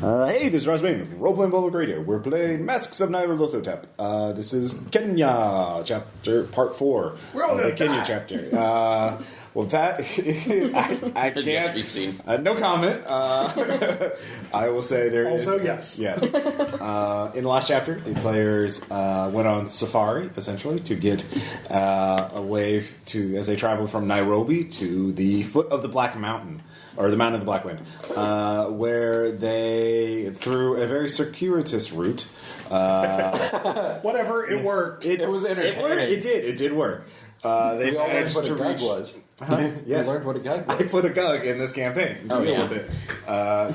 Hey, this is Rasmain, Roleplaying Public Radio. We're playing Masks of Nyarlathotep. This is Kenya, chapter, part 4. The Kenya chapter. Well, that, I can't, be seen. No comment. I will say there is... Also, yes. Yes. In the last chapter, the players went on safari, essentially, to get away to, as they traveled from Nairobi to the foot of the Black Mountain. Or the Mountain of the Black Wind, where they, through a very circuitous route... Whatever, it worked. It was entertaining. It did work. They managed to reach... was. Yes. You learned what a gug was. I put a gug in this campaign. Oh, Deal yeah. with it.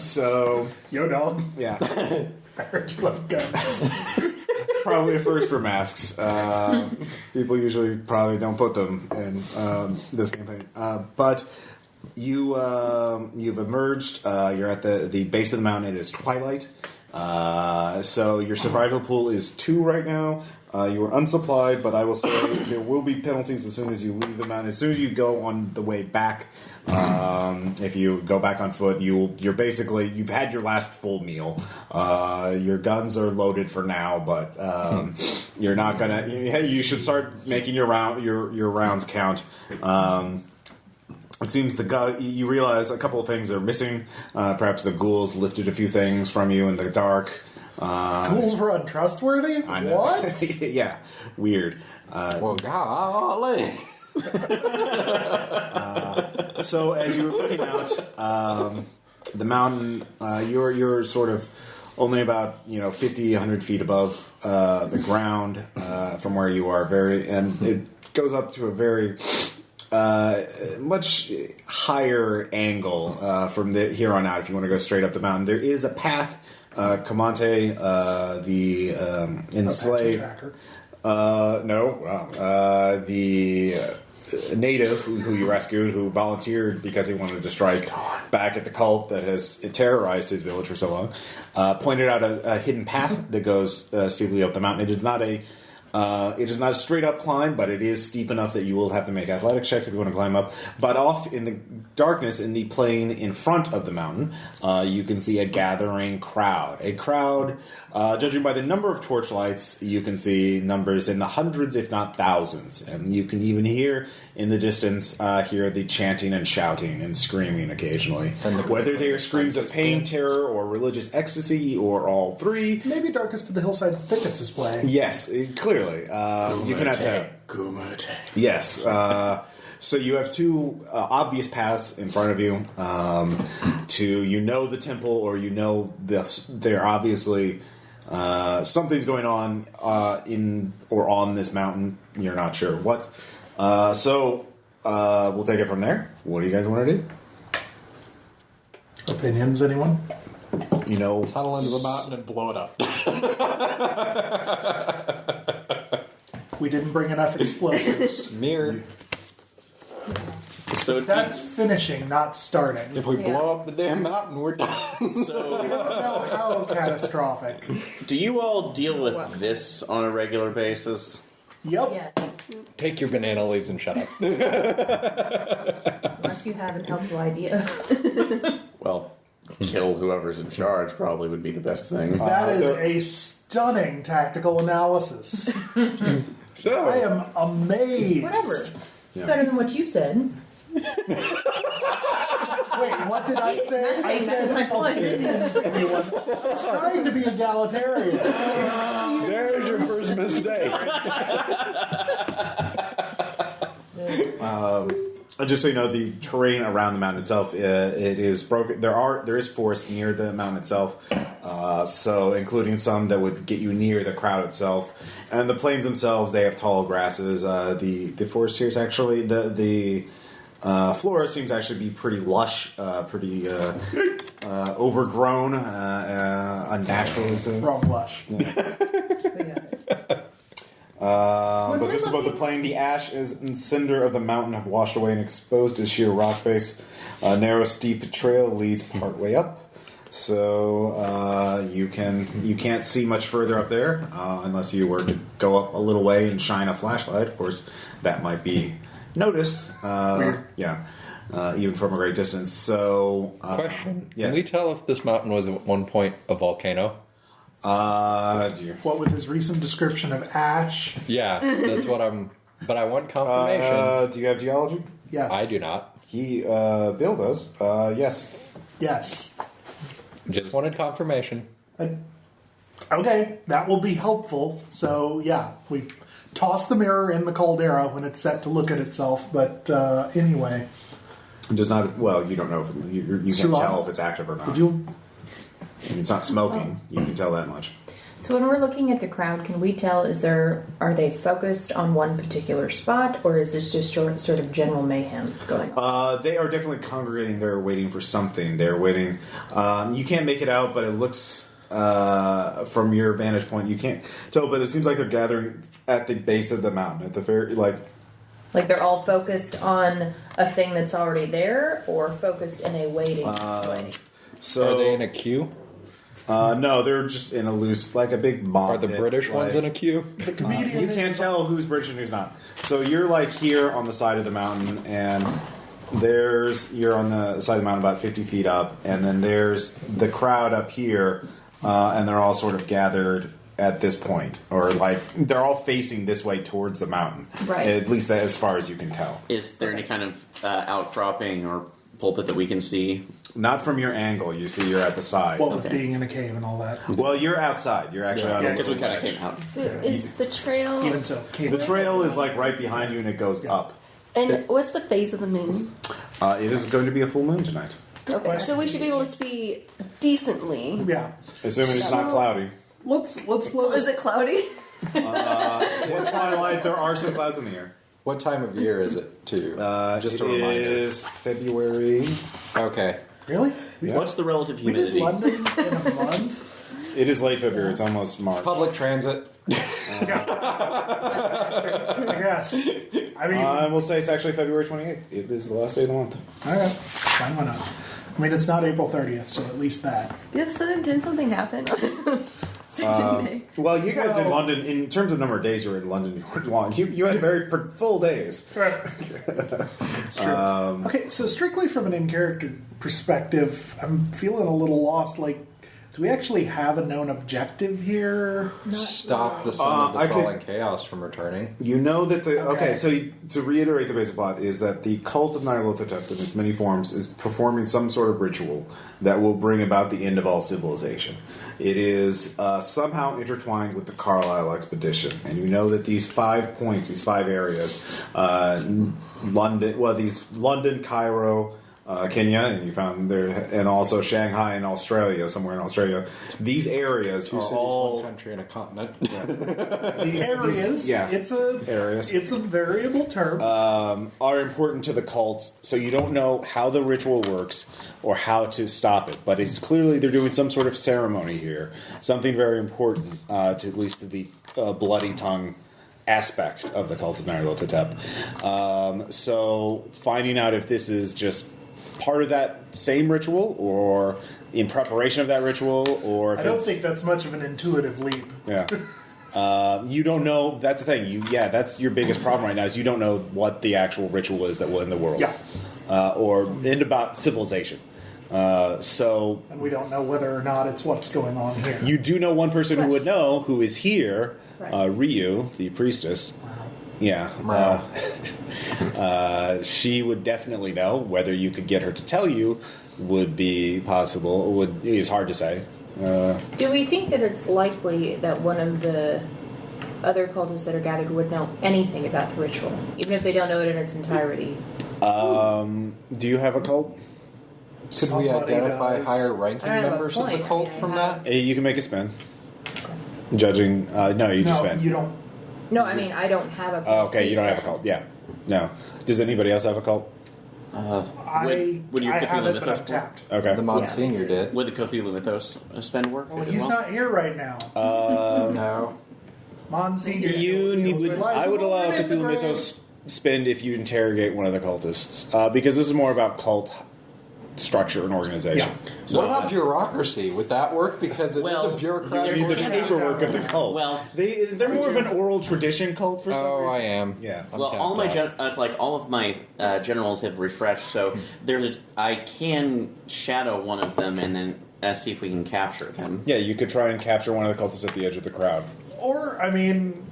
So... Yo, dog. Yeah. I heard you love guns. Probably a first for masks. People usually probably don't put them in this campaign. But... You've emerged. You're at the base of the mountain. It is twilight. So your survival pool is 2 right now. You are unsupplied, but I will say there will be penalties as soon as you leave the mountain. As soon as you go on the way back, if you go back on foot, you're basically, you've had your last full meal. Your guns are loaded for now, but you're not gonna. You should start making your rounds count. It seems you realize a couple of things are missing. Perhaps the ghouls lifted a few things from you in the dark. Ghouls were untrustworthy? I know. What? Yeah, weird. Well, golly. So as you were looking out, the mountain, you're sort of only about 50, 100 feet above the ground from where you are. And it goes up to a very... much higher angle from here on out if you want to go straight up the mountain. There is a path. Comante, the enslaved... the native who you rescued, who volunteered because he wanted to strike back at the cult that has terrorized his village for so long, pointed out a hidden path that goes steeply up the mountain. It is not a straight up climb, but it is steep enough that you will have to make athletics checks if you want to climb up. But off in the darkness, in the plain in front of the mountain, you can see a gathering crowd. A crowd, judging by the number of torchlights, you can see numbers in the hundreds, if not thousands. And you can even hear in the distance, hear the chanting and shouting and screaming occasionally. Whether they are screams of pain, terror, or religious ecstasy, or all three. Maybe Darkest of the Hillside Thickets is playing. Yes, clearly. You cannot tell. Kumite. Yes. So you have 2 obvious paths in front of you. To the temple, or they're obviously something's going on in or on this mountain. You're not sure what. So we'll take it from there. What do you guys want to do? Opinions, anyone? Tunnel into the mountain and blow it up. We didn't bring enough explosives. Mirror. So That's finishing, not starting. If we blow up the damn mountain, we're done. I don't know how catastrophic. do you all deal with this on a regular basis? Yep. Yes. Take your banana leaves and shut up. Unless you have an helpful idea. Well, kill whoever's in charge probably would be the best thing. That is a stunning tactical analysis. So I am amazed. Whatever. It's better than what you said. Wait, what did I say? I Nothing, said that's my point. opinions, anyone. I was trying to be egalitarian. Excuse there's your first mistake. Just so you know, the terrain around the mountain itself, it is broken. There is forest near the mountain itself, so including some that would get you near the crowd itself. And the plains themselves, they have tall grasses. The forest here is actually the flora seems to actually be pretty lush, pretty overgrown, unnatural. Wrong blush. But just above the plain, the ash and cinder of the mountain have washed away and exposed a sheer rock face. A narrow, steep trail leads partway up, so you can't see much further up there unless you were to go up a little way and shine a flashlight. Of course, that might be noticed. Yeah. even from a great distance. So, Question. yes. Can we tell if this mountain was at one point a volcano? What with his recent description of ash? Yeah, that's what I'm... But I want confirmation. Do you have geology? Yes. I do not. Bill does. Yes. Yes. Just wanted confirmation. Okay, that will be helpful. So, yeah, we toss the mirror in the caldera when it's set to look at itself. But anyway. It does not. Well, you don't know. If you can't tell if it's active or not. Would you... I mean, it's not smoking. You can tell that much. So when we're looking at the crowd, can we tell, are they focused on one particular spot, or is this just sort of general mayhem going on? They are definitely congregating. They're waiting for something. They're waiting. You can't make it out, but it looks, from your vantage point, you can't tell, but it seems like they're gathering at the base of the mountain, at the very, like they're all focused on a thing that's already there, or focused in a waiting way? So, Are they in a queue? no, they're just in a loose, like a big mob. Are the British ones in a queue? The comedian you can't tell who's British and who's not. So you're like here on the side of the mountain, and you're on the side of the mountain about 50 feet up, and then there's the crowd up here, and they're all sort of gathered at this point, or like they're all facing this way towards the mountain. Right. At least as far as you can tell. Is there any kind of outcropping or pulpit that we can see? Not from your angle. You see, you're at the side. What with Okay. being in a cave and all that. Well, you're outside. You're actually on a Because we little kind of ledge. came out. So is the trail... Even so, cave. The trail is like right behind you, and it goes up. And what's the phase of the moon? It is going to be a full moon tonight, Okay, so we should be able to see decently. Yeah. assuming it's not cloudy. Let's blow Is it cloudy? In twilight, there are some clouds in the air. What time of year is it, too? Just a It reminder. is February. Okay. Really? What's the relative We did humidity? London in a month? It is late February. It's almost March. Public transit. I guess. I mean, We'll say it's actually February 28th. It is the last day of the month. alright. Fine, why not? I mean, it's not April 30th, so at least that. Yeah, so didn't something happen? Same day. Well, you guys did Well- London. In terms of number of days you were in London, you were long. You had very full days. It's true. Okay, so strictly from an in-character perspective, I'm feeling a little lost. Like, do we actually have a known objective here? Stop the son of the I could- fallen chaos from returning. You know that the... Okay. Okay, so to reiterate the basic plot is that the cult of Nyarlathotep in its many forms is performing some sort of ritual that will bring about the end of all civilization. It is somehow intertwined with the Carlisle expedition. And you know that these 5 points, these 5 areas, London, Cairo... Kenya, and you found there, and also Shanghai and Australia, somewhere in Australia. These areas Two are cities, all one country, and a continent. these Areas. yeah, It's areas It's a variable term. are important to the cult. So you don't know how the ritual works or how to stop it, but it's clearly they're doing some sort of ceremony here, something very important to at least to the bloody tongue aspect of the cult of Nyarlathotep. So finding out if this is just part of that same ritual, or in preparation of that ritual, or if I don't it's, think that's much of an intuitive leap. yeah. You don't know. That's the thing. That's your biggest problem right now. Is you don't know what the actual ritual is that will end the world, Yeah. or end about civilization. So And we don't know whether or not it's what's going on here. you do know one person who would know, who is here, Right. Ryu, the priestess. Yeah, she would definitely know. Whether you could get her to tell you would be possible. Is hard to say. Do we think that it's likely that one of the other cultists that are gathered would know anything about the ritual, even if they don't know it in its entirety? Do you have a cult? Could we Somebody identify does. higher ranking I don't have a members of the point. cult I mean, from I that? have- You can make a spin. Judging, no, you just No, spin. you don't. No, I mean I don't have a. Oh, okay, you don't have a spend. cult. Yeah, no. Does anybody else have a cult? Would your I have Cthulhu it, but mythos I'm tapped. Okay. The Monsignor did. Would the Cthulhu mythos spend work? Well, as he's well? not here right now. No. Monsignor. I would allow Cthulhu Mythos spend if you interrogate one of the cultists, because this is more about cult structure and organization. Yeah. So, what about bureaucracy? Would that work? Because it is a bureaucratic You need the There's- paperwork of the cult. Well, they're more of an oral tradition cult for some reason. Oh, I am. Yeah. I'm well, all my tapped out. it's like all of my generals have refreshed, so I can shadow one of them and then see if we can capture him. Yeah, you could try and capture one of the cultists at the edge of the crowd. Or, I mean,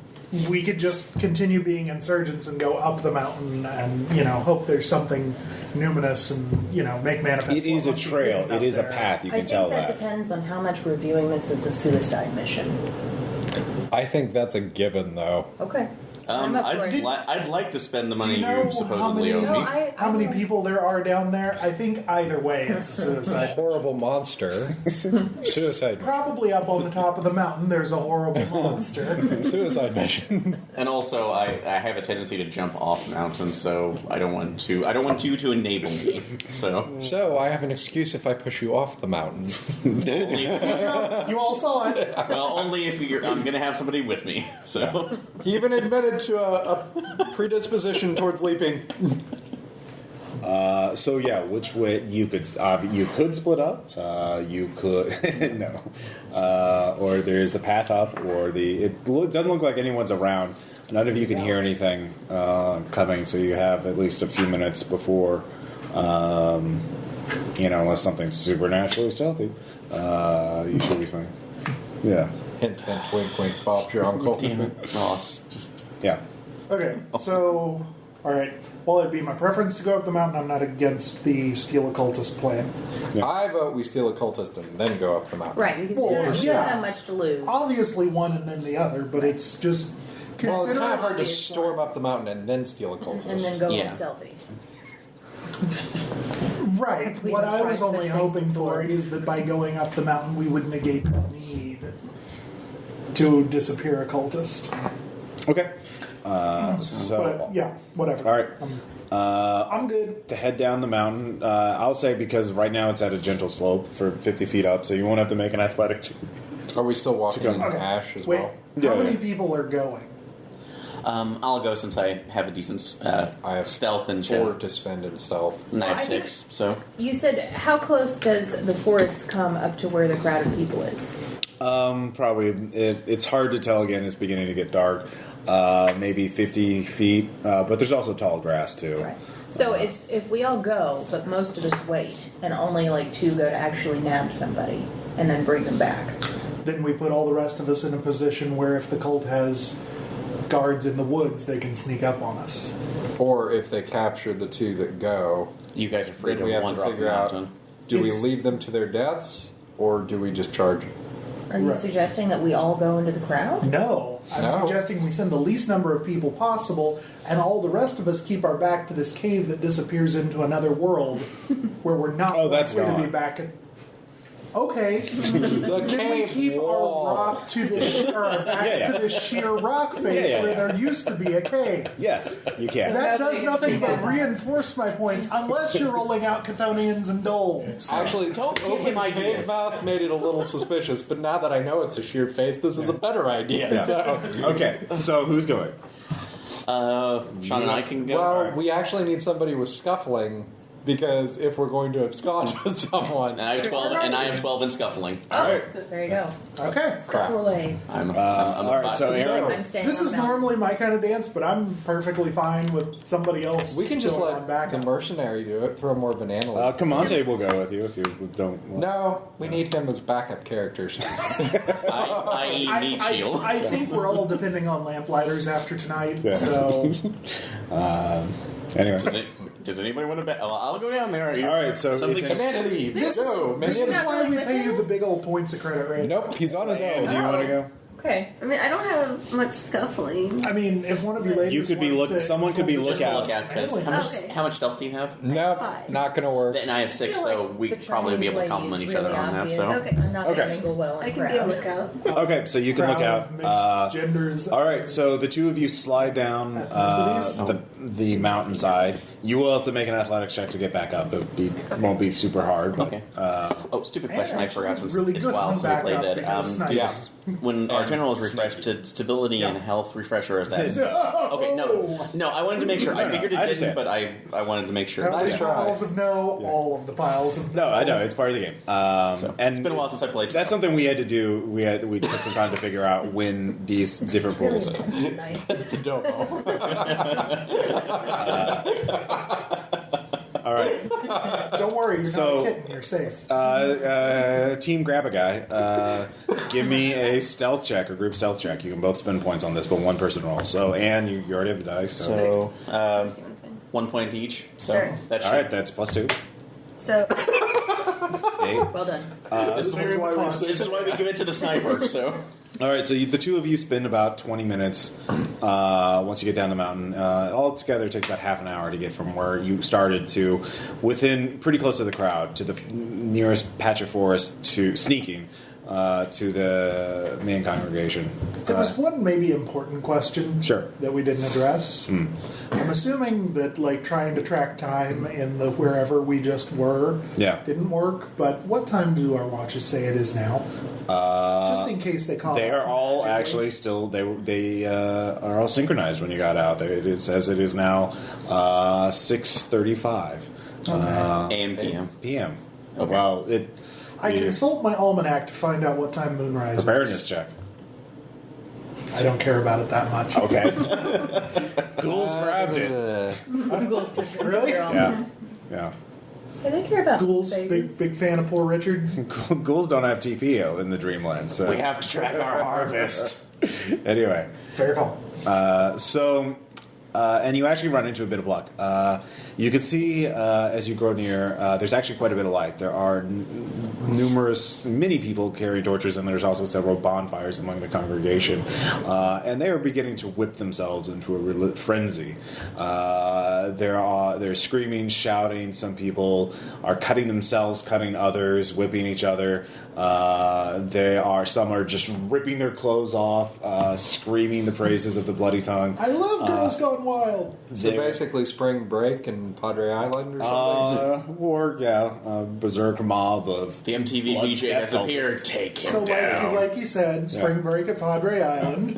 we could just continue being insurgents and go up the mountain and, hope there's something numinous and, make manifest. It is a what must be trail. hidden It up is a there. path. You I can think tell that that. depends on how much we're viewing this as a suicide mission. I think that's a given, though. Okay. I'm up for it. I'd like to spend the Do money you know you supposedly owe me. No, how many don't- people there are down there? I think either way it's a suicide. Horrible monster. Suicide. Probably up on the top of the mountain there's a horrible monster. Suicide mission. And also, I have a tendency to jump off mountains, so I don't want you to enable me. So So I have an excuse if I push you off the mountain. only, You all saw it. well, only if I'm going to have somebody with me. So He even admitted to a predisposition towards leaping. So yeah, which way you could split up? You could no, or there's the path up, or doesn't look like anyone's around. None of you can hear anything coming, so you have at least a few minutes before, unless something's supernaturally stealthy, you should be fine. Yeah, Hint, hint, wink, wink, Bob's your uncle. damn it, Ross. Just yeah. Okay, so, alright. While it'd be my preference to go up the mountain, I'm not against the steal occultist plan. I vote we steal a cultist and then go up the mountain. Right, because Well, we don't yeah. have much to lose. Obviously one and then the other, but it's just... Well, it's kind of hard to obvious storm one. up the mountain and then steal a cultist. And then go Yeah. all stealthy. Right. We What have I tried was such only things hoping before. for is that by going up the mountain, we would negate the need to disappear a cultist. Okay. So But, yeah, whatever. all right. I'm good. To head down the mountain, I'll say because right now it's at a gentle slope for 50 feet up, so you won't have to make an athletic check. Are we still walking in Okay. ash as Wait, well? how Yeah, many yeah. people are going? I'll go since I have a decent I have stealth and 4 to spend in stealth. and I have I think- 6. So You said, how close does the forest come up to where the crowd of people is? Probably. It's hard to tell again. It's beginning to get dark. Maybe 50 feet, but there's also tall grass too. Right. So if we all go, but most of us wait, and only like 2 go to actually nab somebody, and then bring them back. Then we put all the rest of us in a position where if the cult has guards in the woods, they can sneak up on us. Or if they capture the 2 that go, you guys are free then to we have wander to off the figure out, mountain. do we It's- leave them to their deaths, or do we just charge? Are you Right. suggesting that we all go into the crowd? No, I'm No. suggesting we send the least number of people possible, and all the rest of us keep our back to this cave that disappears into another world, where we're not Oh, that's likely to be gone. back at. Okay, The then we cave keep wall. our rock to this, or our backs Yeah, yeah. to this sheer rock face Yeah, yeah, where yeah. there used to be a cave. Yes, you can. That Nobody does gets nothing to but do that. reinforce my points, unless you're rolling out Chthonians and doles. Actually, Don't give open him ideas. cave mouth made it a little suspicious, but now that I know it's a sheer face, this is a better idea. Yeah. So. Okay, so who's going? Sean and I can go. Well, we actually need somebody with scuffling, because if we're going to abscond with someone... and I have 12, and I have 12 in scuffling. All right. So there you go. Okay. Scuffle away. I'm All right, so Aaron, I'm staying This on is the mountain. normally my kind of dance, but I'm perfectly fine with somebody else. We can just still on let back. the mercenary do it, throw more banana leaves. Comante will go with you if you don't. Want. No, we need him as backup characters. I need shield. I think we're all depending on lamplighters after tonight, Yeah. so Anyway, Does anybody want to bet? Well, I'll go down there. all right. So Something Ethan, Banana leaves, This go! this Banana- is why we pay you the big old points of credit rate. Nope, he's on his Anne, do own. you want to go? Okay. I mean, I don't have much scuffling. I mean, if one of you ladies You could be wants look- to someone could be insult Just the lookout. look out, because family, Okay. how much stealth do you have? Nope, 5. not gonna work. And I have 6, I feel so like we the probably be able to Chinese compliment lady each is other really on that. obvious. So Okay. I'm not Okay. going to mingle well in I the can be a crowd. lookout. Okay, so you can look crowd out. of mixed genders. All right, so the 2 of you slide down Ethnicities? the mountainside. You will have to make an athletics check to get back up. Won't be super hard. But, Okay. Stupid question. I actually, forgot since really it's good wild, on so I back played up that. because snipers. When our general is refreshed, did stability and health refresh, or is that... Okay, no, I wanted to make sure. I figured it I didn't, understand. but I wanted to make sure. How many Nice try. piles of no? All of the piles of No, I know it's part of the game. And It's been a while since I played. that's something we had to do. We took some time to figure out when these different pools. Don't know. All right, Don't worry, you're So- not a kitten. You're safe. team, grab a guy. Give me a stealth check or group stealth check. You can both spend points on this, but one person roll. So, Anne, you already have the dice. So. So, 1 point each. So Sure. that's All right, that's +2. So, 8. Well done. This is why we give it to the sniper. So. All right, so the two of you spend about 20 minutes once you get down the mountain. All together, it takes about half an hour to get from where you started to within pretty close to the crowd, to the nearest patch of forest, to sneaking to the main congregation. There was one maybe important question Sure. that we didn't address. I'm assuming that like trying to track time in the wherever we just were Yeah. didn't work, but what time do our watches say it is now? Just in case they call They it are all magically. actually still they are all synchronized when you got out. It says it is now 6:35 AM PM. p.m. Okay. Well, I consult my almanac to find out what time moonrise is. preparedness check. I don't care about it that much. Okay. Ghouls grabbed it. Ghouls took it. Really? Yeah. Yeah. Yeah, they care about Ghouls, babies. big fan of Poor Richard. Ghouls don't have TPO in the Dreamland, so We have to track our harvest. anyway. Fair call. And you actually run into a bit of luck. You can see as you grow near, there's actually quite a bit of light. There are many people carrying torches, and there's also several bonfires among the congregation. And they are beginning to whip themselves into a frenzy. They're screaming, shouting. Some people are cutting themselves, cutting others, whipping each other. Some are just ripping their clothes off, screaming the praises of the bloody tongue. I love Girls Gone Wild. So basically Spring Break and Padre Island or something? Berserk mob of The MTV blood DJ death has appeared. cultists. Take him So down. like you said, Spring Break at Padre Island.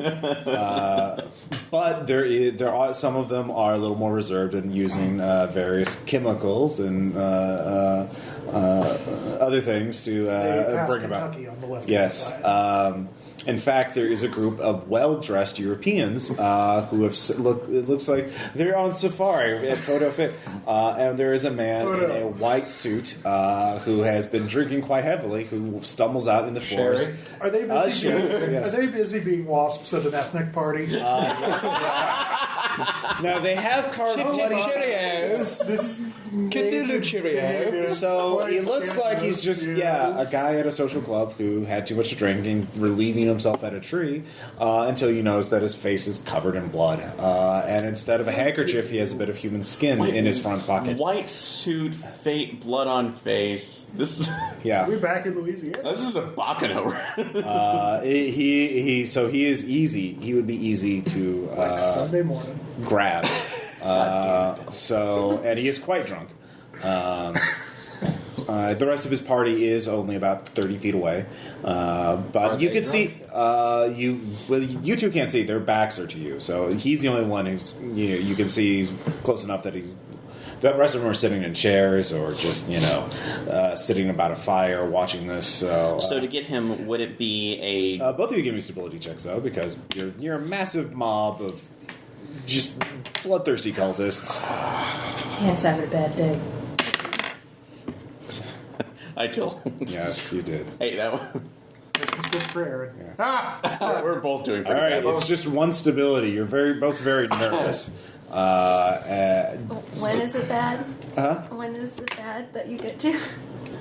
But there are some of them are a little more reserved in using various chemicals and other things to They passed bring about. Kentucky on the left. Yes. Side. In fact, there is a group of well-dressed Europeans who have it looks like they're on safari at Photo Fit, and there is a man in a white suit who has been drinking quite heavily, who stumbles out in the forest. Sherry? Are they busy? yes. Are they busy being wasps at an ethnic party? Now they have carved bloody Cheerios! This Cthulhu Cheerio. So he looks like he's just a guy at a social club who had too much to drink and relieving himself at a tree until you notice that his face is covered in blood, and instead of a handkerchief, he has a bit of human skin in his front pocket. White suit, blood on face. This is Yeah, We're back in Louisiana. this is a Bacano. he is easy. He would be easy to Sunday morning. grab. And he is quite drunk. The rest of his party is only about 30 feet away, but you can see you two can't see. Their backs are to you, so he's the only one who's you can see he's close enough that he's. The rest of them are sitting in chairs or just sitting about a fire watching this. So to get him, would it be a both of you give me stability checks though, because you're a massive mob of just bloodthirsty cultists. Can't have a bad day. I told. Yes, you did. Hey, that one. Christmas gift for Aaron. We're both doing All pretty right, bad. it's just one stability. You're both very nervous. when is it bad? Huh? When is it bad that you get to?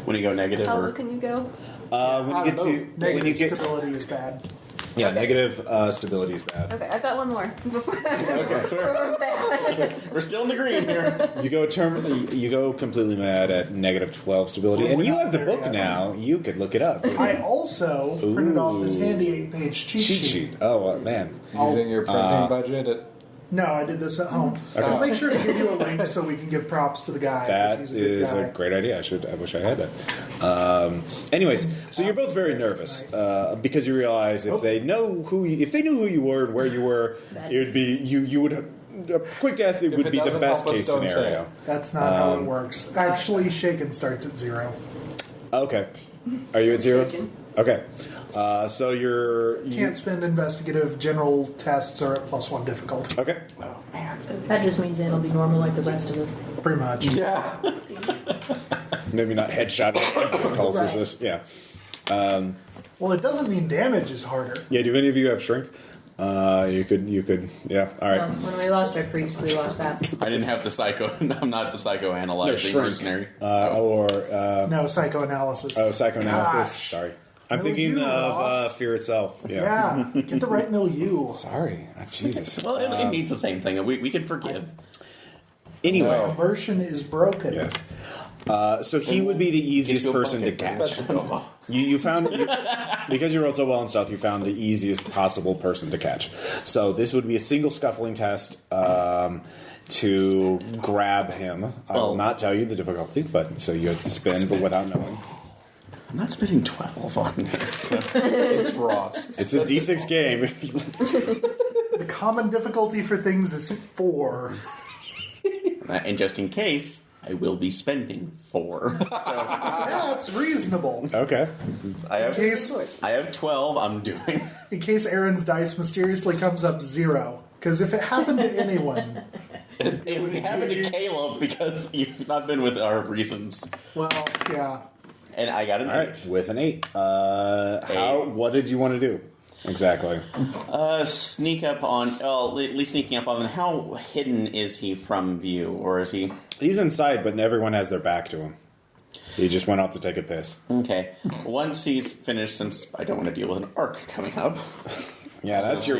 When you go negative, How or low can you go? When you get to Negative stability is bad. negative stability is bad. Okay, I've got one more. Before we're bad. we're still in the green here. You go completely mad at negative 12 stability, and we're you not have the there book yet. now. You could look it up. I also printed off this Ooh. handy 8-page cheat sheet. Oh man. Using your printing budget at No, I did this at home. Okay. I'll make sure to give you a link so we can give props to the guy. 'cause That he's a good is guy. a great idea. I wish I had that. Anyways, so you're both very nervous because you realize if they knew who you were and where you were, it would be you would a quick death. It would be the best case scenario. That's not how it works. Actually, Shaken starts at 0. Okay, are you at 0? Shaken. Okay, so you Can't spend investigative. General tests are at +1 difficulty. Okay. Oh man. That just means it'll be normal like the rest of us. Pretty much. Yeah. Maybe not headshot cultists. Yeah. Well, it doesn't mean damage is harder. Yeah. Do any of you have shrink? You could. Yeah. All right. When we lost our priest, we lost that. I didn't have the psycho. I'm not the psychoanalyzing shrink. mercenary. No psychoanalysis. Psychoanalysis. Gosh. Sorry. I'm Milieu, thinking of Ross. fear itself. Yeah, get the right milieu. Sorry. Jesus. Well, it means the same thing. We can forgive. Anyway. Immersion is broken. Yes. So he would be the easiest person to catch. You found, because you rolled so well in stealth, you found the easiest possible person to catch. So this would be a single scuffling test to grab him. I will not tell you the difficulty, but so you have to spin, but without knowing. I'm not spending 12 on this. It's Ross. It's a D6 game. The common difficulty for things is 4. And just in case, I will be spending 4. So Yeah, it's reasonable. Okay. I In have case, 12. I'm doing. in case Aaron's dice mysteriously comes up 0. Because if it happened to anyone, It would happen to Caleb because you've not been with our reasons. well, yeah. And I got an All 8. right. With an 8. What did you want to do? Exactly. Sneak up on. Well, at least sneaking up on him. How hidden is he from view, or is he? He's inside, but everyone has their back to him. He just went off to take a piss. Okay. Once he's finished, since I don't want to deal with an arc coming up. Yeah, that's your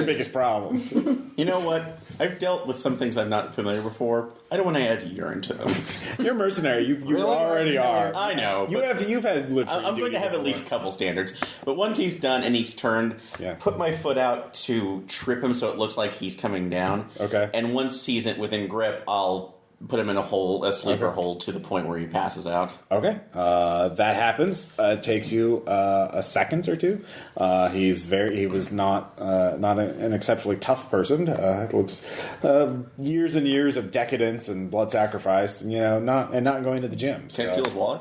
biggest problem. You know what? I've dealt with some things I'm not familiar before. I don't want to add urine to them. You're a mercenary. You already are. I know. You've had literally. I'm going to have at least a couple standards. But once he's done and he's turned, put my foot out to trip him so it looks like he's coming down. Okay. And once he's within grip, I'll put him in a sleeper hold to the point where he passes out. Okay, that happens. It takes you a second or two. He was not an exceptionally tough person. It looks years and years of decadence and blood sacrifice. Not going to the gym. Can I steal his wallet?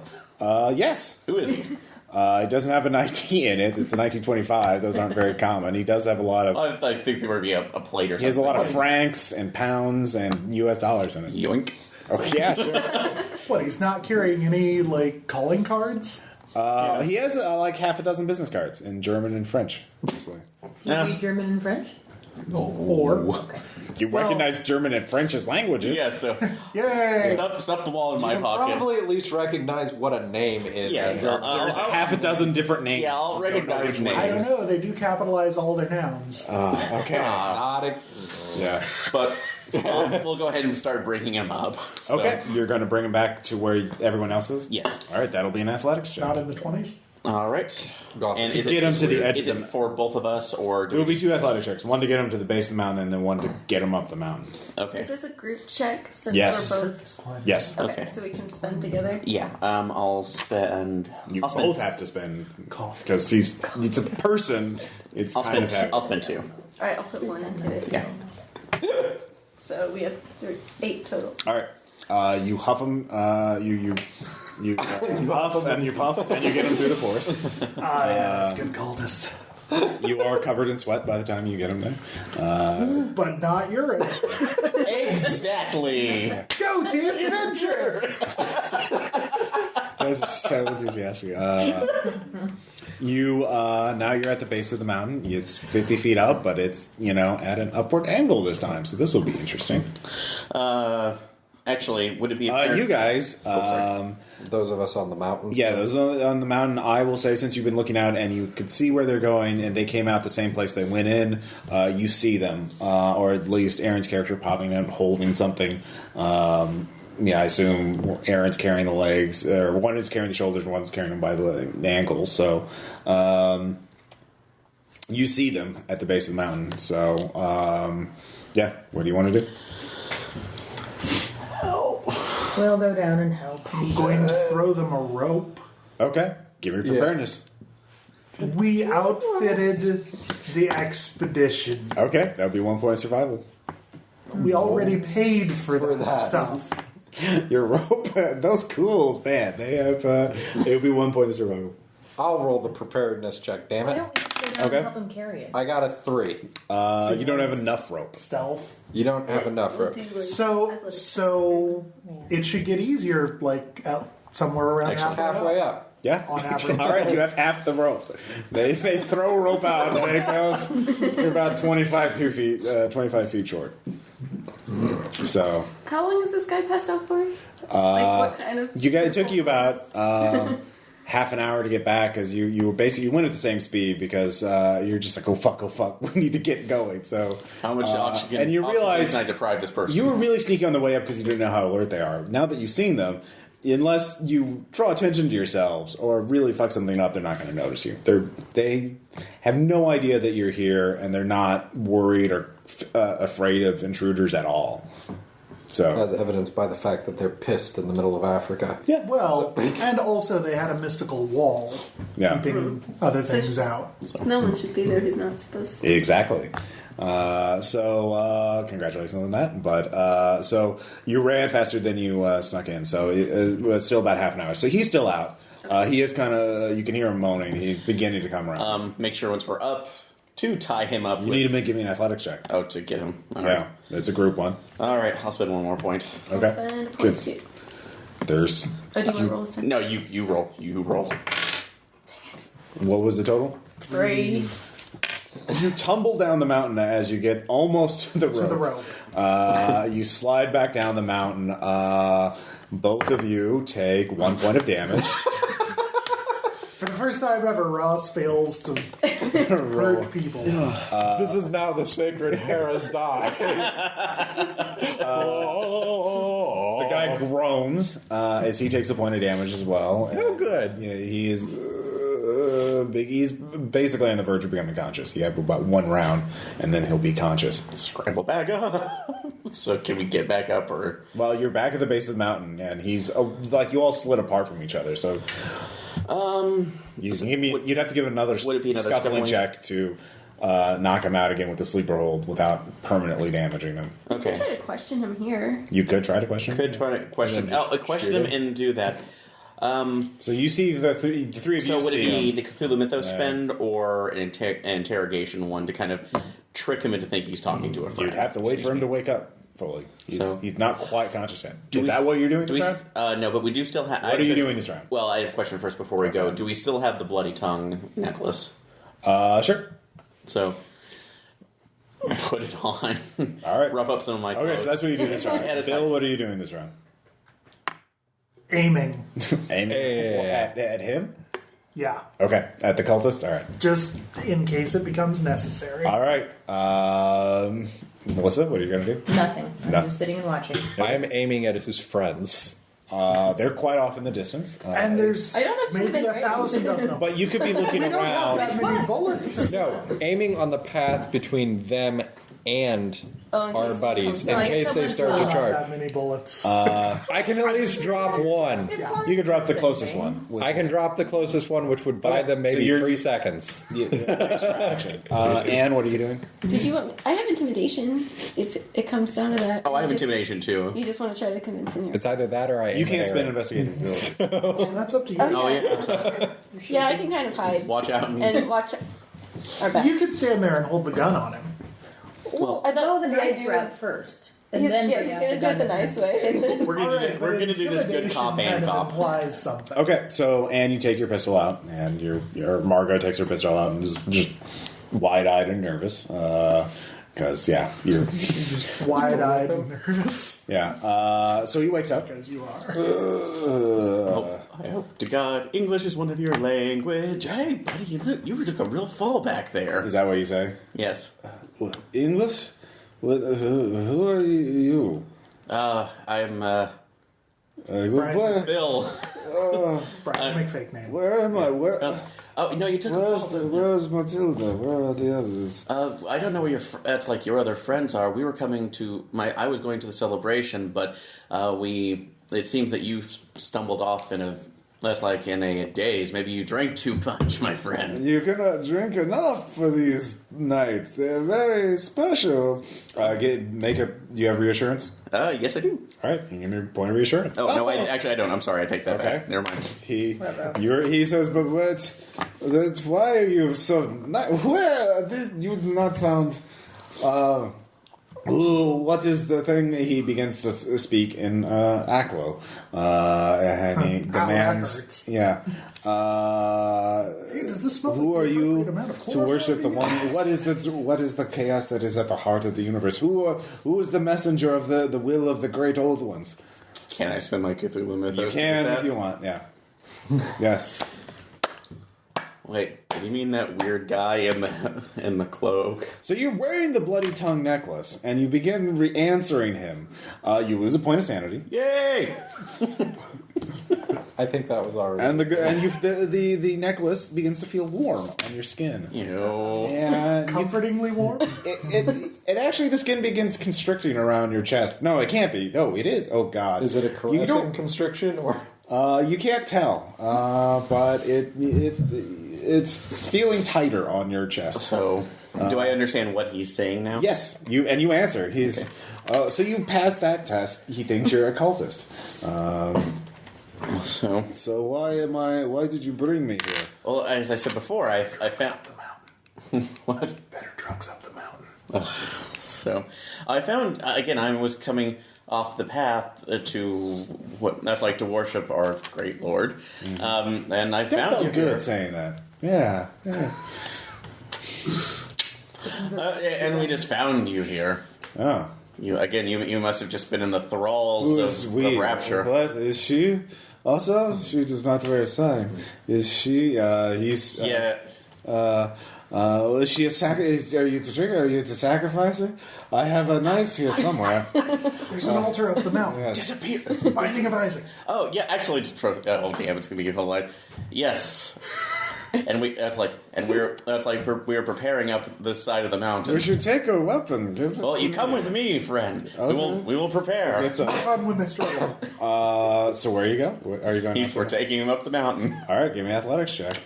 Yes. Who is he? It doesn't have an ID in it. It's a 1925. Those aren't very common. He does have a lot of. I think there would be a plate or something. He has a lot of francs and pounds and U.S. dollars in it. Yoink. Oh yeah, sure. What, he's not carrying any, calling cards? He has like half a dozen business cards in German and French. Actually. You read German and French? Or, Okay. You recognize German and French as languages. Yeah, so yay! stuff the wall in my You can pocket. probably at least recognize what a name is. Yeah, There's half a dozen different names. Yeah, I'll recognize names. I don't know, they do capitalize all their nouns. Okay. Not a, Yeah. But we'll go ahead and start breaking him up. So, Okay. You're going to bring him back to where everyone else is? Yes. All right. That'll be an athletics check. Not in the 20s? All right. And to get him to the edge Is of it the- for both of us, or It will be 2 athletic checks. One to get him to the base of the mountain, and then one to get him up the mountain. Okay. Is this a group check since Yes. we're both... Yes. Okay, Okay. so we can spend together? Yeah. I'll spend. You I'll spend, both have to spend Cough. because it's a person. It's I'll kind spend. of I'll spend 2. Alright, I'll put 1 into it. Yeah. So we have 8 total. All right. You huff him. You huff and you puff and you get him through the forest. Yeah, that's good cultist. You are covered in sweat by the time you get him there. But not urine. Exactly. Go team adventure! You guys are so enthusiastic. Now you're at the base of the mountain. It's 50 feet up, but it's at an upward angle this time. So this will be interesting. Actually, would it be? You guys. those of us on the mountain. Yeah, those on the mountain, I will say, since you've been looking out and you could see where they're going and they came out the same place they went in, you see them. Or at least Aaron's character popping out holding something. I assume Aaron's carrying the legs, or one is carrying the shoulders and one's carrying them by the ankles. So you see them at the base of the mountain. So Yeah. What do you want to do? We'll go down and help. I'm going to throw them a rope. Okay. Give me preparedness. We outfitted the expedition. Okay. That would be 1 point of survival. We already paid for that stuff. Your rope, those cools, man. They have. It would be 1 point of survival. I'll roll the preparedness check, damn Why it. don't we just go down Okay. and help him carry it? I got a 3. You don't have enough rope. Stealth. You don't have enough rope. So it should get easier, like somewhere around Halfway up. Yeah. On average. All right, you have half the rope. They throw rope out and it goes. You're about 25 feet short. So. How long is this guy passed out for? What kind of? It took you about half an hour to get back because you were basically you went at the same speed because you're just like, oh fuck, we need to get going. So How much oxygen? and you realize can I deprive this person? you were really sneaky on the way up because you didn't know how alert they are. Now that you've seen them, unless you draw attention to yourselves or really fuck something up, they're not going to notice you. They have no idea that you're here, and they're not worried or afraid of intruders at all. So, As evidenced by the fact that they're pissed in the middle of Africa. yeah. Well, and also they had a mystical wall keeping other things out. No one should be there who's not supposed to. Exactly. Congratulations on that. But so you ran faster than you snuck in. So it was still about half an hour. So he's still out. He is kind of. You can hear him moaning. He's beginning to come around. Make sure once we're up to tie him up. You need to give me an athletics check. Oh, to get him. All Yeah, right. it's a group one. All right. I'll spend one more point. Okay, And good. -2. There's. Oh, do you want to roll this time? No, you roll. You roll. What was the total? 3. You tumble down the mountain as you get almost to the rope. To the rope. You slide back down the mountain. Both of you take 1 point of damage. For the first time ever, Ross fails to hurt people. This is now the sacred Hera's die. The guy groans as he takes a point of damage as well. Oh, good. Yeah, he is. He's basically on the verge of becoming conscious. He have about one round, and then he'll be conscious. Scramble back up. So can we get back up or? Well, you're back at the base of the mountain, and he's like you all slid apart from each other. So, you'd have to give another would it be another scuffling scuffling? check to knock him out again with the sleeper hold without permanently damaging him. Okay. Try to question him here. You could try to question him. Could try to question. Question him and do that. So you see the three of you. So would it see be him. the Cthulhu Mythos spend or an interrogation one to kind of trick him into thinking he's talking to a friend? You'd have to wait for him to wake up fully. He's not quite conscious yet. Do Is we- that what you're doing Do this we, round? no, but we do still have. What are you doing this round? Well, I have a question first before we go. Do we still have the bloody tongue necklace? Sure. So put it on. All right. Rough up some of my clothes. Okay, so that's what you do this round. Add a Bill, side. what are you doing this round? Aiming. Aiming at him? Yeah. Okay, at the cultist? All right. Just in case it becomes necessary. All right. Melissa, what are you going to do? Nothing. I'm No. just sitting and watching. I am aiming at his friends. They're quite off in the distance. And there's I don't have maybe anything 1,000 of them. But you could be looking We don't have that around. many bullets. No, aiming on the path between them and Oh, in our case buddies, it in comes case out. they start We to don't have charge. that many bullets. I can at least drop one. You can drop the closest one. which I can is- drop the closest one, which would buy Okay, them so maybe you're- 3 seconds. Yeah, extra action. Anne, what are you doing? Did you want? I have intimidation. If it comes down to that. Oh, I have You just- intimidation too. You just want to try to convince him. It's either that or I aim You can't at spend Aaron. investigative ability. That's up to you. Oh, Oh yeah. Yeah, I can kind of hide Watch out. and watch our back. You could stand there and hold the gun on him. Well, I Go thought the the nice idea route was first. And he's, then yeah, bring he's out gonna the do it the gun nice way. And then, We're gonna do, we're gonna do this good cop and cop. Implies something. Okay, so Anne, you take your pistol out, and your Margot takes her pistol out and is just wide-eyed and nervous. Because, you're... Wide-eyed and nervous. Yeah. So he wakes up. Because you are. I hope to God English is one of your language. Hey, buddy, you took a real fall back there. Is that what you say? Yes. English? What? Who are you? I'm Brian. Bill. Brian, make fake name. Where am I? Where? Oh no, you took a photo. Where's Matilda? Where are the others? I don't know where that's like your other friends are. We were coming to I was going to the celebration, but it seems that you stumbled off in a daze. Maybe you drank too much, my friend. You cannot drink enough for these nights. They're very special. You have reassurance? Yes, I do. All right, you give me a point of reassurance. Oh, no, I don't. I'm sorry. I take that back. Never mind. He says, but that's why are you so nice? You do not sound. What is the thing? He begins to speak in Aklo, and he demands, who are you to worship the one? What is the chaos that is at the heart of the universe? Who is the messenger of the will of the great old ones? Can I spend my Cthulhu mythos? You can if you want. Yeah. Yes. Wait, did you mean that weird guy in the cloak? So you're wearing the bloody tongue necklace, and you begin answering him. You lose a point of sanity. Yay! I think that was already. And the necklace begins to feel warm on your skin. And comfortingly warm. It actually, the skin begins constricting around your chest. No, it can't be. No, it is. Oh God! Is it a caressing constriction or? You can't tell, but it's feeling tighter on your chest. So, do I understand what he's saying now? Yes, you answer. He's so you pass that test. He thinks you're a cultist. So why did you bring me here? Well, as I said before, I found up the mountain. What? Better drugs up the mountain. So I found again. I was coming off the path to what that's like to worship our great Lord, and I found you good here. Saying that. Yeah. And we just found you here. Oh. You must have just been in the thralls of rapture. What is she? Also, she does not wear a sign. Is she? He's. Yes. Is she a are you to trigger? Are you to sacrifice her? I have a knife here somewhere. There's an altar up the mountain. Yes. Disappear. Binding of Isaac. Oh yeah, actually, just oh damn, it's gonna be a whole line. Yes. And we are preparing up this side of the mountain. We should take a weapon. Well, you come with me, friend. Okay. We will prepare. It's fun when they struggle. So where you go? Are you going? We're taking him up the mountain. All right, give me an athletics check.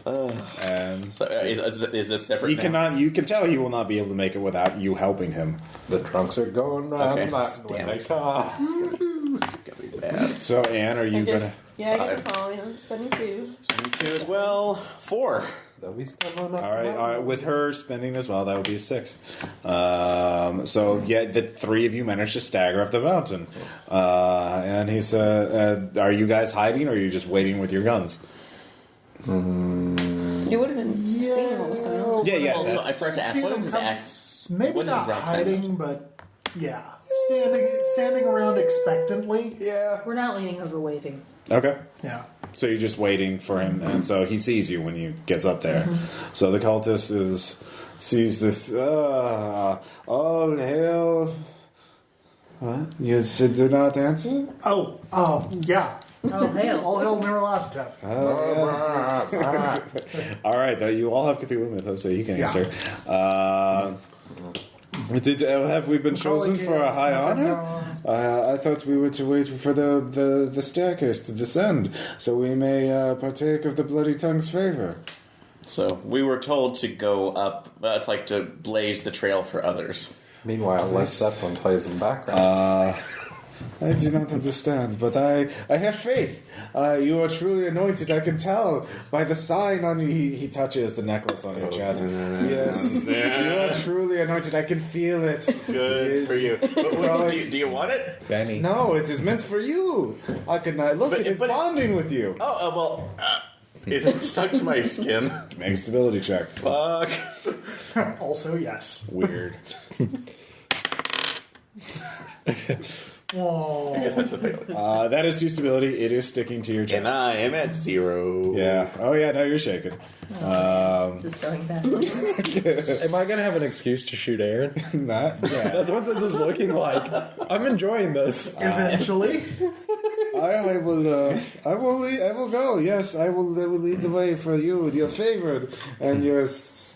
And so, is this separate? You can tell he will not be able to make it without you helping him. The trunks are going round Okay. when they toss. It's gonna be bad. So Anne, are you gonna? Yeah, I guess I'm following. I'm spending 2. Me too as well. 4. They'll be stumbling up. All right. With her spending as well, that would be a 6. So yeah, the 3 of you managed to stagger up the mountain. And he said, "Are you guys hiding, or are you just waiting with your guns?" You would have been seeing what was going on. Yeah. Also, I forgot to ask, what is his axe? Maybe what is not his accent? hiding, but yeah, standing around expectantly. Yeah. We're not leaning over waving. Okay. Yeah. So you're just waiting for him, and so he sees you when he gets up there. So the cultist sees this. All hail! What? You said do not answer? Yeah. Oh, hail. All hail Nyarlathotep. Yes. All right, though you all have Cthulhu mythos, so you can answer. Have we been chosen for a high honor? I thought we were to wait for the staircase to descend, so we may partake of the bloody tongue's favor. So we were told to go up. It's like to blaze the trail for others. Meanwhile, Les Zeppelin plays in the background. I do not understand, but I have faith. You are truly anointed. I can tell by the sign on you. He touches the necklace on your chest. Yes, you are truly anointed. I can feel it. Good for you. But do you want it? Benny. No, it is meant for you. I could not look. It is bonding with you. Oh, well, is it stuck to my skin? Make a stability check. Fuck. Also, yes. Weird. Oh. I guess that's the failure. That is 2 stability. It is sticking to your chest. And I am at 0. Yeah. Oh, yeah, now you're shaking. This is going bad. Am I gonna have an excuse to shoot Aaron? Not yet. That's what this is looking like. I'm enjoying this. Eventually. I will go. Yes, I will lead the way for you, your favorite, and your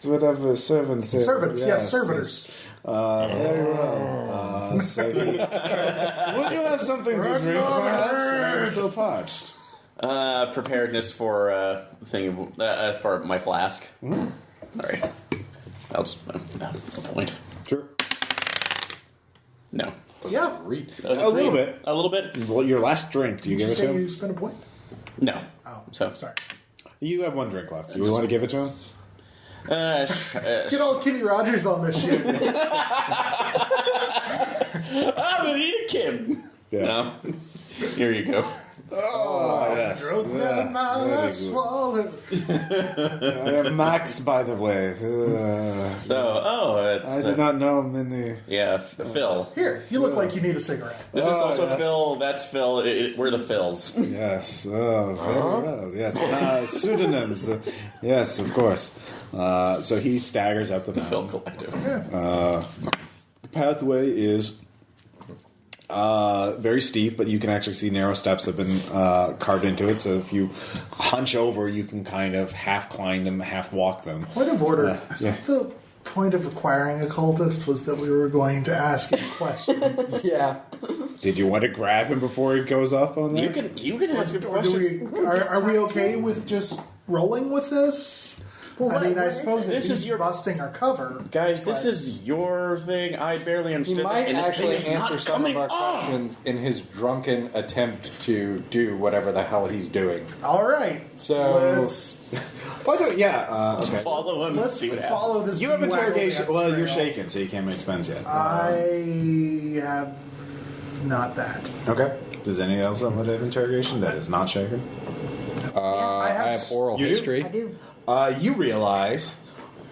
whatever servants. Servants, yes, servitors. Very well. So would you have something to drink, perhaps? I'm so parched. Preparedness for for my flask. All right. I'll just no point. Sure. No. Yeah. A little bit. A little bit. Well, your last drink. Do you Did give you it to say him? you spent a point? No. Oh, So sorry. You have 1 drink left. Do you want to give it to him? Get all Kenny Rogers on this shit. I'm gonna eat a Kim. Yeah. No. Here you go. Oh, yes. Stroke Yeah, them out, very I good. swallow. I am Max, by the way. It's I did not know many. yeah, Phil. Here, you look like you need a cigarette. This is also yes. Phil. That's Phil. We're the Phils. Yes. Oh, very well. Yes. Pseudonyms. Yes, of course. So he staggers up the The Phil mountain. Collective. The pathway is very steep, but you can actually see narrow steps have been carved into it. So if you hunch over, you can kind of half climb them, half walk them. Point of order. Yeah. The point of acquiring a cultist was that we were going to ask him questions. Yeah. Did you want to grab him before he goes up on there? You can ask him Or do questions. are we okay with just rolling with this? Well, I mean, I what suppose is if This he's is your- busting our cover. Guys, this but- is your thing. I barely He understood might this, and this thing actually is answer not some coming of our off. questions in his drunken attempt to do whatever the hell he's doing. All right. So- let's By the way, yeah. Okay. Follow him and let's see what happens. follow this. You have interrogation. waggle Well, dance you're trail. shaken, so you can't make spends yet. I have not that. Okay. Does anyone else have interrogation that is not shaken? I have oral You do? history. I do. You realize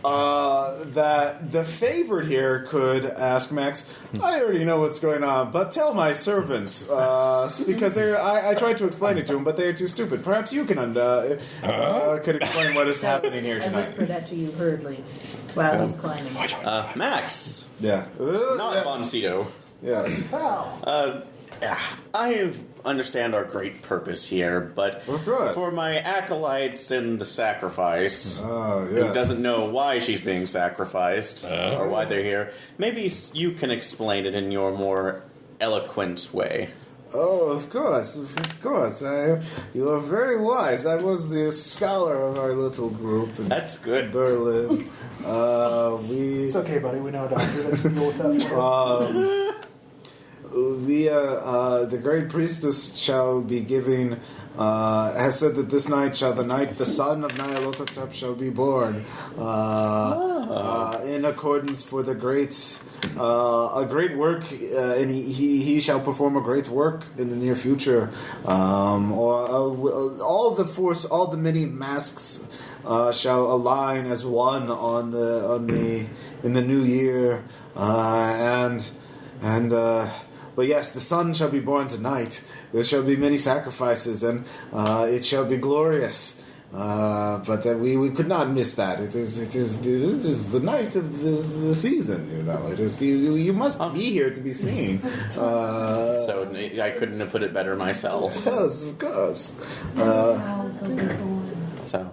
that the favorite here could ask Max, I already know what's going on, but tell my servants, because I tried to explain it to them, but they're too stupid. Perhaps you can could explain what is happening here I tonight. whisper that to you hurriedly while he's climbing. Max, Yeah. not yes. Boncito. Yes. Wow. I understand our great purpose here, but Of course. for my acolytes in the sacrifice, Oh, who yes. doesn't know why she's being sacrificed or why they're here, maybe you can explain it in your more eloquent way. Oh, of course, of course. You are very wise. I was the scholar of our little group in That's good. Berlin. It's okay, buddy. We know a doctor that can deal with that for you. The great priestess shall be giving, has said that this night shall the son of Nyarlathotep shall be born, in accordance for the a great work, and he shall perform a great work in the near future. All the many masks shall align as one in the new year, But yes, the son shall be born tonight. There shall be many sacrifices, and it shall be glorious. But that we could not miss that. It is the night of the season. You know, it is you must be here to be seen. So I couldn't have put it better myself. Yes, of course. How he'll be born. So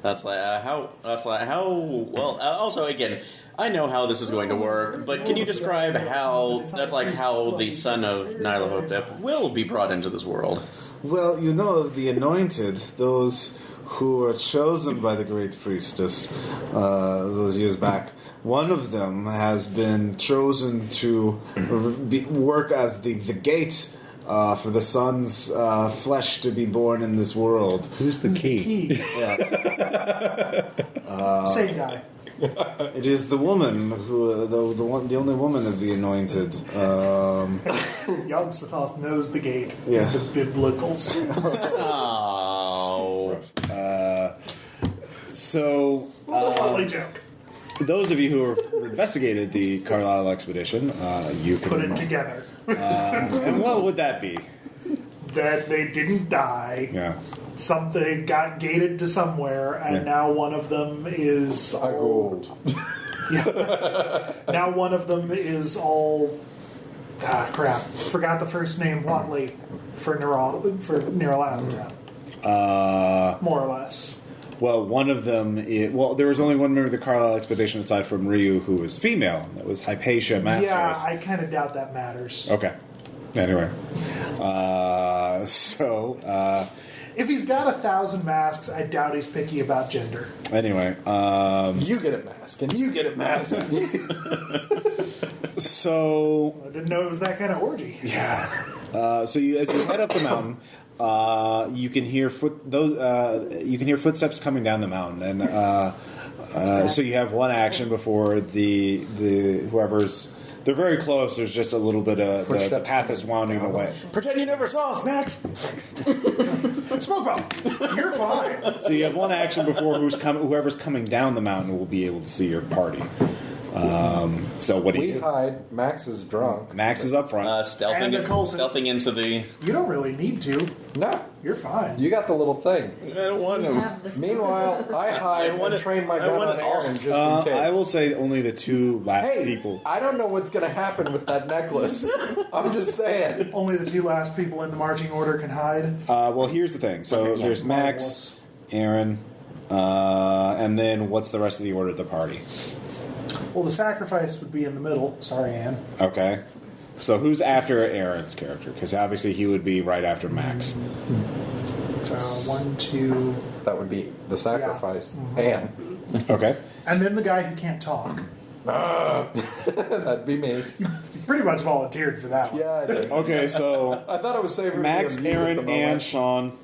that's like how. Well, also again, I know how this is going to work, but can you describe how the son of Nyarlathotep will be brought into this world? Well, you know, the anointed, those who were chosen by the great priestess those years back, one of them has been chosen to work as the gate for the son's flesh to be born in this world. Who's the key? Same guy. It is the woman who, the only woman of the anointed. Young Sathoth knows the gate. Yes. The biblicals. Oh, So, Lovely joke. those of you who have investigated the Carlisle expedition, you can Put it together. And what would that be? That they didn't die. Yeah. Something got gated to somewhere, and now one of them is Gold. Yeah. Now one of them is all. Crap. Forgot the first name. Watley for Nyarlathotep. More or less. Well, one of them. There was only one member of the Carlisle expedition aside from Ryu who was female. That was Hypatia Masters. Yeah, I kind of doubt that matters. Okay. Anyway, if he's got 1,000 masks, I doubt he's picky about gender. Anyway, you get a mask, and you get a mask. So I didn't know it was that kind of orgy. yeah. So as you head up the mountain, you can hear footsteps coming down the mountain, and so you have one action before the whoever's. They're very close. There's just a little bit of the path is winding away. Pretend you never saw us, Max. Smoke bomb. You're fine. So you have one action before whoever's coming down the mountain will be able to see your party. So what do you do? We hide. Max is drunk. Max is up front. Stealthing into the. You don't really need to. No, You're fine. you got the little thing. I don't want him. Meanwhile, I hide and train my gun on Aaron just in case. I will say only the two last Hey, people. I don't know what's going to happen with that necklace. I'm just saying. Only the two last people in the marching order can hide. Well, here's the thing. So there's Max, Aaron, and then what's the rest of the order of the party? Well, the sacrifice would be in the middle. Sorry, Anne. Okay. So who's after Aaron's character? Because obviously he would be right after Max. 1, 2... That would be the sacrifice. And Okay. And then the guy who can't talk. that'd be me. You pretty much volunteered for that one. Yeah, I did. Okay, so I thought it was safer. Max, to be a mute at the Aaron, moment. and Sean.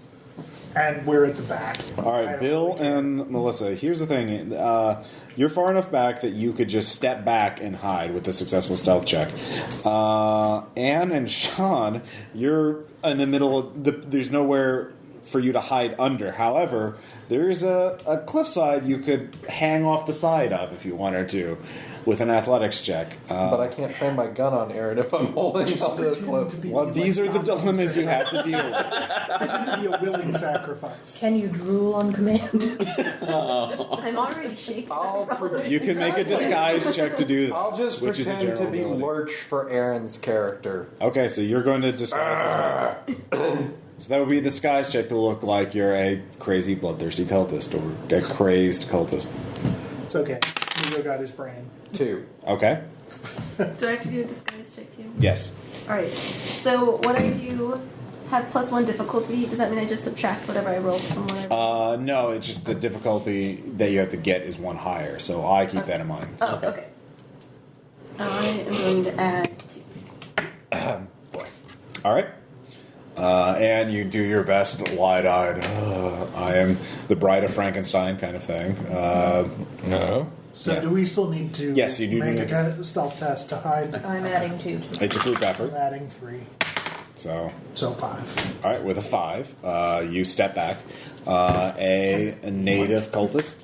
And we're at the back. All right, Bill and Melissa, here's the thing. You're far enough back that you could just step back and hide with a successful stealth check. Anne and Sean, you're in the middle of there's nowhere for you to hide under. However, there is a cliffside you could hang off the side of if you wanted to with an athletics check. But I can't train my gun on Aaron if I'm holding onto a cliff. Well, these are the dilemmas you have to deal with. Pretend to be a willing sacrifice. Can you drool on command? I'm already shaking. You can make a disguise check to do that. I'll just which is a pretend to general be ability. Lurch for Aaron's character. Okay, so you're going to disguise as well. So that would be a disguise check to look like you're a crazy bloodthirsty cultist or a crazed cultist. It's okay. Nico got his brain. 2. Okay? Do I have to do a disguise check too? Yes. Alright. So what I do have +1 difficulty. Does that mean I just subtract whatever I rolled from what I rolled? No, it's just the difficulty that you have to get is one higher, so I keep that in mind. Oh, okay. I am going to add 2. All right. And you do your best, wide-eyed, I am the bride of Frankenstein kind of thing. No. So Yeah. do we still need to Yes, you do make need a stealth test to hide? I'm adding 2. It's a group effort, I'm adding 3. so... So 5. All right, with a 5, you step back. A native cultist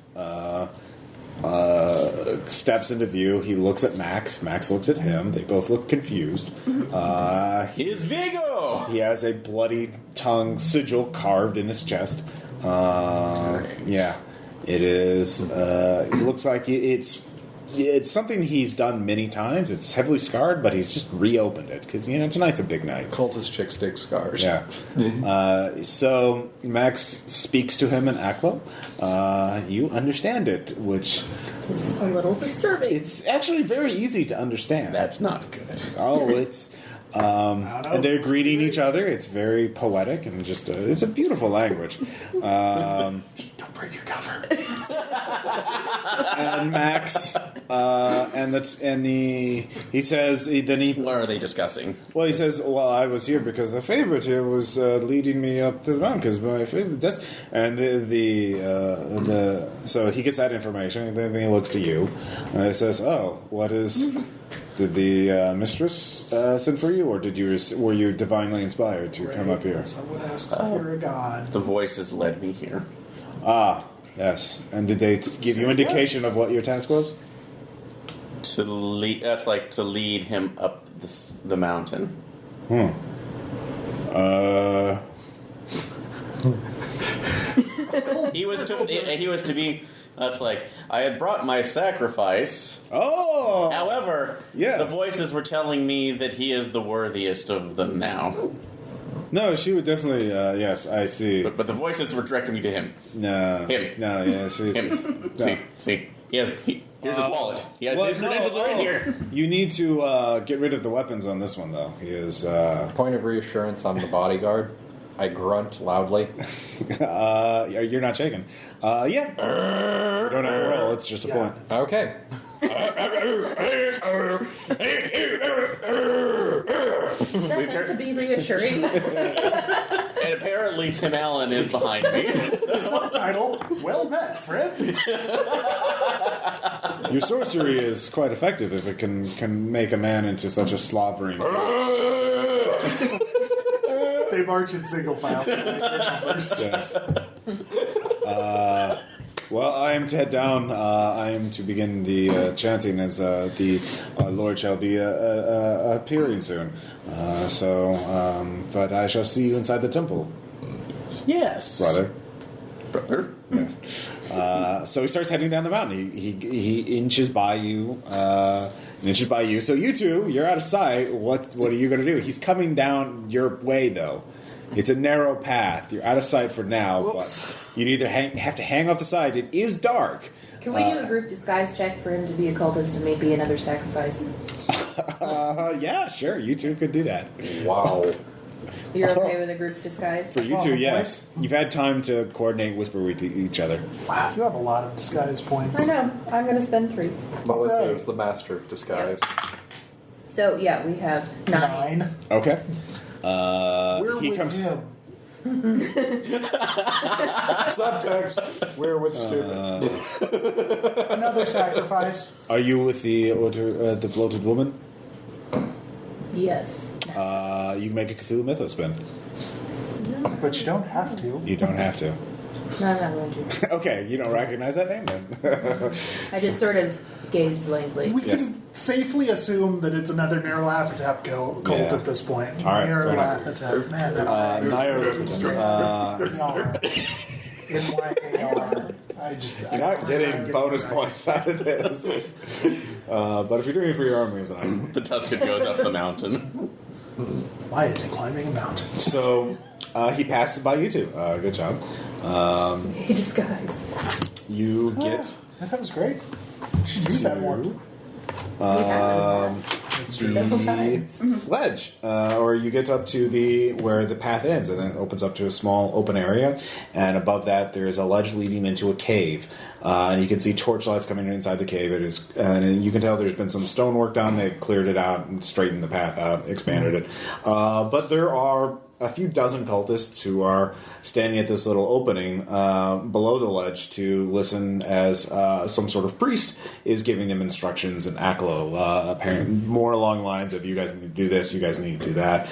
steps into view. He looks at Max. Max looks at him. They both look confused. He's Vigo! He has a bloody tongue sigil carved in his chest. Yeah, it is. It looks like it's something he's done many times. It's heavily scarred, but he's just reopened it because tonight's a big night. Cultist chicks dig scars. Yeah. So Max speaks to him in Aqua. You understand it, which It's a little disturbing. it's actually very easy to understand. That's not good. Oh, it's. And they're greeting each other. It's very poetic and just it's a beautiful language. Don't break your cover. And Max he says What are they discussing? Well, he says, well, I was here because the favorite here was leading me up to the mountain because my favorite. And so he gets that information, and then he looks to you, and he says, "Oh, what is? Did the mistress send for you, or were you divinely inspired to come up here?" Someone asks if you're a god. The voices led me here. Ah, yes. And did they give you indication of what your task was? To lead him up the mountain. He was to be. That's like, I had brought my sacrifice. Oh! However, Yes. the voices were telling me that he is the worthiest of them now. No, she would definitely, yes, I see. But the voices were directing me to him. No. Him. No, yeah, she's... Him. No. See. Here's his wallet. His credentials are in here. You need to get rid of the weapons on this one, though. He is... Point of reassurance, I'm the bodyguard. I grunt loudly. You're not shaking. Yeah. You don't have to roll. It's just a point. Okay. Is that meant to be reassuring? And apparently Tim Allen is behind me. Subtitle: Well met, friend. Your sorcery is quite effective if it can make a man into such a slobbering... They march in single file. Yes. Well, I am to head down. I am to begin the chanting as the Lord shall be appearing soon. But I shall see you inside the temple, Yes. brother. Brother? Yes. So he starts heading down the mountain. He inches by you. So you two, you're out of sight. What are you going to do? He's coming down your way, though. It's a narrow path. You're out of sight for now. Whoops. But you'd either have to hang off the side. It is dark. Can we do a group disguise check for him to be a cultist and maybe another sacrifice? Yeah, sure. You two could do that. Wow. You're okay with a group disguise? For you two, yes. You've had time to coordinate, whisper with each other. Wow, you have a lot of disguise points. I know. I'm going to spend 3. Melissa Right. is the master of disguise. So, yeah, we have 9. Okay. We're he with comes. him. Subtext: We're with stupid. Another sacrifice. Are you with the bloated woman? Yes. You can make a Cthulhu Mythos spin. But you don't have to. You don't have to. No, I'm not going to. Okay, you don't recognize that name then. I just sort of gaze blankly. We Yes. can safely assume that it's another Nyarlathotep cult Yeah. at this point. All right, fair enough. Nyarlathotep. Man, that Nyarlathotep. N-Y-A-R. You're not getting bonus points out of this. But if you're doing it for your armies, then The Tuscan goes up the mountain. Why is he climbing a mountain? So he passes by you two. Good job. He disguised. You get That was great. You should use that more. Several times. ledge, or you get up to where the path ends, and then it opens up to a small open area, and above that there is a ledge leading into a cave, and you can see torchlights coming inside the cave. It is, and you can tell there's been some stonework done. They've cleared it out and straightened the path out, expanded it, but there are a few dozen cultists who are standing at this little opening below the ledge to listen as some sort of priest is giving them instructions in Aklo, apparently more along the lines of, you guys need to do this, you guys need to do that.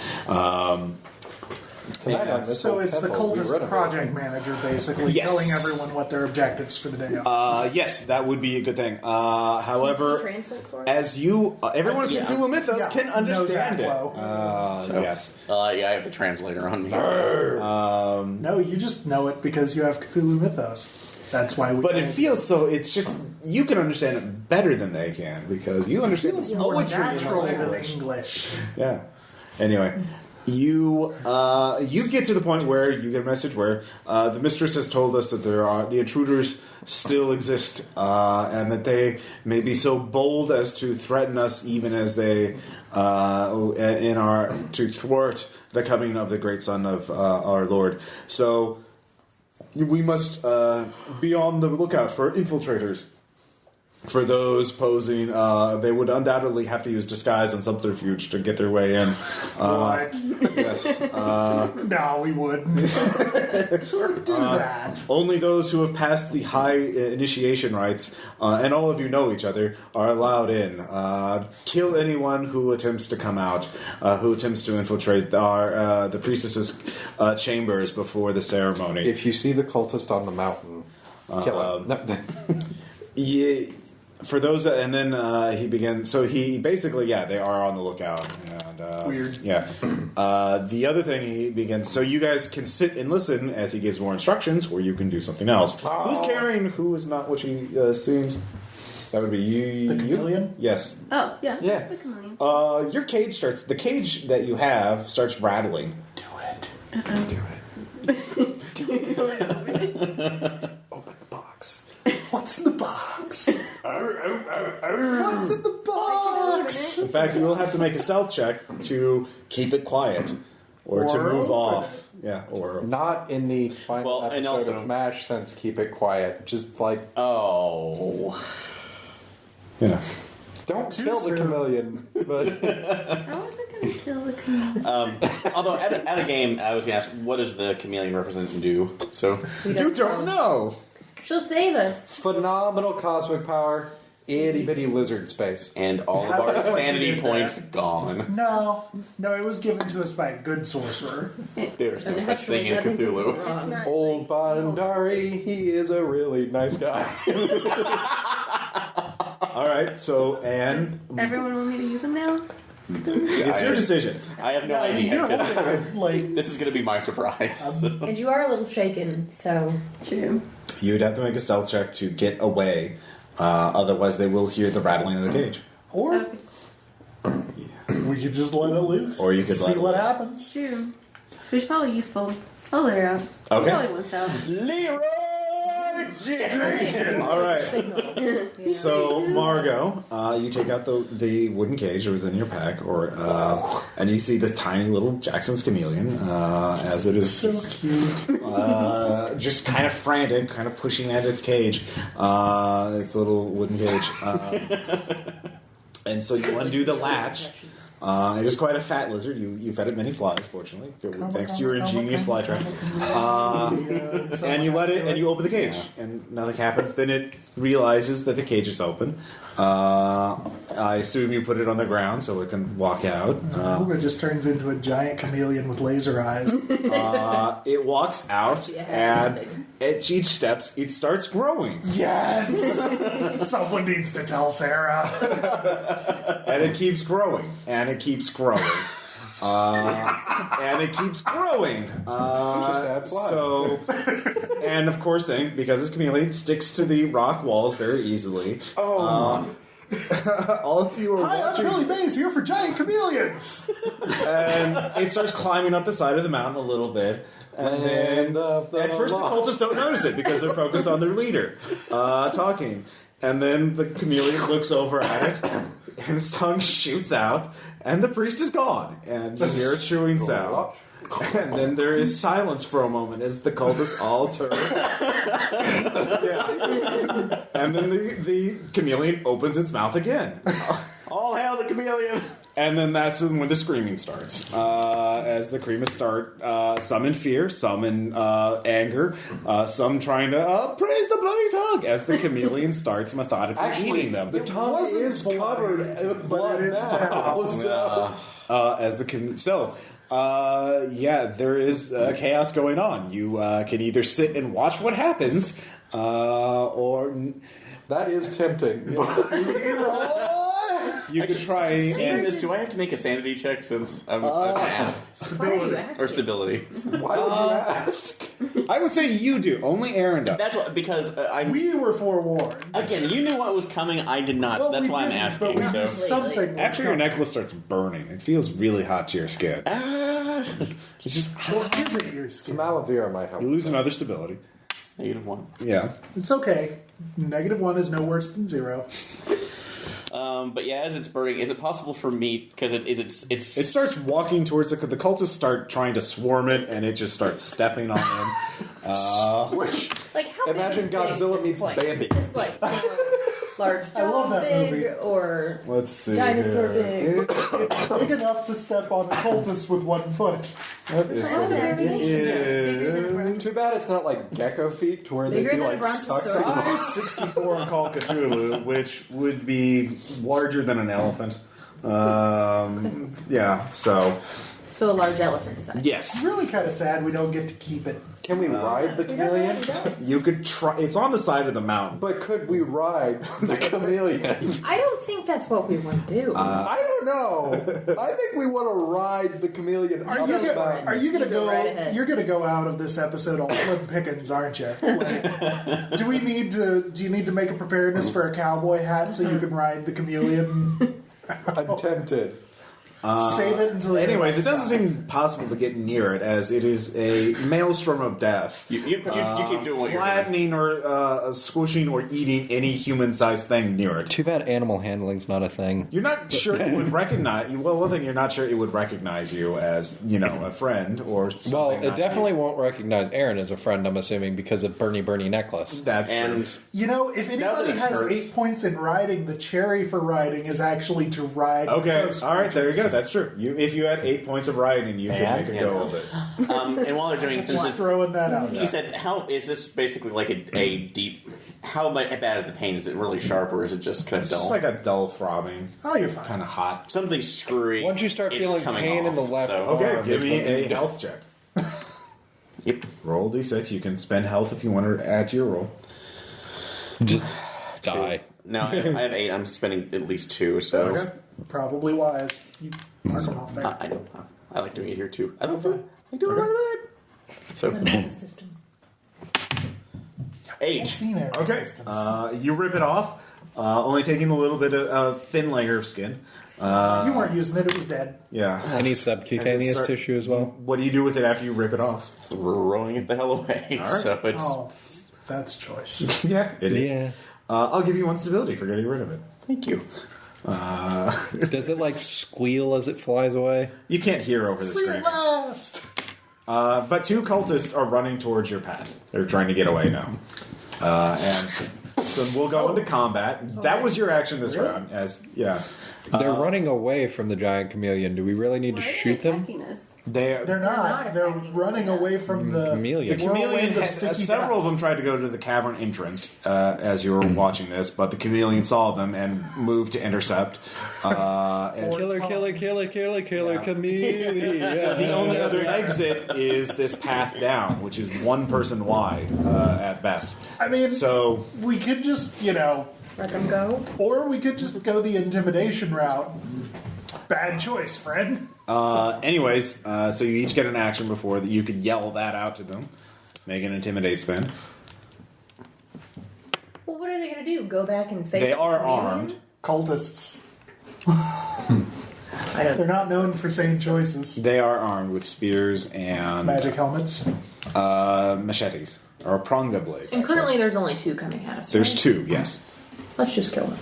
Tonight on this So old it's the temple, we cultist renovate. project manager, basically, Yes. telling everyone what their objectives for the day are. Yes, that would be a good thing. Can you However, translate for us? as you, everyone in Yeah. Cthulhu Mythos Yeah, can understand it. knows Yes. Yeah, I have the translator on me. No, you just know it because you have Cthulhu Mythos. That's why we. But it feels so. It's just you can understand it better than they can because you understand the more poetry in natural than language. English. Yeah. Anyway, you get to the point where you get a message where the mistress has told us that the intruders still exist, and that they may be so bold as to threaten us, even as they to thwart the coming of the great Son of our Lord. So we must be on the lookout for infiltrators. For those posing, they would undoubtedly have to use disguise and subterfuge to get their way in. What? Yes. No, we wouldn't. Do that. Only those who have passed the high initiation rites, and all of you know each other, are allowed in. Kill anyone who attempts to come out, who attempts to infiltrate the priestess's chambers before the ceremony. If you see the cultist on the mountain, kill him. No. Yeah, for those, and then he begins. So he basically, they are on the lookout, and And Weird. Yeah. The other thing he begins. So you guys can sit and listen as he gives more instructions, or you can do something else. Who's carrying? Who is not? What she seems. That would be you. The chameleon? Yes. Oh, yeah. Yeah. The chameleons. Your cage starts. The cage that you have starts rattling. Do it. Open the box. What's in the box? What's in the box? In fact, you will have to make a stealth check to keep it quiet, or to Or move open off. Yeah, or Not in the final Well, and episode also- of MASH sense, keep it quiet. Just like, Oh. yeah. don't Too kill the soon. chameleon. But How was it going to kill the chameleon? Although at a game, I was going to ask, what does the chameleon represent and do? So We You don't know. She'll save us. phenomenal cosmic power, itty bitty lizard space. and all of How our about what you sanity did there? points gone. No, it was given to us by a good sorcerer. There's no And such thing in nothing can go Cthulhu. wrong. Not Old like- Bandari, he is a really nice guy. All right. So, and Everyone want me to use them now? it's your decision. I have no I mean, you're idea. holding it like This is going to be my surprise. And you are a little shaken, so True. You'd have to make a stealth check to get away. Otherwise, they will hear the rattling of the cage. or Okay. we could just let it loose. Or you could let see it what loose. happens. True. Which is probably useful. I'll let her out. Okay. He probably wants out. Leroy Jenkins! All right. signal. Yeah. So, Margot, you take out the wooden cage that was in your pack, and you see the tiny little Jackson's chameleon as it is So cute. just kind of frantic, kind of pushing at its cage, its little wooden cage. And so you undo the latch. It is quite a fat lizard. You fed it many flies, fortunately, thanks to your ingenious fly trap. And you let it, and you open the cage, and nothing happens. Then it realizes that the cage is open. I assume you put it on the ground so it can walk out. It just turns into a giant chameleon with laser eyes. It walks out, and at each steps, it starts growing. Yes! Someone needs to tell Sarah. And it keeps growing, and it keeps growing. And it keeps growing. Just add flies. So, and of course, then because it's chameleon, it sticks to the rock walls very easily. All of you are Hi, I'm watching, Billy Mays here for Giant Chameleons. and it starts climbing up the side of the mountain a little bit. And then, of the at first, the lost. cultists don't notice it because they're focused on their leader talking. And then the chameleon looks over at it, and its tongue shoots out, and the priest is gone. And you hear a chewing sound. And then there is silence for a moment as the cultists all turn. Yeah. And then the chameleon opens its mouth again. All hail the chameleon! And then that's when the screaming starts. As the creamers start, some in fear, some in anger, some trying to praise the bloody tongue as the chameleon starts methodically eating them. the tongue wasn't is bloody, covered with blood it is now. now. There is chaos going on. You can either sit and watch what happens, or That is tempting. you could try Seeing and this, do I have to make a sanity check since I'm asked? Why are you asking? Or stability? Why would you ask? I would say you do. Only Aaron does. That's what, because I'm... We were forewarned. Again, you knew what was coming, I did not, so Well, that's we why I'm didn't, asking. but we So. knew something was After your coming. necklace starts burning, it feels really hot to your skin. It's just What is it, your Some skin? aloe vera might help. you lose another stability. -1. Yeah. It's okay. -1 is no worse than 0. But yeah, as it's burning, is it possible for me, because It starts walking towards the cultists start trying to swarm it, and it just starts stepping on them. Which Like, how Imagine big is big Godzilla at this meets point? Bambi. Is this like large dog I love that big movie. or Let's see. dinosaur here. big? It's big enough to step on a cultist with 1 foot. What is Oh, there it? it is. It Bigger than a is bronze. Too bad it's not like gecko feet to where they'd Bigger be than a like brontosaurus. sucked. size 64 on Call of Cthulhu, which would be larger than an elephant. Yeah, so So a large elephant size. Yes. It's really kind of sad we don't get to keep it. Can we ride the chameleon? You could try. It's on the side of the mountain. But could we ride the chameleon? I don't think that's what we want to do. I don't know. I think we want to ride the chameleon up the mountain. Are you going to You go go? right ahead. You're going to go out of this episode all slim pickings, aren't you? Like, do you need to make a preparedness for a cowboy hat so you can ride the chameleon? I'm tempted. Save it until. Anyways, it doesn't seem possible to get near it, as it is a maelstrom of death. You keep doing what you're doing. Flattening or squishing or eating any human-sized thing near it. Too bad animal handling's not a thing. You're not sure it would recognize. Well, one thing, you're not sure it would recognize you as, a friend or something. Well, it not- definitely won't recognize Aaron as a friend, I'm assuming, because of Bernie necklace. That's And true. If Now that anybody it's has hers. 8 points in riding, the cherry for riding is actually to ride. Okay, close all right, there you go. creatures. That's true. If you had 8 points of riding, you could make it go of it. and while they're doing, since Just throwing that out. you said, how is this basically like a deep? How bad is the pain? Is it really sharp or is it just kind of It's dull? just like a dull throbbing, Oh, you're fine. kind of hot. Something screwy. Once you start it's feeling coming pain in the off, left so- arm, Okay, give me there's a health check. Yep. Roll d6. You can spend health if you want to add to your roll. just die. No, I have 8. I'm spending at least 2. So Okay. Probably wise. You mark them off there. I know. I like doing it here too. I like doing it right over there. So System. 8. Seen it. Okay, you rip it off, only taking a little bit of thin layer of skin. You weren't using it. It was dead. Yeah. Any subcutaneous start- tissue as well? What do you do with it after you rip it off? Throwing it the hell away. right. So it's Oh, that's choice. Yeah, it is. Yeah. I'll give you 1 stability for getting rid of it. thank you. Does it like squeal as it flies away? You can't hear over the scream. Last. But 2 cultists are running towards your path. They're trying to get away now. And so we'll go into combat. That was your action this round. They're running away from the giant chameleon. Do we really need to Why are they shoot them? attacking us? They're not not. They're attacking us, running yeah. away from the Chameleon. The chameleon whirlwind of had, sticky several of death. them tried to go to the cavern entrance as you were watching this, but the chameleon saw them and moved to intercept. And Killer chameleon. so the only other exit is this path down, which is 1 person wide at best. I mean, So we could just, Let them go. or we could just go the intimidation route. Bad choice, friend. anyways, so you each get an action before that you could yell that out to them. Make an intimidate spin. Well, what are they going to do? Go back and face They are the chameleon? armed. Cultists. I don't They're not known for sane choices. They are armed with spears and Magic helmets. machetes or pronga blades. And actually. currently there's only 2 coming at us. There's right? 2. Yes. Let's just kill them.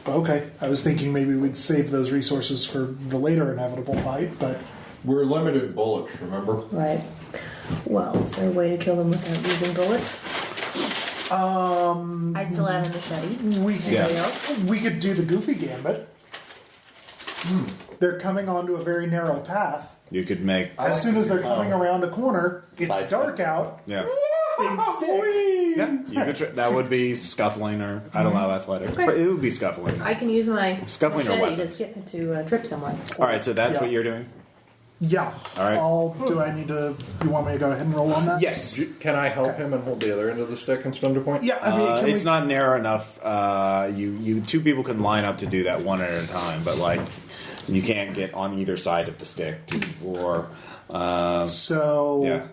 Okay, I was thinking maybe we'd save those resources for the later inevitable fight, but We're limited bullets, remember? Right. Well, is there a way to kill them without using bullets? I still have a machete. we could, Yeah. Anybody else? we could do the goofy gambit. They're coming onto a very narrow path. You could make. As soon as they're coming around a corner, it's Sidestep. dark out. Yeah. Big stick. Yeah. You could that would be scuffling, or I'd allow athletic, but it would be scuffling. I can use my Scuffling or machete to, weapons? trip someone. All right. So that's Yeah. what you're doing. Yeah. All right. Do I need to? You want me to go ahead and roll on that? Yes. Can I help him and hold the other end of the stick and spend a point? Yeah. I mean, can It's we, not narrow enough. You 2 people can line up to do that one at a time, but like you can't get on either side of the stick, or So yeah.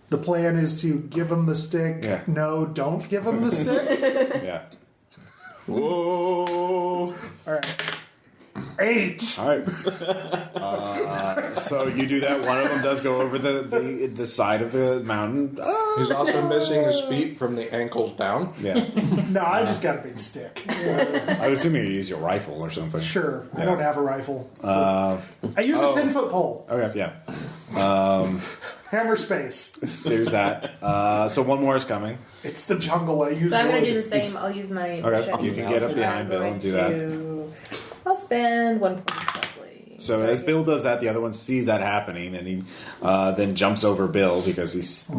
the plan is to give him the stick. Yeah. No, don't give him the stick. Yeah. Whoa! All right. 8. All right. So you do that. One of them does go over the side of the mountain. He's also missing his feet from the ankles down. Yeah. No, I just got a big stick. I would assume you use your rifle or something. Sure. I Yeah. don't have a rifle. I use a 10-foot pole. Okay. Yeah. Hammer space. There's that. So one more is coming. It's the jungle. I use So I'm going to wood. do the same. I'll use my Okay. machete. You can get up behind Bill and do that. I'll spend 1 point probably. So as Bill does that, the other one sees that happening, and he then jumps over Bill because he's,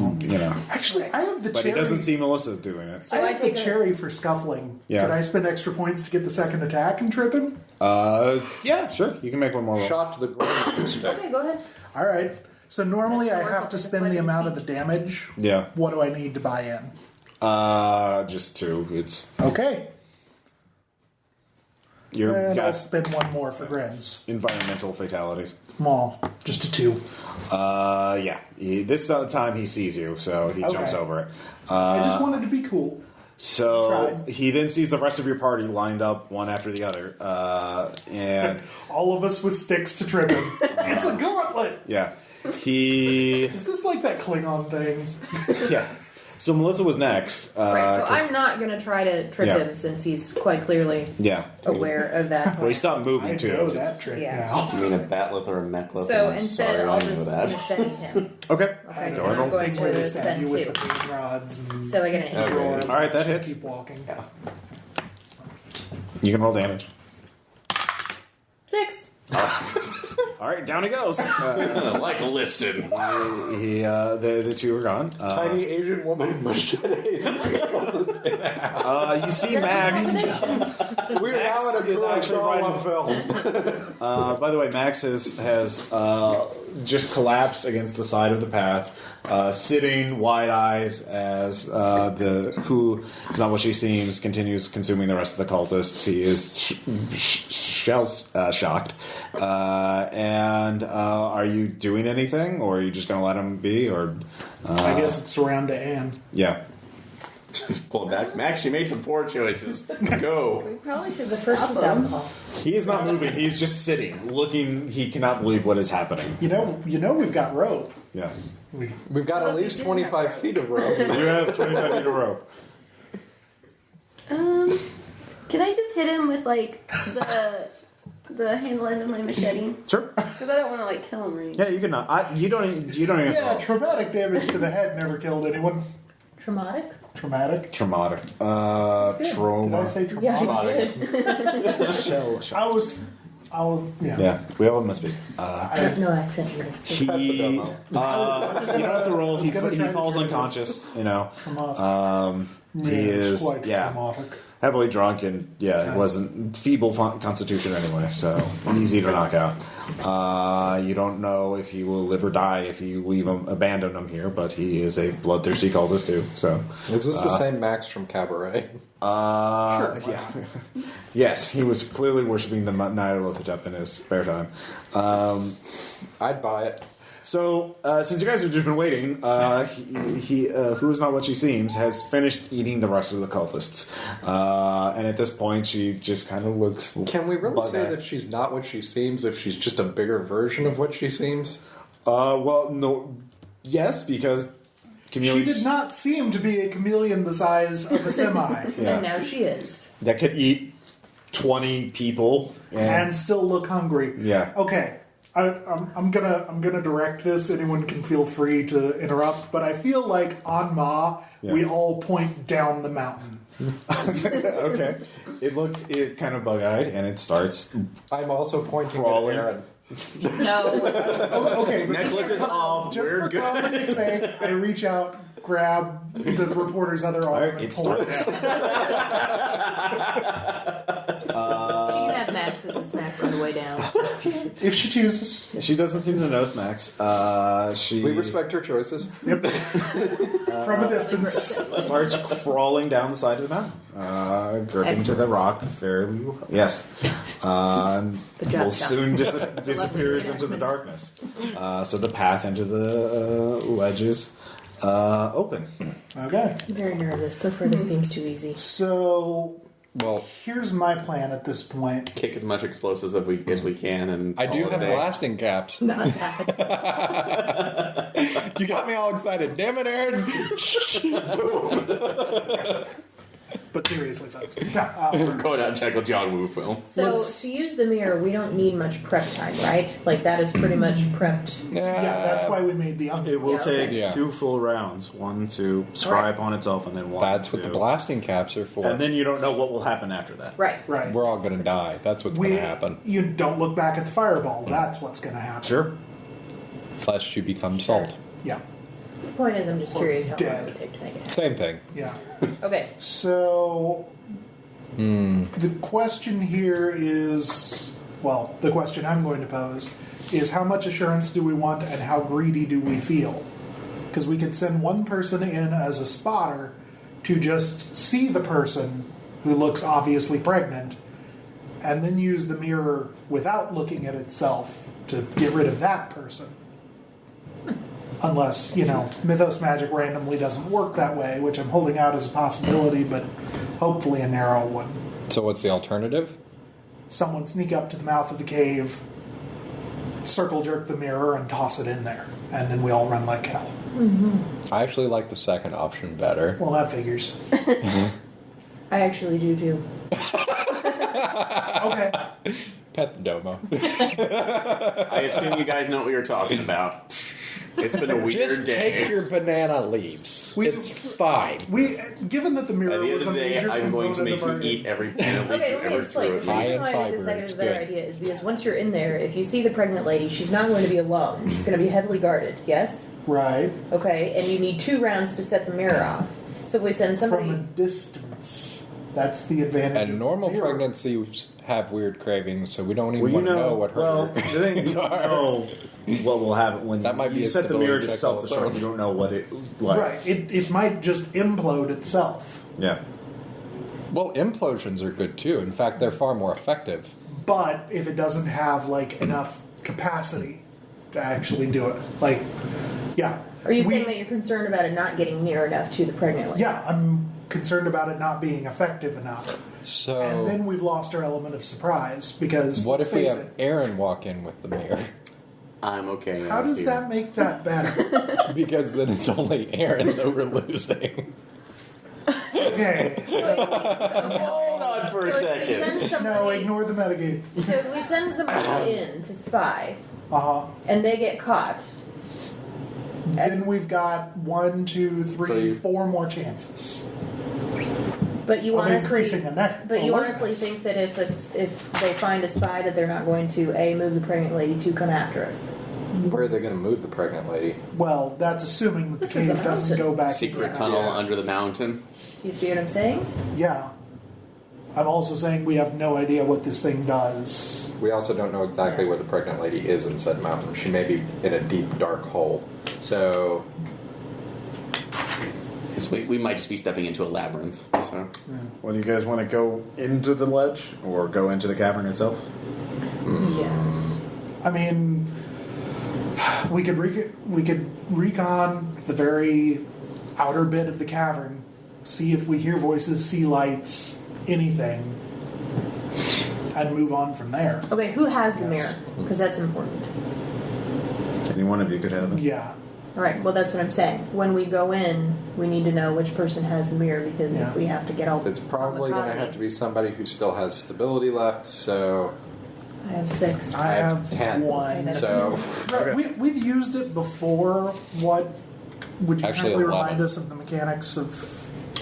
Actually, I have the But cherry. he doesn't see Melissa doing it. I have the cherry for scuffling. Yeah. Can I spend extra points to get the second attack and trip him? Yeah, sure. You can make one more roll. Shot to the groin. Okay, go ahead. All right. So normally I That's have to spend the amount of the damage. Yeah. What do I need to buy in? Just 2. It's Okay. you're And I'll got spend one more for grins. environmental fatalities. Well, just a 2. Yeah. This time he sees you, so he jumps over it. I just wanted to be cool. So Tried. he then sees the rest of your party lined up one after the other, and All of us with sticks to trip him. It's a gauntlet! yeah, he Is this like that Klingon thing? yeah. So Melissa was next. Right, so 'cause- I'm not going to try to trip Yeah. him since he's quite clearly yeah. aware of that. Well, he stopped I moving know too. that trick Yeah. now. You mean a batleth or a mechleth? So I'm instead, sorry, I'll I know just that. machete him. Okay. Okay, I and know I'm the going thing where they to stab spend you 2. with the green rods and So I get an 8. Okay. All right, that hits. keep walking. Yeah. You can roll damage. 6. All right, down he goes. Like listed. The two are gone. Tiny Asian woman machete. You see Max. We're now in a is actually Kurosawa riding- film. By the way, Max has just collapsed against the side of the path, sitting wide eyes as the who is not what she seems continues consuming the rest of the cultists. He is shell shocked. And are you doing anything, or are you just going to let him be? Or I guess it's around to Anne. yeah. Just pull it back. Max, you made some poor choices. Go. We probably should the first was alcohol. He is not moving. He's just sitting, looking. He cannot believe what is happening. You know, we've got rope. Yeah. We've got at least 25 feet of rope. You have 25 feet of rope. Can I just hit him with like the handle end of my machete? Sure. Because I don't want to like kill him, right? Yeah, you can not. You don't even. Yeah, traumatic damage to the head never killed anyone. Traumatic? Traumatic. Traumatic. Did I Trauma. say traumatic? Shell shock. I was. Yeah. Yeah, we all must be. No accent either. He. You don't have to roll. He gonna try to falls turn it. unconscious. You know. Traumatic. He is. It's quite Yeah. traumatic. Heavily drunk and it wasn't feeble constitution anyway, so easy to knock out. You don't know if he will live or die if you abandon him here, but he is a bloodthirsty cultist too. So Is this the same Max from Cabaret? yeah, yes, he was clearly worshiping the Nyarlathotep in his spare time. I'd buy it. So, since you guys have just been waiting, he who is not what she seems, has finished eating the rest of the cultists. And at this point, she just kind of looks... Can we really say bug-eyed. that she's not what she seems if she's just a bigger version of what she seems? Well, no... Yes, because... She chameleons did not seem to be a chameleon the size of a semi, Yeah. And now she is. that could eat 20 people. and still look hungry. Yeah. Okay. I'm gonna direct this. Anyone can feel free to interrupt, but I feel like on Ma, we all point down the mountain. Okay. It kind of bug-eyed, and it starts... I'm also pointing Crawling. at Aaron. No. Okay, but Necklace is off. just We're for good. comedy's sake, I reach out, grab the reporter's other arm, Alright, and it pull it starts. down. She can have Max as a snack on the way down. If she chooses. She doesn't seem to notice Max. She We respect her choices. Yep. From a distance. starts crawling down the side of the mountain, gripping to the rock fairly well. Yes. Good job, Will John. soon disappears into the darkness. So the path into the ledges open. Okay. I'm very nervous. So far, this seems too easy. So Well, here's my plan at this point. Kick as much explosives as we can, and I do call it have a day. blasting caps. You Not that. got me all excited. Damn it, Aaron! But seriously, folks. Go down and check a John Woo film. So to use the mirror, we don't need much prep time, right? Like that is pretty much prepped. Yeah, that's why we made the It will take Yeah. 2 full rounds. One to scry upon itself, and then one. That's what the to- blasting caps are for. And then you don't know what will happen after that. Right. Right. We're all going to die. That's what's going to happen. You don't look back at the fireball. That's what's going to happen. Sure. Lest you become salt. Yeah. The point is, I'm just curious how long dead. it would take to make it happen. Same thing. Yeah. Okay. So the question here is, well, the question I'm going to pose is how much assurance do we want and how greedy do we feel? Because we could send one person in as a spotter to just see the person who looks obviously pregnant and then use the mirror without looking at itself to get rid of that person. Unless, Mythos Magic randomly doesn't work that way, which I'm holding out as a possibility, but hopefully a narrow one. So what's the alternative? Someone sneak up to the mouth of the cave, circle jerk the mirror, and toss it in there. And then we all run like hell. I actually like the second option better. Well, that figures. I actually do too. Okay. Pet the domo. I assume you guys know what you're talking about. It's been a weird Just day. take your banana leaves. It's fine. Given that the At mirror the end was of a the day, major I'm going to component make of you our... eat every banana leaf Okay, you let me ever explain. threw The at me. High reason in why I think fiber, the second is it's a better good. idea is because once you're in there, if you see the pregnant lady, she's not going to be alone. She's going to be heavily guarded, yes? Right. Okay, and you need 2 rounds to set the mirror off. So if we send somebody... From a distance. That's the advantage of And the normal mirror. pregnancies have weird cravings, so we don't even Well, want to know what her well, the thing is, you don't know what will happen when That might be you a set the mirror to stability check self-destruct. also. You don't know what it like. Right. It might just implode itself. Yeah. Well, implosions are good too. In fact, they're far more effective. But if it doesn't have, enough capacity to actually do it. Yeah. Are you saying that you're concerned about it not getting near enough to the pregnant lady? Yeah, I'm concerned about it not being effective enough. So, And then we've lost our element of surprise because what let's if we face have it, Aaron walk in with the mirror? I'm okay. how does that make that better? Because then it's only Aaron that we're losing. Okay. Hold on for a So if we second. send No, somebody, ignore the metagame. so if we send somebody in to spy, Uh-huh. and they get caught, Then we've got 1, 2, 3, Three. 4 more chances but you of increasing honestly... the net. But you alertness. honestly think that if they find a spy that they're not going to, A, move the pregnant lady, 2, come after us? Where are they going to move the pregnant lady? Well, that's assuming that This the is a cave doesn't mountain. go back. Secret into- tunnel Yeah. under the mountain. You see what I'm saying? Yeah. I'm also saying we have no idea what this thing does. We also don't know exactly where the pregnant lady is in said mountain. She may be in a deep, dark hole. So, Because we might just be stepping into a labyrinth. So Well, do you guys want to go into the ledge or go into the cavern itself? Yeah. I mean, we could recon the very outer bit of the cavern, see if we hear voices, see lights, anything, and move on from there. Okay, who has the Yes. mirror? Because that's important. Any one of you could have it. Yeah. All right, well, that's what I'm saying. When we go in, we need to know which person has the mirror because Yeah. if we have to get all it's probably going to have to be somebody who still has stability left. So, I have 6. I have 10. one. So, Right, we've used it before. What would you Actually, kindly 11. remind us of the mechanics of?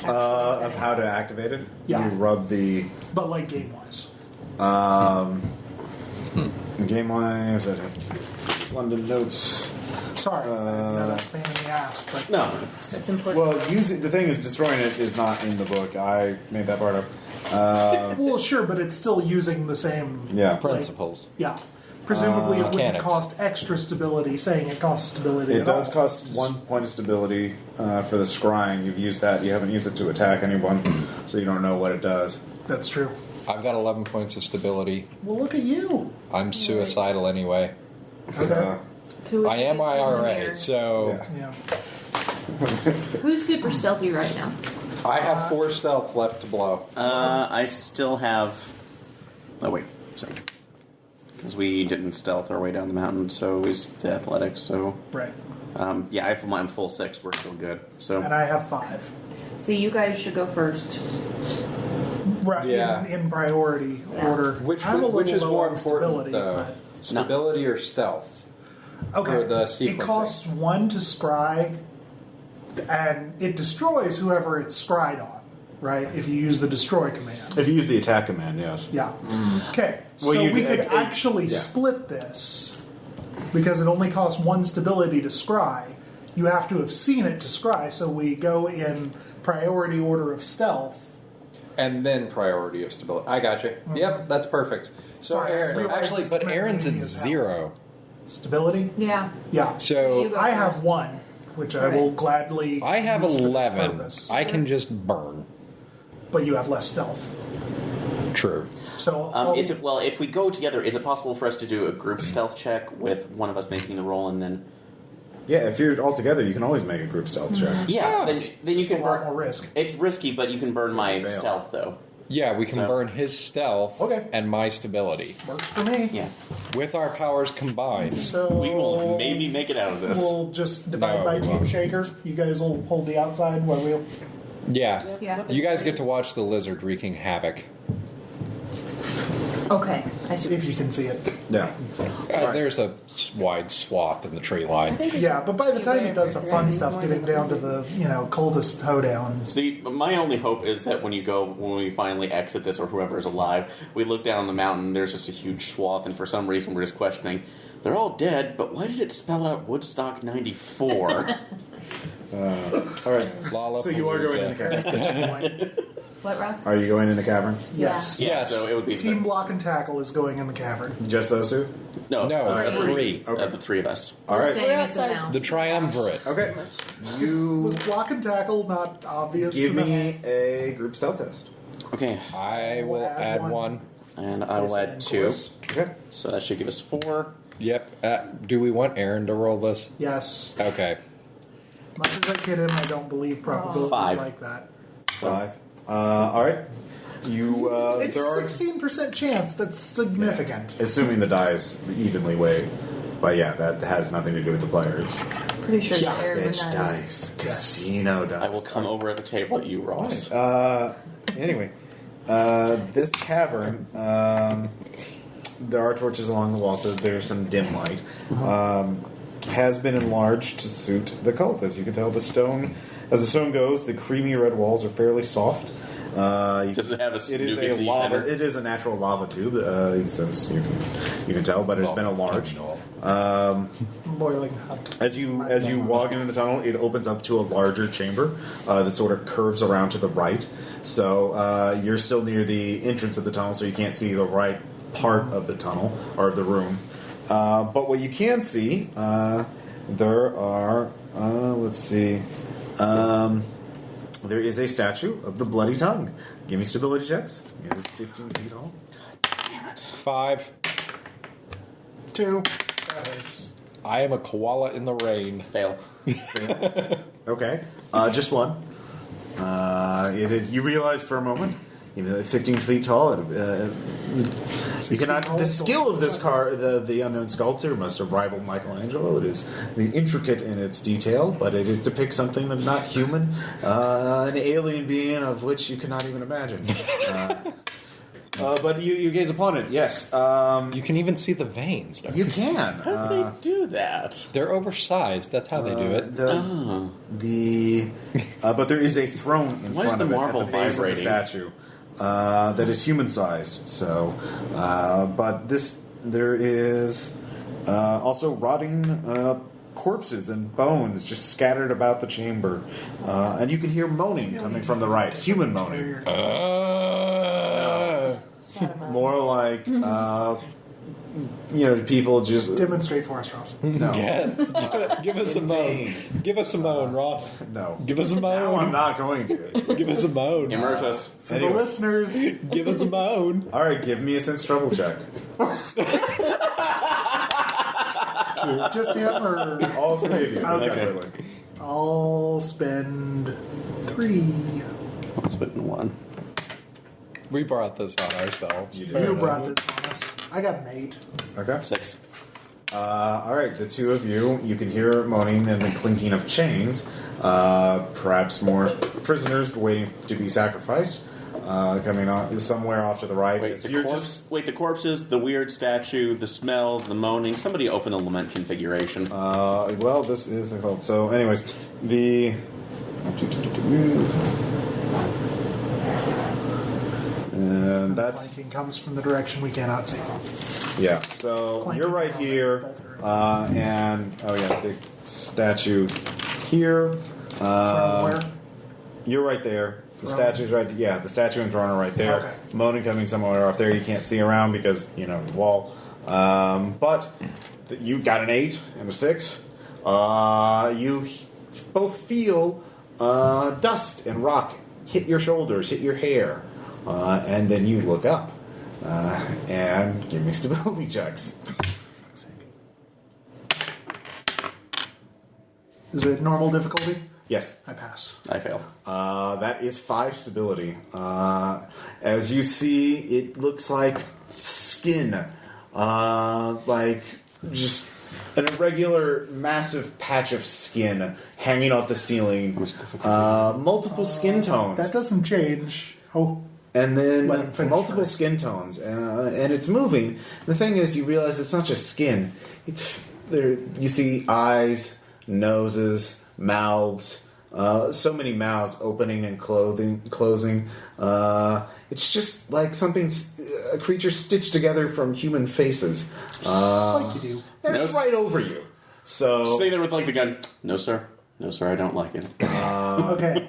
Of how to activate it. Yeah. You rub the But game wise. game wise. I have London notes. Sorry, I know that's a pain in the ass, but no, That's important. Well, using the thing is destroying it is not in the book. I made that part up. well, sure, but it's still using the same. Yeah. principles. Yeah. Presumably, it wouldn't Mechanics. cost extra stability. Saying it costs stability. It at does all. cost 1 point of stability for the scrying. You've used that. You haven't used it to attack anyone, so you don't know what it does. That's true. I've got 11 points of stability. Well, look at you. I'm suicidal anyway. Okay. So we I should am be putting the IRA, mirror. so Yeah. Yeah. Who's super stealthy right now? I have 4 stealth left to blow. I still have. Oh wait, sorry. Because we didn't stealth our way down the mountain, so we used the athletics. So Right. yeah, I'm full 6. We're still good. So And I have 5. So you guys should go first. Right, Yeah. in priority order. Which I'm a little is low more on important, stability, though? Stability or stealth? but- okay. For the It sequencing. costs 1 to scry, and it destroys whoever it's scryed on, right? If you use the destroy command. If you use the attack command, yes. Yeah. Okay. Well, so you we could- could actually yeah. split this because it only costs 1 stability to scry. You have to have seen it to scry, so we go in priority order of stealth. And then priority of stability. I got you. Yep, that's perfect. So, Sorry, I Aaron, realized actually, it's but meant Aaron's at maybe as hell. 0. Stability? Yeah. Yeah. So You go I have first. 1, which I will gladly. I have use for this 11. purpose. I can just burn. But you have less stealth. True. So Is it well? If we go together, is it possible for us to do a group stealth check with one of us making the roll and then? Yeah, if you're all together, you can always make a group stealth check. Yeah, then you just can a lot burn. more risk. It's risky, but you can burn my Fail. stealth though. Yeah, we can So- burn his stealth Okay. and my stability. Works for me. Yeah, With our powers combined. So we will maybe make it out of this. We'll just divide No, by we team won't. shaker. You guys will hold the outside while we'll. Yeah. Yeah. You guys get to watch the lizard wreaking havoc. Okay. I see. If you can see it. Yeah. Right. There's a wide swath in the tree line. Yeah, but by the time it does the fun stuff, getting down to the cultist hoedowns. See, my only hope is that when we finally exit this, or whoever is alive, we look down the mountain. There's just a huge swath, and for some reason we're just questioning. They're all dead, but why did it spell out Woodstock '94? All right. So you are going in the cavern. What, Ross? Are you going in the cavern? Yes. Yeah, Yes. so it would be Team block and tackle is going in the cavern. Just those two? no, No, three. Okay. the three of us. All right. Staying at the outside. mound. The triumvirate. Okay. Was You block and tackle not obvious? give enough? me a group stealth test. Okay, I will Add add one. one. and I will Yes, and add of 2, course. Okay. so that should give us 4. Yep. Do we want Aaron to roll this? Yes. Okay. Much as I kid him, I don't believe probabilities 5. like that. 5. All right. You. It's there are 16% chance. That's significant. assuming the die is evenly weighed. But yeah, that has nothing to do with the players. Pretty sure Yeah, that Aaron would Bitch not. dice. Casino dice. I will come over at the table at you, Ross. Anyway, this cavern, there are torches along the wall, so there's some dim light. Has been enlarged to suit the cult. As you can tell, as the stone goes, the creamy red walls are fairly soft. Does it have a It is a nougaty lava. center? It is a natural lava tube, since you can tell, but it's been enlarged. Boiling hot. As you walk into the tunnel, it opens up to a larger chamber that sort of curves around to the right. So you're still near the entrance of the tunnel, so you can't see the right part of the tunnel or of the room. But what you can see, there are. Let's see. There is a statue of the Bloody Tongue. Give me stability checks. It is 15 feet tall. 5. 2. That hurts. I am a koala in the rain. Fail. Okay, just one. It is. You realize for a moment, even though 15 feet tall, you cannot. The skill of this the unknown sculptor must have rivaled Michelangelo. It is intricate in its detail, but it depicts something that's not human, an alien being of which you cannot even imagine. But you gaze upon it. Yes, You can even see the veins. you can. How do they do that? They're oversized. That's how they do it. But there is a throne in Why is front the of it at marble the base of the vibrating? statue that is human-sized. So, but there is also rotting corpses and bones just scattered about the chamber, and you can hear moaning coming from the right, human moaning, more like people just Demonstrate for us, Ross. no. Give us a moan. Give us a moan, Ross. No. Give us a Now I'm moan. not going to. Give us a moan. Immerse us. For Anyway. the listeners, Give us a moan. All right, give me a sense trouble check. just him or All three of you. Okay. separately. I'll spend 3. Let's put in 1. We brought this on ourselves. You You did. brought this on us. I got an 8. Okay. 6. All right, the two of you can hear moaning and the clinking of chains. Perhaps more prisoners waiting to be sacrificed. Coming on somewhere off to the right. Wait, the corpses, the weird statue, the smell, the moaning. Somebody open a lament configuration. Well, this is the cult. So, anyways, the. And that's. Flanking comes from the direction we cannot see. Yeah, so Clanking you're right from here, and the statue here. Where? You're right there. The Throne? statue's right. Yeah, the statue and throne are right there. Okay. Moaning coming somewhere off there. You can't see around because wall. But you got an 8 and a 6. You both feel dust and rock hit your shoulders, hit your hair, and then you look up and give me stability checks. Is it normal difficulty? Yes. I pass. I fail. That is 5 stability. As you see, it looks like skin. Like just an irregular, massive patch of skin hanging off the ceiling. Multiple skin tones. That doesn't change. Oh. And then Let him finish multiple first. skin tones. And it's moving. The thing is, you realize it's not just skin. It's there. You see eyes, noses, mouths, so many mouths opening and closing. It's just like a creature stitched together from human faces. Like you do. And it's right over you. So Stay there with the gun. No, sir. No, sir. I don't like it. Okay.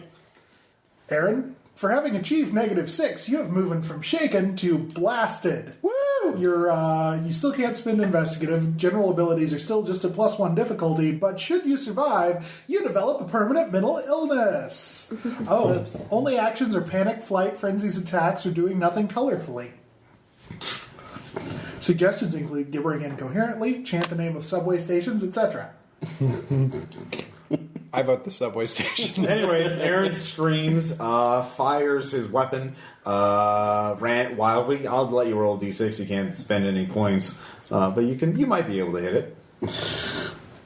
Aaron, for having achieved -6, you have moved from shaken to blasted. Woo! You still can't spend investigative. General abilities are still just a +1 difficulty, but should you survive, you develop a permanent mental illness. Oh, only actions are panic, flight, frenzies, attacks, or doing nothing colorfully. Suggestions include gibbering incoherently, chant the name of subway stations, etc. I vote the subway station. anyways, Aaron screams, fires his weapon, ran wildly. I'll let you roll a d6. You can't spend any points, but you might be able to hit it.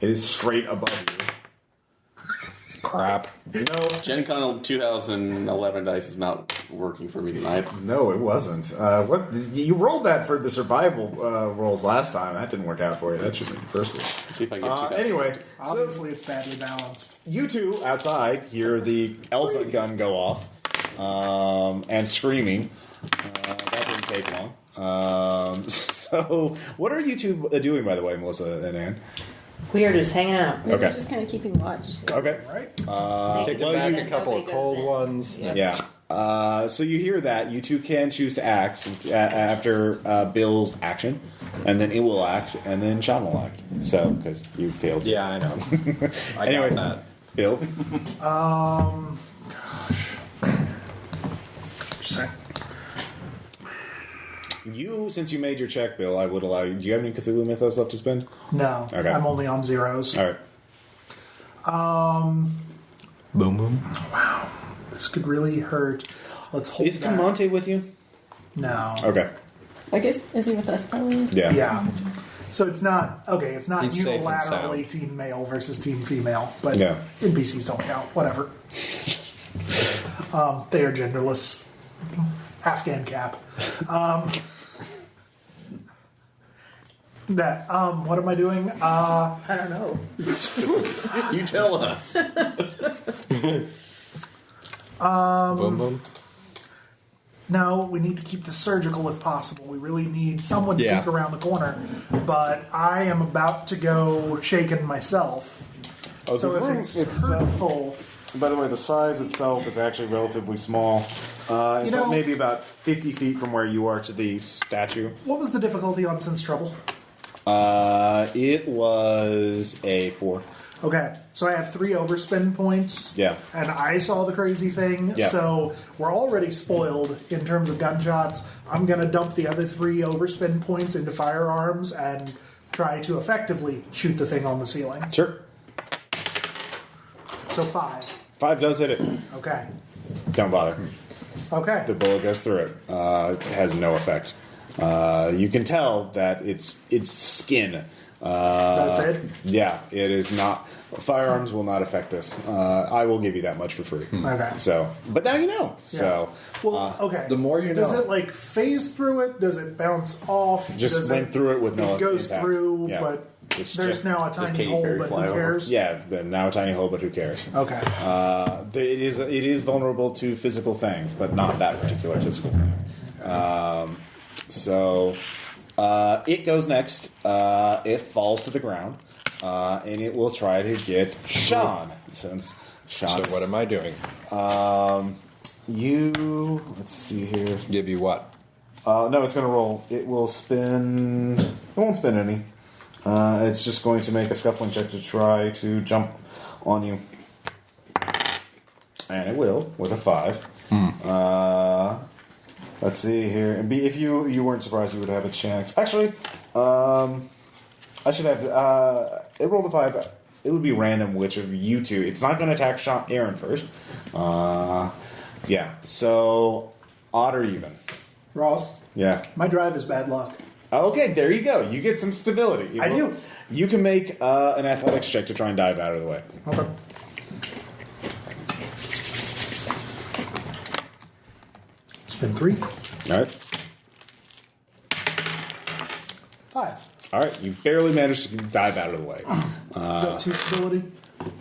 It is straight above you. Crap. No, Gen Con 2011 dice is not working for me tonight. no, it wasn't. What you rolled that for the survival rolls last time? That didn't work out for you. That's just the first one. Let's see if I can get you guys. Anyway, so Obviously, it's badly balanced. you two outside hear the elephant gun go off and screaming. That didn't take long. So, what are you two doing, by the way, Melissa and Anne? We are just hanging out. Maybe Okay. just kind of keeping watch. Okay. Right? Kicking well, back you- a couple of cold ones. Yeah. So you hear that. You two can choose to act after Bill's action, and then it will act, and then Sean will act. So, because you failed. Yeah, I know. I Anyways. got that. Bill? Just saying. Since you made your check, Bill, I would allow you. Do you have any Cthulhu Mythos left to spend? No, Okay. I'm only on zeros. All right. Boom, boom. This could really hurt. Let's hold Is that. Camonte with you? No. Okay. I guess, is he with us probably? Yeah. Yeah. So it's not it's not He's safe and unilaterally sound. team male versus team female, but Yeah. NPCs don't count. Whatever. They are genderless. Afghan cap. What am I doing? I don't know. You tell us. Boom, boom. No, we need to keep this surgical if possible. We really need someone to Yeah. peek around the corner. But I am about to go shaken myself. Oh, So the if room it's itself- hurtful, By the way, the size itself is actually relatively small. It's know- maybe about 50 feet from where you are to the statue. what was the difficulty on Sense Trouble? It was a 4. Okay, so I have 3 overspin points. Yeah. And I saw the crazy thing. Yeah. So we're already spoiled in terms of gunshots. I'm going to dump the other 3 overspin points into firearms and try to effectively shoot the thing on the ceiling. Sure. So 5. 5 does hit it. Okay. Don't bother. Okay. The bullet goes through it. It has no effect. You can tell that it's skin. That's it? Yeah, it is not. Firearms will not affect this. I will give you that much for free. Okay. So, but now you know. Yeah. So, Well, okay. the more you Does know. it like phase through it? Does it bounce off? just Does went through it with no It goes impact. through, Yeah. but It's there's just- now a just tiny Katy hole, Perry but who flyover. cares? Yeah, but now a tiny hole, but who cares? Okay. It is vulnerable to physical things, but not that particular physical thing. So it goes next. It falls to the ground, and it will try to get Sean. Since Sean, So what am I doing? Let's see here. Give you what? No, it's going to roll. It will spin. It won't spin any. It's just going to make a scuffling check to try to jump on you. And it will, with a 5. Let's see here. And B, if you weren't surprised, you would have a chance. Actually, I should have. It rolled a 5. It would be random which of you two. It's not going to attack Aaron first. Yeah. So, odd or even? Ross, Yeah. my drive is bad luck. Okay, there you go. You get some stability. I do. You can make an athletics check to try and dive out of the way. Okay. Spin 3. All right. 5. All right. You barely managed to dive out of the way. Is that 2 stability?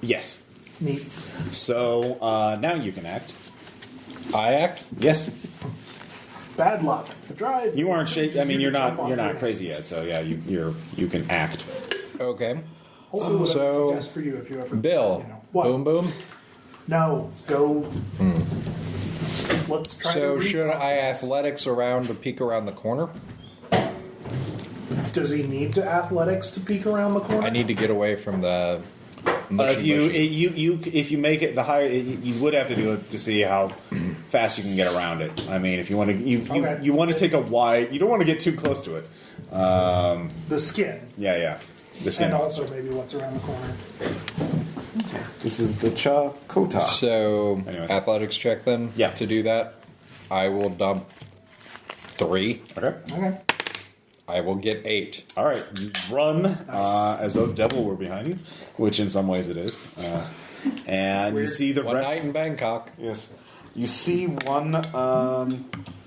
Yes. Neat. So now you can act. I act? Yes. Bad luck. The drive. You aren't shaking. I mean, you're Jump on not your crazy hands. yet. So yeah, you can act. Okay. Also, what I would So, suggest for you if you ever. Bill. You know, what? Boom boom. No, go. Let's try So to should I recon- athletics around to peek around the corner? Does he need to athletics to peek around the corner? I need to get away from the If mushy. if you make it the higher, you would have to do it to see how fast you can get around it. I mean, if you want to, Okay. you want to take a wide. You don't want to get too close to it. The skin. Yeah. The skin. And also maybe what's around the corner. This is the Chakota. So Anyways. athletics check then. Yeah. To do that, I will dump 3. Okay. Okay. I will get 8. All right. You run as though the devil were behind you, which in some ways it is. And you see the One rest. night in Bangkok. Yes. You see one.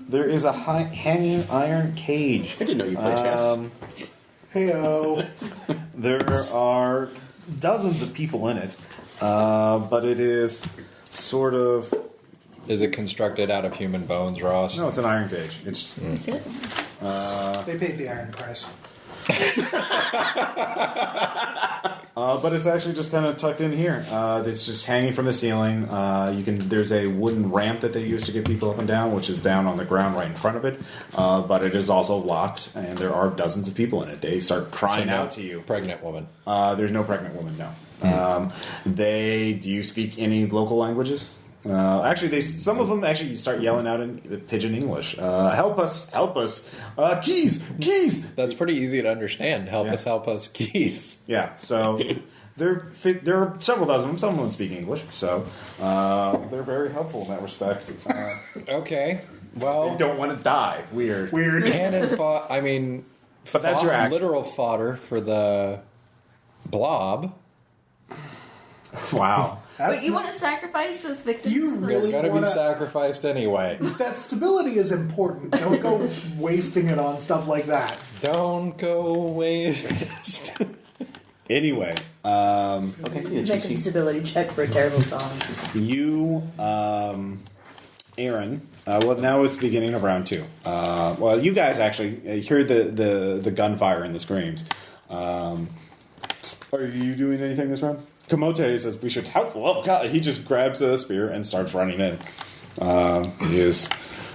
There is a hanging iron cage. I didn't know you played chess. Heyo. There are dozens of people in it, but it is sort of. Is it constructed out of human bones, Ross? No, it's an iron cage. It's Is it? They paid the iron price. but it's actually just kind of tucked in here. It's just hanging from the ceiling. There's a wooden ramp that they use to get people up and down, which is down on the ground right in front of it. But it is also locked, and there are dozens of people in it. They start crying So no out to you. Pregnant woman. There's no pregnant woman, no. Do you speak any local languages? Actually, some of them actually start yelling out in Pidgin English. Help us! Keys! That's pretty easy to understand. Help Yeah. us, keys. Yeah, so there are several dozen of them. Some of them speak English, so they're very helpful in that respect. Okay. They Well, don't want to die. Weird. cannon fought. I mean, But that's your action. literal fodder for the blob. Wow. Wait, you want to sacrifice those victims? You to the- really- Gotta be wanna- sacrificed anyway. That stability is important. Don't go wasting it on stuff like that. Don't go waste. Anyway, Okay, so Make a stability check for a terrible song. you, Aaron. Well, now it's beginning of round 2. Well, you guys actually hear the gunfire and the screams. Are you doing anything this round? Kamote says we should help. Oh God! He just grabs a spear and starts running in. He is.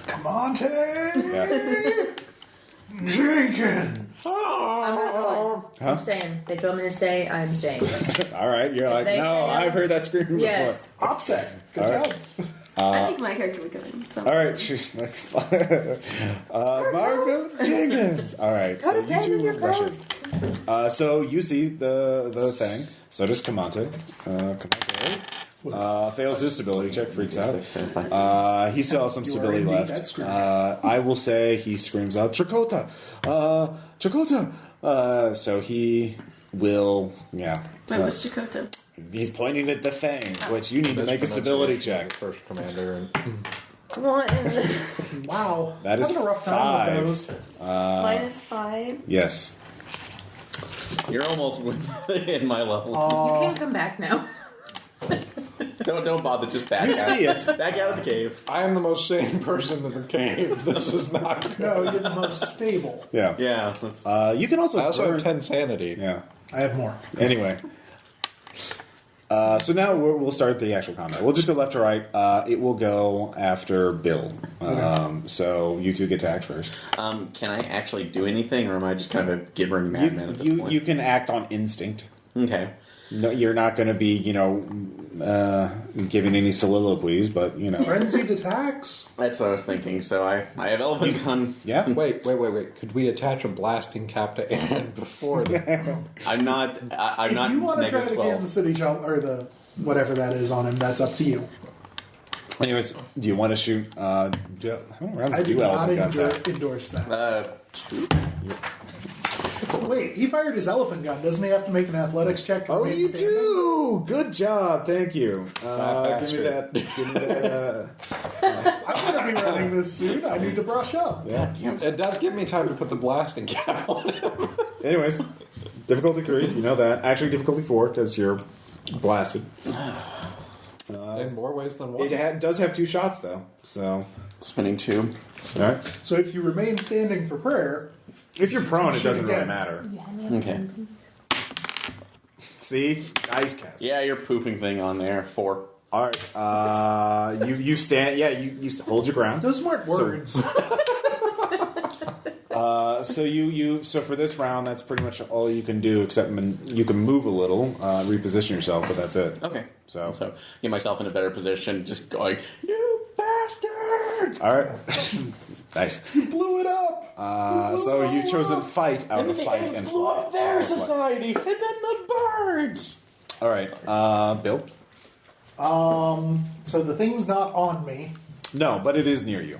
Come on, Ted. Yeah. Jenkins. I'm staying. They told me to stay. I'm staying. All right, you're like, They no, say no. I've heard that scream before. Yes. Opsec. Good All job. right. I think my character would go in. So. All right, she's like, Margot Jenkins. All right, so you two rush it. So you see the thing. So does Kamante. Kamante. Fails his stability check, freaks out. 6, 7, 5. He still has some You are stability indeed left. that screwed. I will say he screams out, Chakota! Chakota! So he will, Wait, what's Chakotay? he's pointing at the thing, which you need to make a stability check. First commander. And One. Wow. That is Having a rough time 5. with those. -5. Yes. You're almost in my level. You can come back now. Don't bother. Just back You out. see it. Back out of the cave. I am the most sane person in the cave. This is not good. No, you're the most stable. Yeah. Yeah. You can also I also burn- have 10 sanity. Yeah. I have more. Anyway. So now we'll start the actual combat. We'll just go left to right. It will go after Bill. So you two get to act first. Can I actually do anything, or am I just kind of a gibbering madman at this point? You can act on instinct. Okay. No, you're not going to be, giving any soliloquies, but, Frenzied attacks? That's what I was thinking. So I have elephant gun. Yeah. Wait. Could we attach a blasting cap to Aaron before that? I'm not. I'm not. If you want to try negative the 12. Kansas City jump, or the whatever that is on him, that's up to you. Anyways, do you want to shoot? How many rounds I do do not elephant guns have? endorse that. 2. Wait, he fired his elephant gun. Doesn't he have to make an athletics check? To Oh, remain you standing? do! Good job, thank you. Give me bastard. that. Give me that. I'm going to be running this soon. I need to brush up. Yeah. Damn. It does give me time to put the blasting cap on him. Anyways, difficulty 3, you know that. Actually, difficulty 4 because you're blasted. In more ways than one. It does have 2 shots though, so Spinning 2. all right. So if you remain standing for prayer, If you're prone, it Shoot doesn't really again. matter. Okay. See, ice cast. Yeah, your pooping thing on there. 4. All right. You stand. Yeah, you hold your ground. those weren't words. So for this round, that's pretty much all you can do, except you can move a little, reposition yourself, but that's it. Okay. So get myself in a better position. Just going, you bastard! all right, nice. Blew it up. So you've chosen fight out of fight and flight. Their society, and then the birds. All right, Bill. So the thing's not on me. No, but it is near you.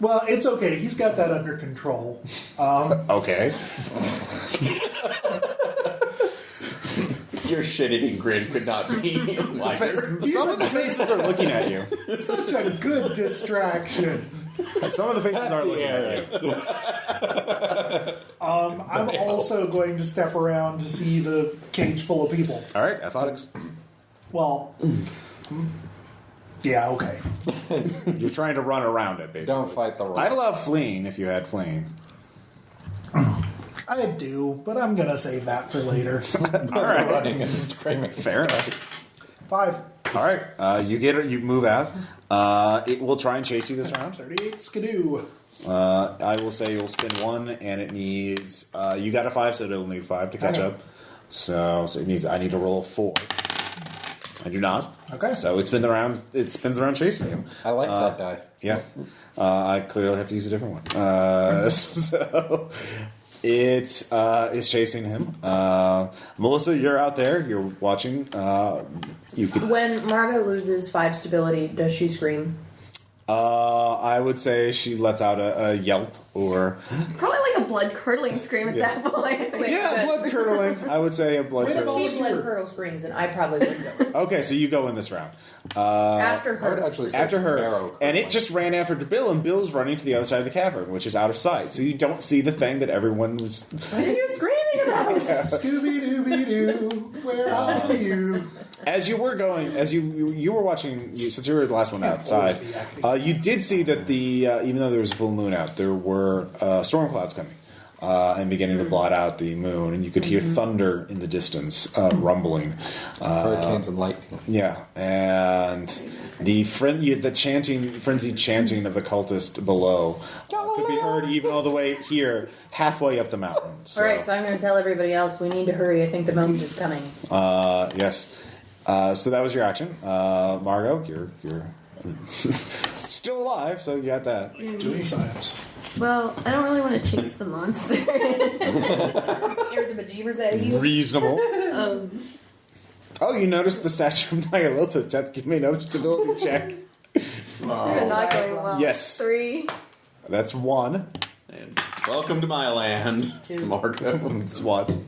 Well, it's okay. He's got that under control. Okay. Your shit-eating grin could not be wider. Some of the faces are looking at you. Such a good distraction. Some of the faces are looking at you. I'm also going to step around to see the cage full of people. All right, athletics. Well, yeah, okay. You're trying to run around it, basically. Don't fight the rock. I'd allow fleeing if you had fleeing. I do, but I'm going to save that for later. All right. Running and screaming. Fair enough. 5. All right, you move out. It will try and chase you this round. 38 skidoo. I will say you'll spin 1, and it needs. You got a 5, so it'll need 5 to catch Okay. up. So it needs. I need to roll a 4. I do not. Okay. So it spins around. It spins around chasing you. I like that die. Yeah. I clearly have to use a different one. So it's chasing him. Melissa, you're out there. You're watching. You could. When Margot loses 5 stability, does she scream? I would say she lets out a yelp or Probably like a blood curdling scream at that point. Wait, yeah, good. blood curdling. I would say a blood If curdling. she blood curdle screams, then I probably would go. Okay, so you go in this round. After I would her. actually say After her, marrow and it curdling. just ran after Bill, and Bill's running to the other side of the cavern, which is out of sight. So you don't see the thing that everyone was. What are you screaming about? Scooby-Dooby-Doo, where are you? As you were going, as you were watching, since you were the last one outside, you did see that even though there was a full moon out, there were storm clouds coming and beginning to blot out the moon, and you could hear thunder in the distance rumbling. Hurricanes and lightning. Yeah, and the frenzied chanting of the cultist below could be heard even all the way here, halfway up the mountain. So, All right, so I'm going to tell everybody else we need to hurry. I think the moment is coming. yes. So that was your action, Margot. You're still alive, so you got that. Doing science. Well, I don't really want to chase the monster. Scare the bejeebers out of you. Reasonable. Oh, you noticed the statue of Nyarlathotep. Give me another stability check. They're not going well. Yes. 3. That's 1. And welcome to my land, Marco. It's 1.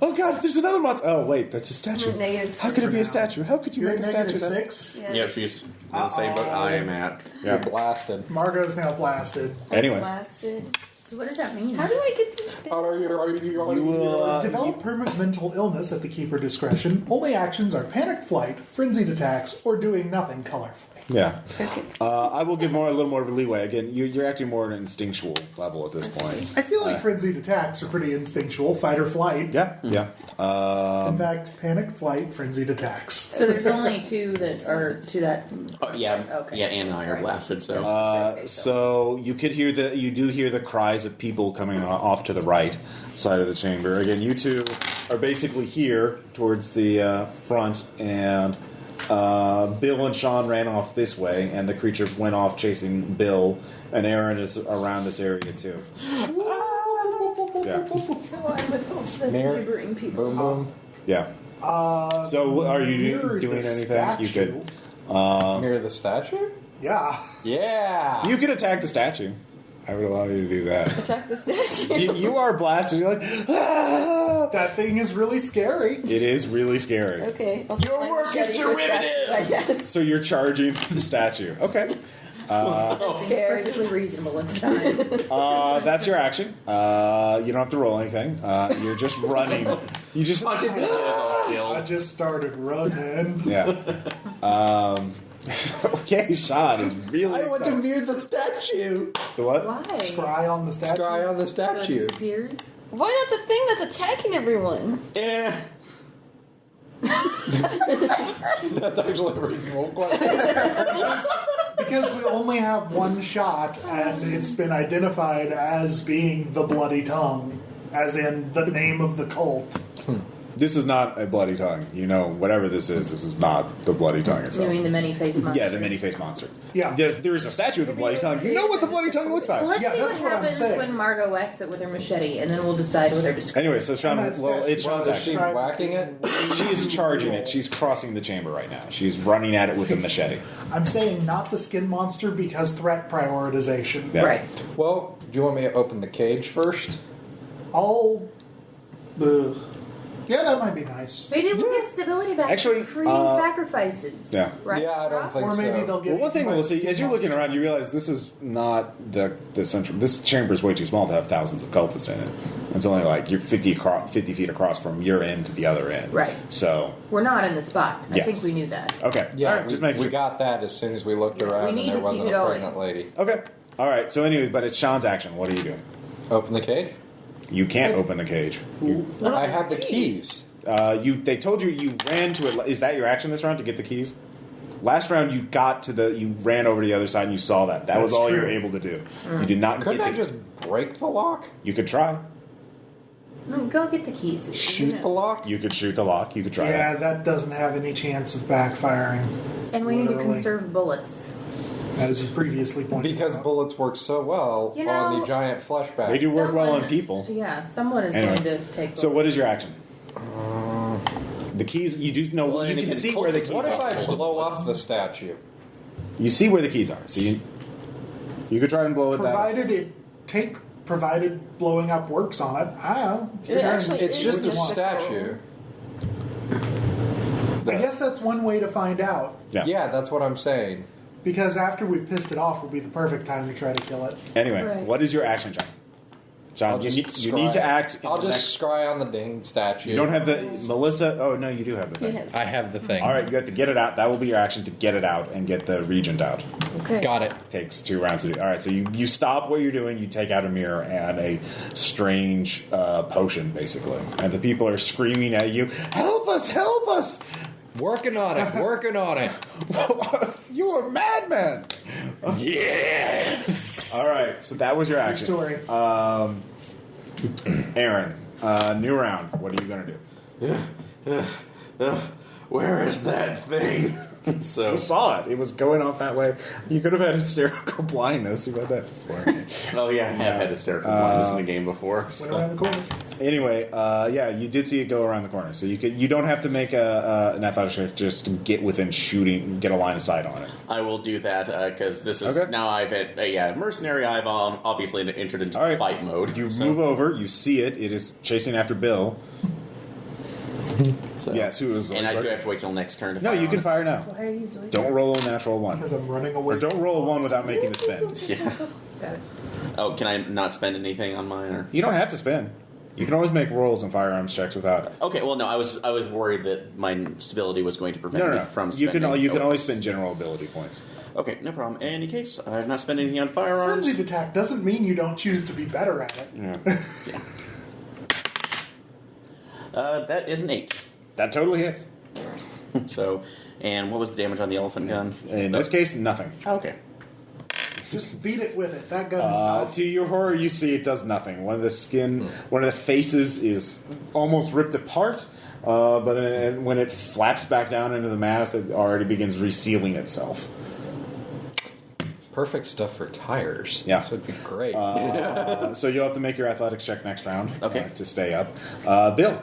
Oh god, there's another monster. Oh wait, that's a statue. -6 How could it be a statue? How could you You're make a at statue? negative that- 6. Yeah, she's in the same boat I am at. You're blasted. Margot's now blasted. Anyway, Blasted. So what does that mean? How do I get these things? you will. Develop permanent mental illness at the keeper discretion. Only actions are panic flight, frenzied attacks, or doing nothing colorfully. Yeah. Okay. I will give a little more of a leeway. Again, you're acting more at an instinctual level at this point. I feel like frenzied attacks are pretty instinctual. Fight or flight. Yeah, yeah. In fact, panic, flight, frenzied attacks. So there's only 2 that are to that. Yeah, Okay. yeah, and I are blasted. So So you do hear the cries of people coming off to the right side of the chamber. Again, you two are basically here towards the front, and Bill and Sean ran off this way, and the creature went off chasing Bill, and Aaron is around this area too. Yeah, So I would hope that Mayor. gibbering people. Boom, boom. yeah. So are you Near doing the anything? You statue. could. Near the statue? Yeah. Yeah. You could attack the statue. I would allow you to do that. Attack the statue. You are blasted. You're like, ah! That thing is really scary. It is really scary. Okay. I'll Your put my work is machete to a statue, derivative. I guess. So you're charging the statue. Okay. Seems perfectly reasonable at the time. That's your action. You don't have to roll anything. You're just running. You just I just started running. yeah. Okay, Sean is really. excited. near the statue. The what? Why? Scry on the statue. Scry on the So it statue. disappears? Why not the thing that's attacking everyone? yeah. That's actually a reasonable question. Because we only have one shot, and it's been identified as being the Bloody Tongue, as in the name of the cult. This is not a bloody tongue. You know, whatever this is not the bloody tongue You itself. mean the many-faced monster? Yeah, the many-faced monster. Yeah. There is a statue of the bloody tongue. You know what the bloody tongue looks Well, like. let's Yeah, see what that's what I'm happens saying. when Margot whacks it with her machete, and then we'll decide whether to describe. Anyway, so Sean, And that well, statue- it's Sean's Is she action. whacking it? She is charging it. She's crossing the chamber right now. She's running at it with a machete. I'm saying not the skin monster because threat prioritization. Yeah. Right. Well, do you want me to open the cage first? I'll. Yeah, that might be nice. Maybe we'll get stability back. Actually, free sacrifices. yeah. Right? Yeah, I don't think Or maybe so. they'll get. Well, one thing, eaten by Melissa, the as you're skin looking monster. around, you realize this is not the central. This chamber is way too small to have thousands of cultists in it. It's only like you're 50 feet across from your end to the other end. Right. So, We're not in the spot. I Yeah. think we knew that. okay. Yeah, All right, just making we sure. got that as soon as we looked Yeah, around we and need there to wasn't keep a going. pregnant lady. Okay. All right. So anyway, but it's Sean's action. What are you doing? Open the cage? You can't open the cage. I have the keys. They told you ran to it. Is that your action this round to get the keys? Last round you ran over to the other side and you saw that. That was That's all you true. were able to do. You did not Couldn't get I the, just break the lock? You could try. Go get the keys. Shoot the lock? You could shoot the lock. You could try Yeah, that. that doesn't have any chance of backfiring. And we need to Literally. conserve bullets. As is previously pointed Because out. bullets work so well You on know- the giant flesh bag. They do work well on Someone- people. Yeah, someone is Anyway. going to take. So what is your action? The keys. You do know. Well, you and can it see can where the cultists- keys What if are. I blow up the statue? You see where the keys are. So you could try and blow it that. Provided blowing up works on it. I don't know. It's your It turn. actually It's is just a What you want. statue. I guess that's one way to find out. Yeah, that's what I'm saying. Because after we pissed it off would be the perfect time to try to kill it. Anyway, Right. what is your action, John? John, you need to act. In I'll the just scry on the dang statue. You don't have the Melissa. Oh no, you do have the thing. Yes. I have the thing. All right, you have to get it out. That will be your action to get it out and get the regent out. Okay. Got it. Takes 2 rounds to do. All right, so you stop what you're doing. You take out a mirror and a strange potion, basically, and the people are screaming at you, "Help us! Help us!" Working on it. Working on it. You are a madman. Yes. All right, so that was your Your action. story. Aaron, new round. What are you gonna do? Where is that thing? So You saw it. It was going off that way. You could have had hysterical blindness. You've had that before. oh yeah, I have had hysterical blindness in the game before. Went So. around the corner. Anyway, yeah, you did see it go around the corner, so you don't have to make an athletics check just to get within shooting, get a line of sight on it. I will do that because this is Okay. now I've had mercenary. I've obviously entered into All right. fight mode. You so- move over, you see it. It is chasing after Bill. so- Yes, who is? And I do have to wait till next turn. To No, fire you on can it. fire now. Why are you doing Don't roll a natural one, Because I'm running away. or don't roll a one without making a spin. Yeah. Got it. Oh, can I not spend anything on mine? Or? You don't have to spin. You can always make rolls and firearms checks without it. Okay, well, no, I was worried that my stability was going to prevent me No. from You spending. can always spend general ability points. Okay, no problem. In any case, I have not spent anything on Frenzied firearms. attack doesn't mean you don't choose to be better at it. Yeah. Yeah. That is an 8. That totally hits. So, and what was the damage on the elephant gun? In this case, nothing. Okay. Just beat it with it. That gun's tough. To your horror, you see it does nothing. One of the one of the faces is almost ripped apart, but when it flaps back down into the mass, it already begins resealing itself. Perfect stuff for tires. Yeah. This would be great. So you'll have to make your athletics check next round Okay. to stay up. Bill.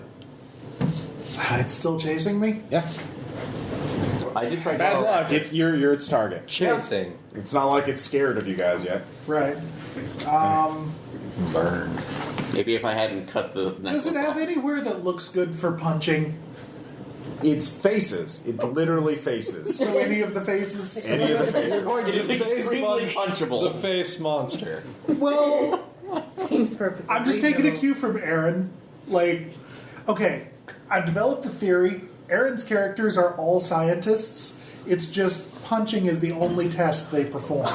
It's still chasing me? Yeah. I did try. Bad luck. You're its target. Chasing. It's not like it's scared of you guys yet. Right. Burn. Maybe if I hadn't cut the necklace Does it have off. anywhere that looks good for punching? It's faces. It literally faces. So any of the faces? Any of the faces. It is extremely punchable. The face monster. Well, Seems perfect. I'm just taking a cue from Aaron. Like, okay, I've developed a theory. Aaron's characters are all scientists. It's just punching is the only test they perform.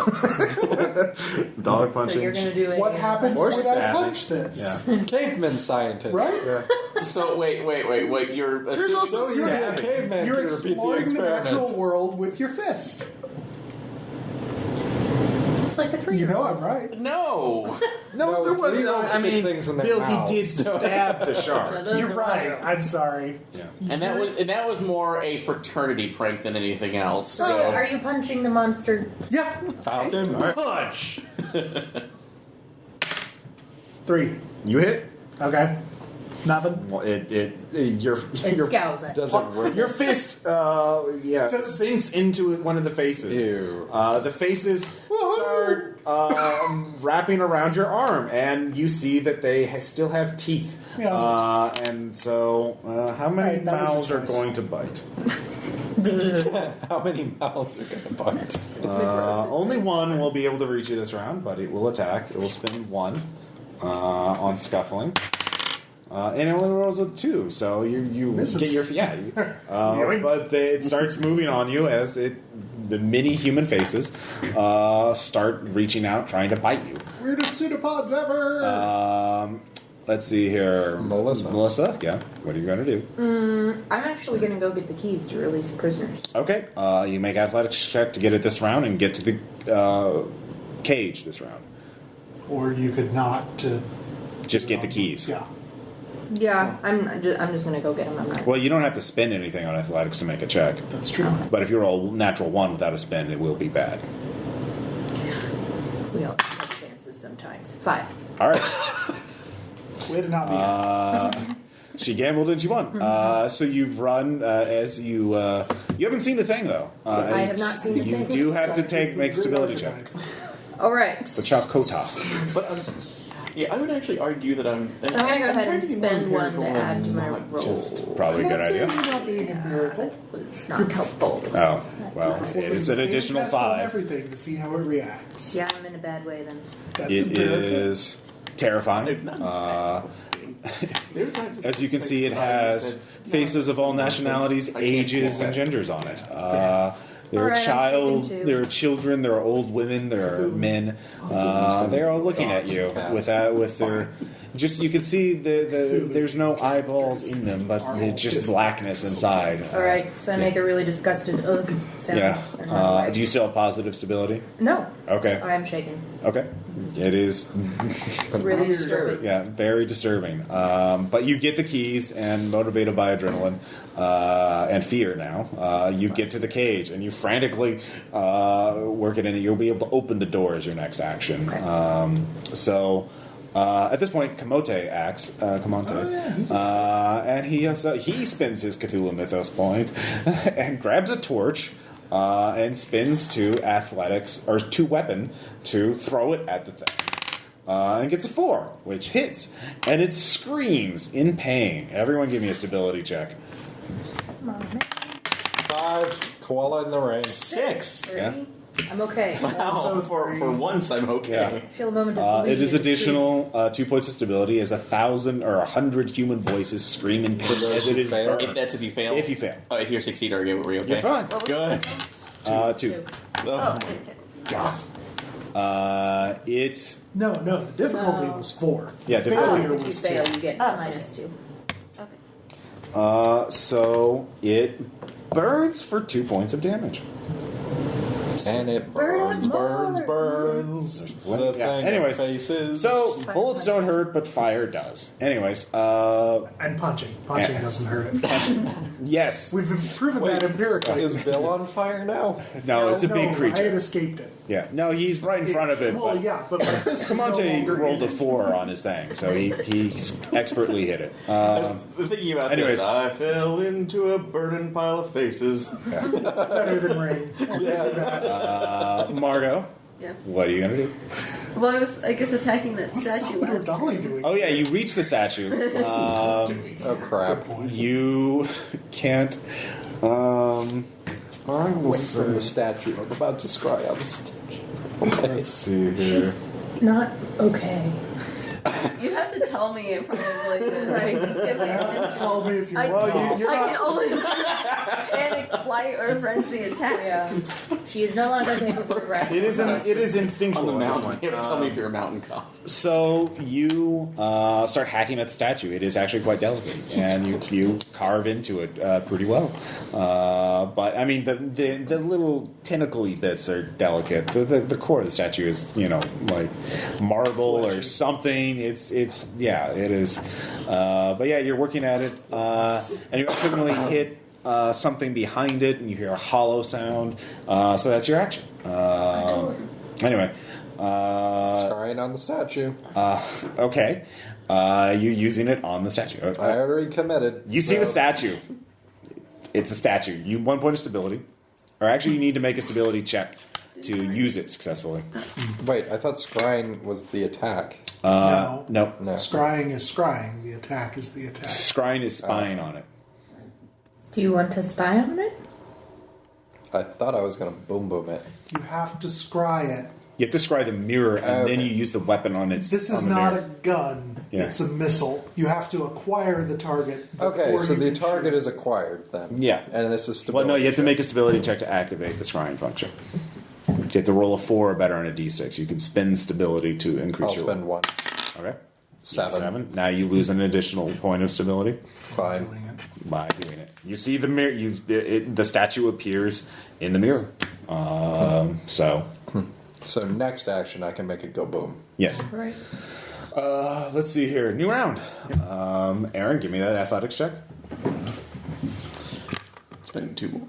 Dog So punching. you're going to do it. What happens Or when I stabbing. punch this? Yeah. Caveman scientist. Right? So wait. You're There's also So you're a Stabbing. caveman You're to repeat the exploring the natural experiment. world with your fist. It's like a 3. You know I'm right. no. No, there was we don't I stick mean, things in their Bill, mouths. he did stab the shark. You're right. I'm sorry. Yeah. And that was more a fraternity prank than anything else. So, So are you punching the monster? Yeah. Falcon punch. 3. You hit. Okay. Nothing. Well, your It scowls at Does it work? your fist, sinks into one of the faces. Ew. The faces start wrapping around your arm, and you see that they still have teeth. Yeah. And so, how many Right, that was a mouths are choice. going to bite? How many mouths are going to bite? Only one will be able to reach you this round, but it will attack. It will spend 1 on scuffling. And it only rolls a 2, so you Misses. get your but it starts moving on you as the mini human faces start reaching out, trying to bite you. Weirdest pseudopods ever. Let's see here, Melissa, yeah, what are you going to do? I'm actually going to go get the keys to release the prisoners. Okay, you make athletics check to get it this round and get to the cage this round. Or you could not to Just get the keys. Yeah. Yeah, I'm just going to go get them. I'm not. Well, you don't have to spend anything on athletics to make a check. That's true. But if you roll natural 1 without a spend, it will be bad. We all have chances sometimes. 5. All right. Way to not be happy. She gambled and she won. So you've run as you haven't seen the thing though. I have not seen the you thing. You do have to make Scientist is stability great check. All right. The Chakota. But yeah, I would actually argue that I'm. So I'm going to go ahead and trying to be more spend 1 to empirical add to and my not roll. just- Probably a good I'm idea. not saying you're not being empirical. It's not helpful. Oh well, it is an Same additional test on 5. everything to see how it reacts. Yeah, I'm in a bad way then. That's It empirical. is terrifying. As you can see, it has faces of all nationalities, ages, and genders on it. There are Alright, I'm shaking too. there are children, there are old women, there are men. They're all looking at you with their Just you can see there's no eyeballs in them, but it's just blackness inside. All right, so I make a really disgusted ugh sound. Yeah. and run away. Do you still have positive stability? No. Okay. I am shaking. Okay. It is. Really disturbing. Yeah, very disturbing. But you get the keys, and motivated by adrenaline and fear now, you get to the cage, and you frantically work it in. You'll be able to open the door as your next action. Okay. At this point, Kamote acts. And he spins his Cthulhu Mythos point and grabs a torch. And spins to athletics or to weapon to throw it at the thing, and gets a 4, which hits, and it screams in pain. Everyone, give me a stability check. Come on, man. 5, koala in the rain. 6. Yeah. I'm okay. Wow, for once I'm okay. Yeah. I feel a moment of bleed It is in the additional 2 points of stability as 1,000 or 100 human voices scream in pain as it is fail. burned. That's if you fail. If you fail, Oh, if you succeed, are you okay? you're fine. What was Good. it? 2. Oh, okay. It's No, the difficulty No. was 4. Yeah, The difficulty. failure If you was fail, 2. you get Oh. -2. Okay. so it burns for 2 points of damage. And it Burn it burns. Yeah. The thing Anyways, faces. So Fire bullets punch. don't hurt, but fire does. Anyways, And punching. Punching Yeah. doesn't hurt it. yes. We've proven that empirically. Is Bill on fire now? No, it's a big I had creature. escaped it. Yeah. No, he's right in front of it. Well, But yeah, but my fist was no Camonte longer rolled in a it. 4 on his thing, so he expertly hit it. I was thinking about anyways. this. I fell into a burning pile of faces. Better than rain. Margot, Yeah. what are you gonna do? Well, I was, I guess, attacking that What's statue your last. dolly doing? Oh yeah, you reach the statue. Oh crap. You can't. I will from the statue. I'm about to scry on the statue. Let's see here. Not okay. You have to tell me in front of like the Right. give me Just tell me if you're I, wrong. you're I not- can only do panic, flight, or frenzy attack. Yeah. She is no longer capable of resting. It is On instinctual the at this mountain. point. You have to tell me if you're a mountain cop. So you start hacking at the statue. It is actually quite delicate, and you carve into it pretty well. But I mean, the little tentacly bits are delicate. The core of the statue is like marble or something. It's yeah, it is. But yeah, you're working at it, and you accidentally hit something behind it, and you hear a hollow sound. So that's your action. Anyway. Scrying on the statue. Okay. You're using it on the statue. I already committed. You see so- the statue. It's a statue. You 1 point of stability. Or actually, you need to make a stability check to use it successfully. Wait, I thought scrying was the attack. No. No. No. Scrying is scrying. The attack is the attack. Scrying is spying on it. Do you want to spy on it? I thought I was going to boom it. You have to scry it. You have to scry the mirror, and then Okay. you use the weapon on its. This on is the not mirror. a gun. Yeah. It's a missile. You have to acquire the target. Okay, before so you the can target shoot. is acquired then. Yeah. And this is Well, stability. no, you have to check. make a stability check to activate the scrying function. You have to roll a 4 or better on a d6. You can spend stability to increase I'll your. spend 1. Okay. 7. Now you lose an additional point of stability Fine. by doing it. You see the mirror. The statue appears in the mirror. So So next action, I can make it go boom. yes. Right. Let's see here. New round. Aaron, give me that athletics check. Spending 2 more.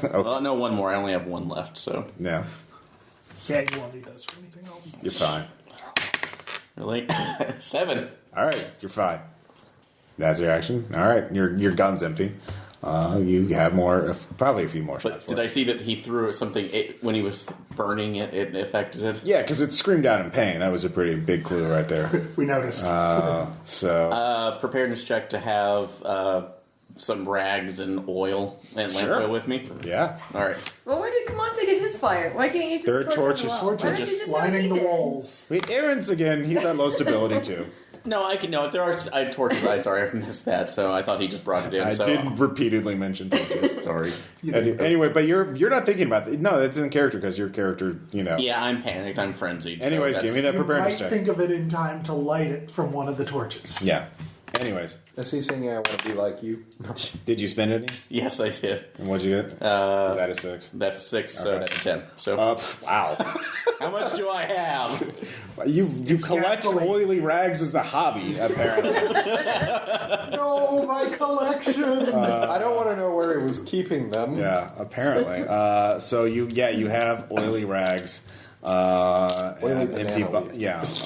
Okay. Well, no, 1 more. I only have 1 left, so. Yeah, Yeah, you won't need those for anything else. you're fine. Really? 7. All right, you're fine. That's your action. All right, your gun's empty. You have more, probably a few more shots. But did I see that he threw something when he was burning it? It affected it. Yeah, because it screamed out in pain. That was a pretty big clue right there. We noticed. So Preparedness check to have some rags and oil and lamp Sure. oil with me. yeah, All right. Well, where did Camonte get his fire? Why can't you just There are torch torches. on the wall? Why don't you Torches just do what lining he the did? walls. wait, Aaron's again. He's at low stability too. No, I can know if there are torches. I missed that, so I thought he just brought it in. I so. did repeatedly mention torches. Sorry. Anyway, but you're not thinking about it. No, that's in character because your character, Yeah, I'm panicked. I'm frenzied. Anyway, so give me that You preparedness might check. think of it in time to light it from one of the torches. Yeah. Anyways, Is he singing I Want to Be Like You? did you spend any? Yes, I did. And what'd you get? Is that a 6? That's a 6, so Okay. that's a 10. So Wow. how much do I have? You collect gasoline. oily rags as a hobby, apparently. No, my collection! I don't want to know where he was keeping them. Yeah, apparently. So you have oily rags. Oily and empty banana leaves.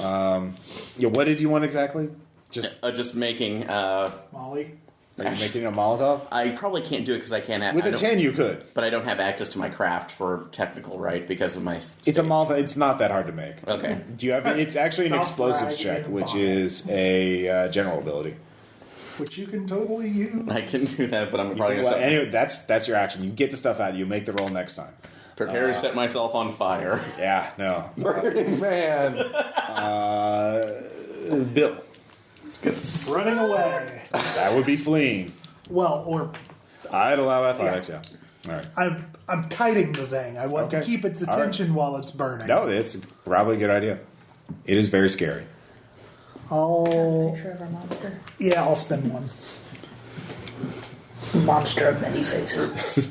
yeah. What did you want exactly? Just making. Molly? Are you making a Molotov? I probably can't do it because I can't. With I a don't- 10, you could. but I don't have access to my craft for technical right because of my. It's a Molotov. It's not that hard to make. Okay. Do you have? It's actually an Stop explosives bragging check, and which bomb. is a general ability. Which you can totally use. I can do that, but I'm probably Well, gonna anyway, that's your action. You get the stuff out. You make the roll next time. prepare to set myself on fire. Yeah. No. Burning Man. Bill. Running away. That would be fleeing. Well, or I'd allow athletics. Yeah. All right. I'm kiting the thing. I want to Okay. keep its All right. attention while it's burning. No, it's probably a good idea. It is very scary. I'll Picture of our monster. I'll spend one. Monster of many faces.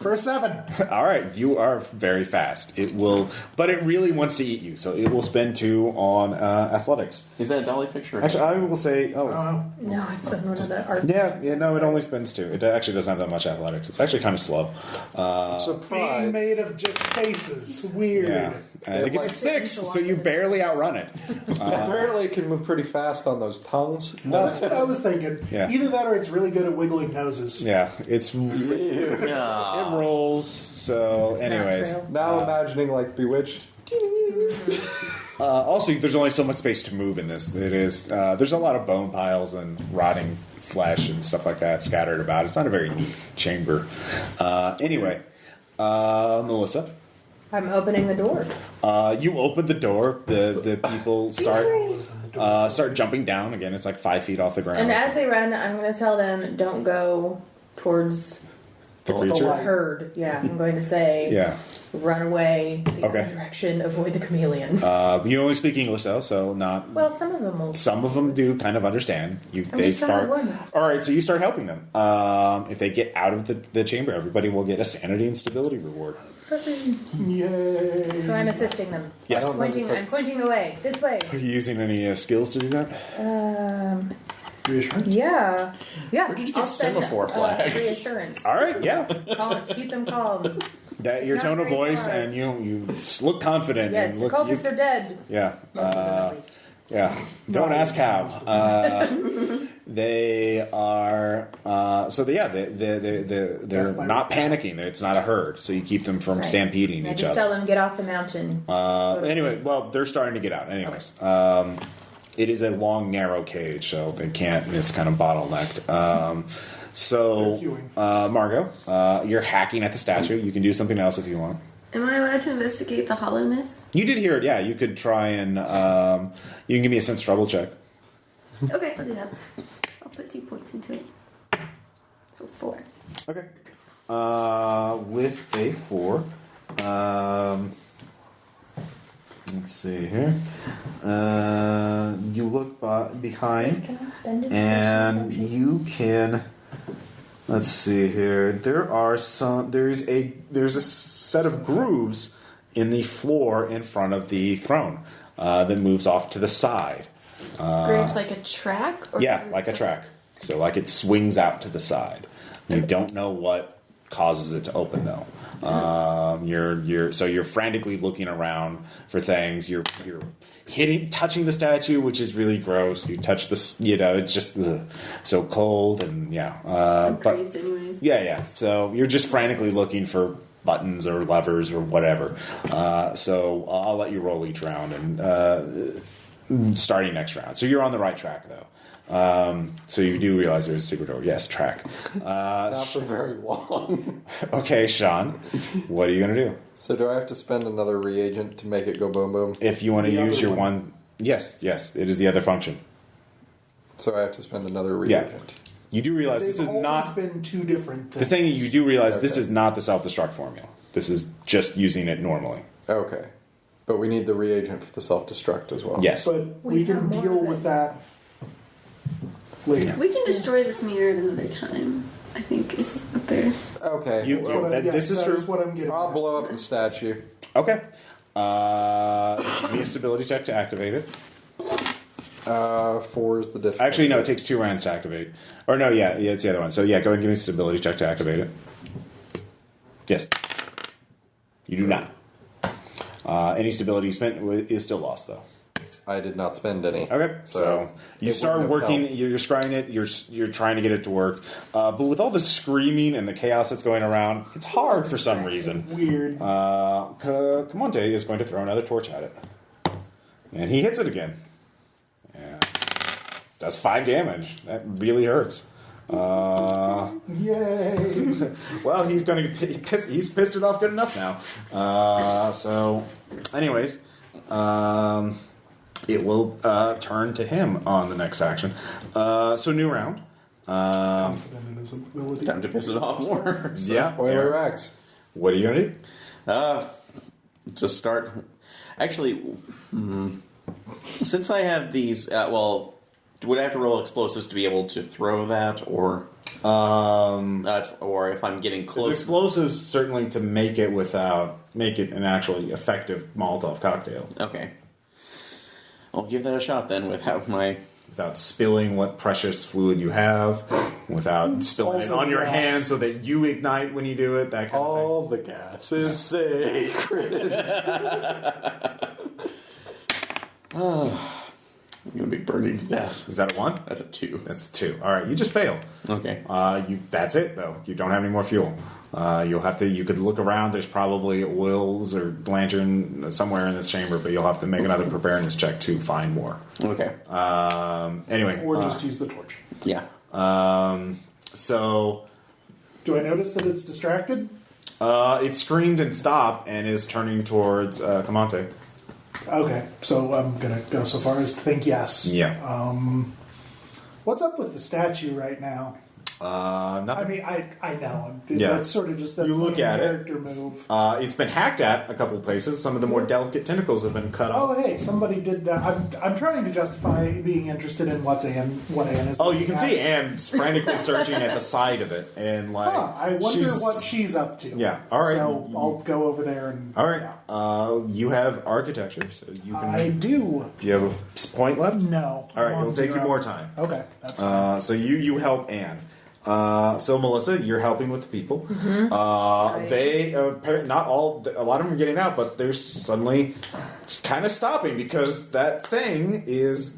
For a 7. All right, you are very fast. It will, but it really wants to eat you, so it will spend 2 on athletics. Is that a dolly picture? Actually, I will say, Oh, No, it's one of the art. yeah, no, it only spends 2. It actually doesn't have that much athletics. It's actually kind of slow. being Surprise. made of just faces. Weird. Yeah, I think it's a 6, so you barely outrun it. Apparently, it can move pretty fast on those tongues. Well, that's what I was thinking. Yeah. Either that or it's really good at wiggling noses. Yeah, it Yeah. rolls. So, anyways, True. Now imagining like Bewitched. also there's only so much space to move in this. It is there's a lot of bone piles and rotting flesh and stuff like that scattered about. It's not a very neat chamber. Anyway, Melissa. I'm opening the door. You open the door. The people start jumping down again. It's like 5 feet off the ground. And as they run, I'm going to tell them, don't go towards the the creature. herd. Yeah, I'm going to say, Yeah. run away the Okay. other direction, avoid the chameleon. You only speak English though, so not. Well, some of them will. Some of them do kind of understand. I'm just trying to warn them. All right, so you start helping them. If they get out of the chamber, everybody will get a sanity and stability reward. Yay. So I'm assisting them. Yes. I'm pointing the way. This way. Are you using any skills to do that? Reassurance? Yeah. Where did you get semaphore flags? Reassurance. All right, yeah. Calm, to keep them calm. That your It's tone not of very voice hard. and you look confident. Yes, and the look, cultists are dead. yeah. Most of them, at least. Yeah, don't ask how. They are they're not panicking. It's not a herd, so you keep them from Right. stampeding I each just other. tell them, get off the mountain. Anyway, well, they're starting to get out. Anyways, it is a long, narrow cage, so they can't. It's kind of bottlenecked. So, They're queuing. Margot, you're hacking at the statue. You can do something else if you want. Am I allowed to investigate the hollowness? You did hear it, yeah. You could try and you can give me a sense trouble check. Okay, I'll do that. I'll put 2 points into it. So 4. Okay. With a 4, let's see here. You look behind, Can I spend it? and you can. Let's see here. There's a set of grooves in the floor in front of the throne that moves off to the side. Grooves like a track? Or Yeah, like a track. So like it swings out to the side. You don't know what causes it to open though. You're frantically looking around for things. You're touching the statue, which is really gross. You touch this, it's just so cold and yeah. I'm crazed anyways. Yeah. So you're just frantically looking for buttons or levers or whatever. So I'll let you roll each round and starting next round. So you're on the right track though. So you do realize there's a secret door. Yes, track. Not for very long. Okay, Sean, what are you going to do? So do I have to spend another reagent to make it go boom boom? If you want to The use other your one. one Yes, it is the other function. So I have to spend another Yeah. reagent. You do realize They've this is always not... been two different things. The thing you do realize, this Okay. is not the self-destruct formula. This is just using it normally. Okay. But we need the reagent for the self-destruct as well. Yes. But we We can have more deal of with it. that later. We can destroy this mirror at another time. I think is what they're. Okay. You- That's what I- this is that true. what I'm getting I'll at. blow up the statue. Okay. Give me a stability check to activate it. 4 is the difficulty. Actually, no, it takes 2 rounds to activate. Or no, yeah, it's the other one. So yeah, go ahead and give me a stability check to activate it. Yes. You do not. Any stability you spent is still lost, though. I did not spend any. Okay, so you it start wouldn't have working. helped. You're scrying it. You're trying to get it to work, but with all the screaming and the chaos that's going around, it's hard for some reason. Weird. Camonte is going to throw another torch at it, and he hits it again. Yeah, does 5 damage. That really hurts. Yay! Well, he's going to he's pissed it off good enough now. So, anyways, it will turn to him on the next action. So new round. Confident in his ability. Time to piss it off more. Yeah. Oiler Rex. What are you going to do? Just start. Actually, since I have these, would I have to roll explosives to be able to throw that, or or if I'm getting It's close? explosives certainly to make it an actually effective Molotov cocktail Okay, I'll give that a shot then. without spilling what precious fluid you have, without spilling it Also on your gas. hands so that you ignite when you do it. That kind of thing. All the gas is sacred. I'm gonna be burning to death. Is that a 1? That's a 2. That's a 2. All right, you just fail. Okay. That's it though. You don't have any more fuel. You'll have to. You could look around. There's probably oils or lantern somewhere in this chamber, but you'll have to make another preparedness check to find more. Okay. Anyway, Or just use the torch. Yeah. so Do I notice that it's distracted? it screamed and stopped and is turning towards Camonte. Okay, so I'm gonna go so far as to think yes. Yeah. What's up with the statue right now? Nothing. I mean, I know. Yeah. That's sort of just You look my at it. character move. It's been hacked at a couple of places. Some of the more delicate tentacles have been cut Oh, off. hey, somebody did that. I'm trying to justify being interested in what Anne is. Oh, you can looking see at. Anne's frantically searching at the side of it, and like, I wonder what she's up to. Yeah, all right. So I'll go over there and. All right. yeah. You have architecture, so you can. I do. Do you have a point left? No. All right, I'm on it'll take you 0. more time. Okay, that's fine. So you help Anne. So Melissa, you're helping with the people. They not all. A lot of them are getting out, but they're suddenly kind of stopping because that thing is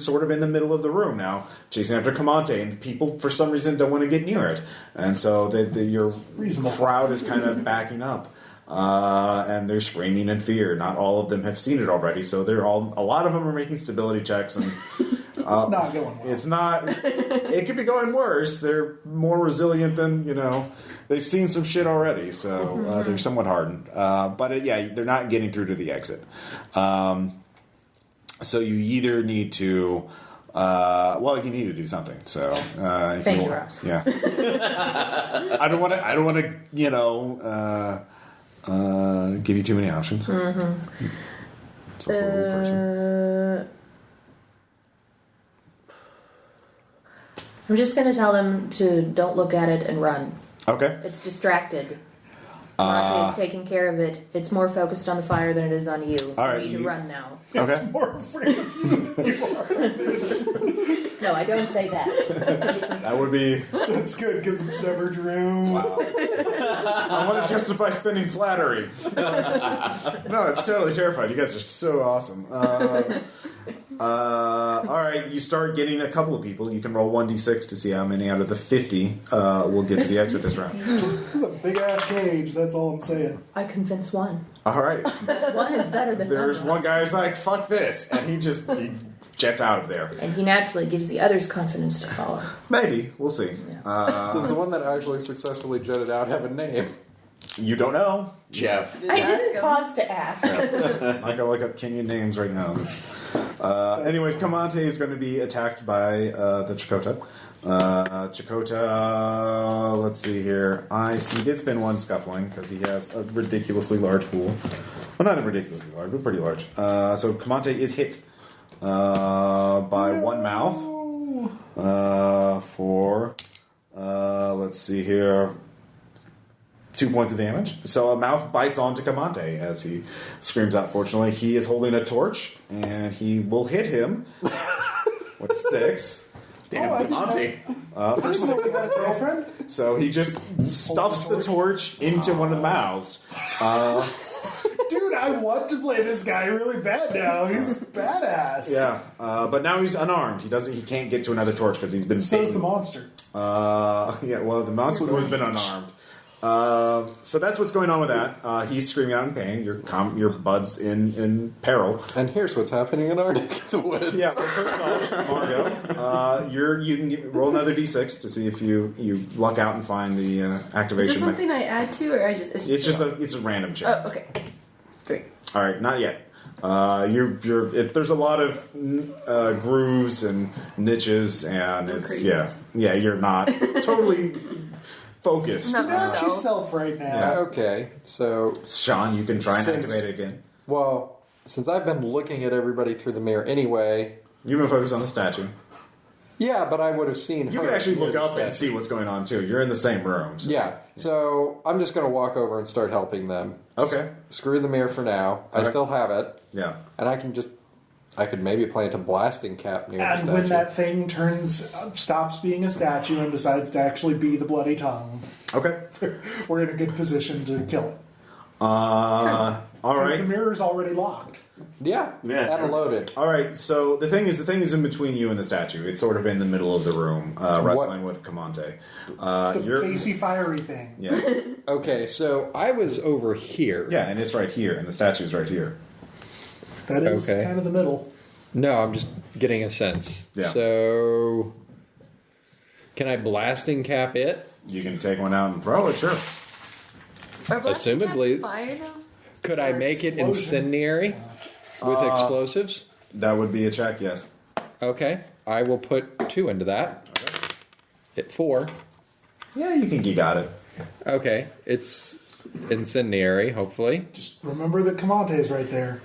sort of in the middle of the room now, chasing after Camonte, and the people for some reason don't want to get near it, and so your Reasonable. crowd is kind of backing up. And they're screaming in fear. Not all of them have seen it already, so a lot of them are making stability checks, and It's not going well. it's not. It could be going worse. They're more resilient than they've seen some shit already, so they're somewhat hardened. But they're not getting through to the exit. So you either need to. You need to do something. So Thank you, Ross. Yeah. I don't want to. Give you too many options. Mm-hmm. It's a horrible person. I'm just going to tell them to don't look at it and run. Okay. It's distracted. Monte is taking care of it. It's more focused on the fire than it is on you. All right, You need to you- run now. Okay. It's more afraid of you than you are. No, I don't say that. That would be. That's good because it's never Drew. I want to justify spending flattery. No, it's totally terrified. You guys are so awesome. All right, you start getting a couple of people. You can roll 1d6 to see how many out of the 50 will get to the exit this round. This is a big ass cage. That's all I'm saying. I convince one. All right. One is better than There's none. one guy who's like, fuck this. And he jets out of there. And he naturally gives the others confidence to follow. Maybe. We'll see. Does the one that actually successfully jetted out have a name? You don't know. Jeff. I didn't pause to ask. I'm going to look up Kenyan names right now. Anyways, Kamante is going to be attacked by the Chakota. Chakota, let's see here. He did spend one scuffling because he has a ridiculously large pool. Well, not ridiculously large, but pretty large. So Kamante is hit by one mouth for, let's see here, 2 points of damage. So a mouth bites onto Kamante as he screams out. Fortunately, he is holding a torch, and he will hit him with 6. Damn, Kamante. For 6. Girlfriend? So he just stuffs the torch into one of the mouths. Dude, I want to play this guy really bad now. He's badass. Yeah, but now he's unarmed. He can't get to another torch because he's been So is bitten. the monster. Yeah, well, the monster has been unarmed. So that's what's going on with that. He's screaming out in pain. Your bud's in peril. And here's what's happening in our neck of the woods. Yeah. Well, first off, Margo, you can roll another d6 to see if you luck out and find the activation. Is this something I add to, or I just? It's a random check. Oh, okay. 3. All right, not yet. There's a lot of grooves and niches, and it's Creases. yeah. You're not totally focused. Not Not myself. yourself right now. Yeah. Okay, so Sean, you can try and Since- activate it again. well, since I've been looking at everybody through the mirror anyway, You've been focused on the statue. yeah, but I would have seen. You her can actually near look the up and statue. see what's going on too. You're in the same room. So. Yeah, so I'm just going to walk over and start helping them. Okay. Screw the mirror for now. I Okay. still have it, Yeah. and I could maybe plant a blasting cap near the And statue. when that thing stops being a statue and decides to actually be the bloody tongue, Okay. we're in a good position to kill it. All Because right. the mirror's already locked. Yeah, Yeah, and loaded. All right. So the thing is in between you and the statue. It's sort of in the middle of the room, wrestling with Kamante. The You're facey, fiery thing. yeah, Okay, so I was over here. yeah, and it's right here, and the statue's right here. That is Okay. kind of the middle. No, I'm just getting a sense. Yeah. So, can I blasting cap it? You can take one out and throw it. Sure. Are blasting Assumably- caps fire though? Could I Or make it explosion. incendiary with explosives? That would be a check. Yes. Okay, I will put 2 into that. Hit 4. Yeah, you got it. Okay, it's incendiary, hopefully. Just remember that Kamante's right there.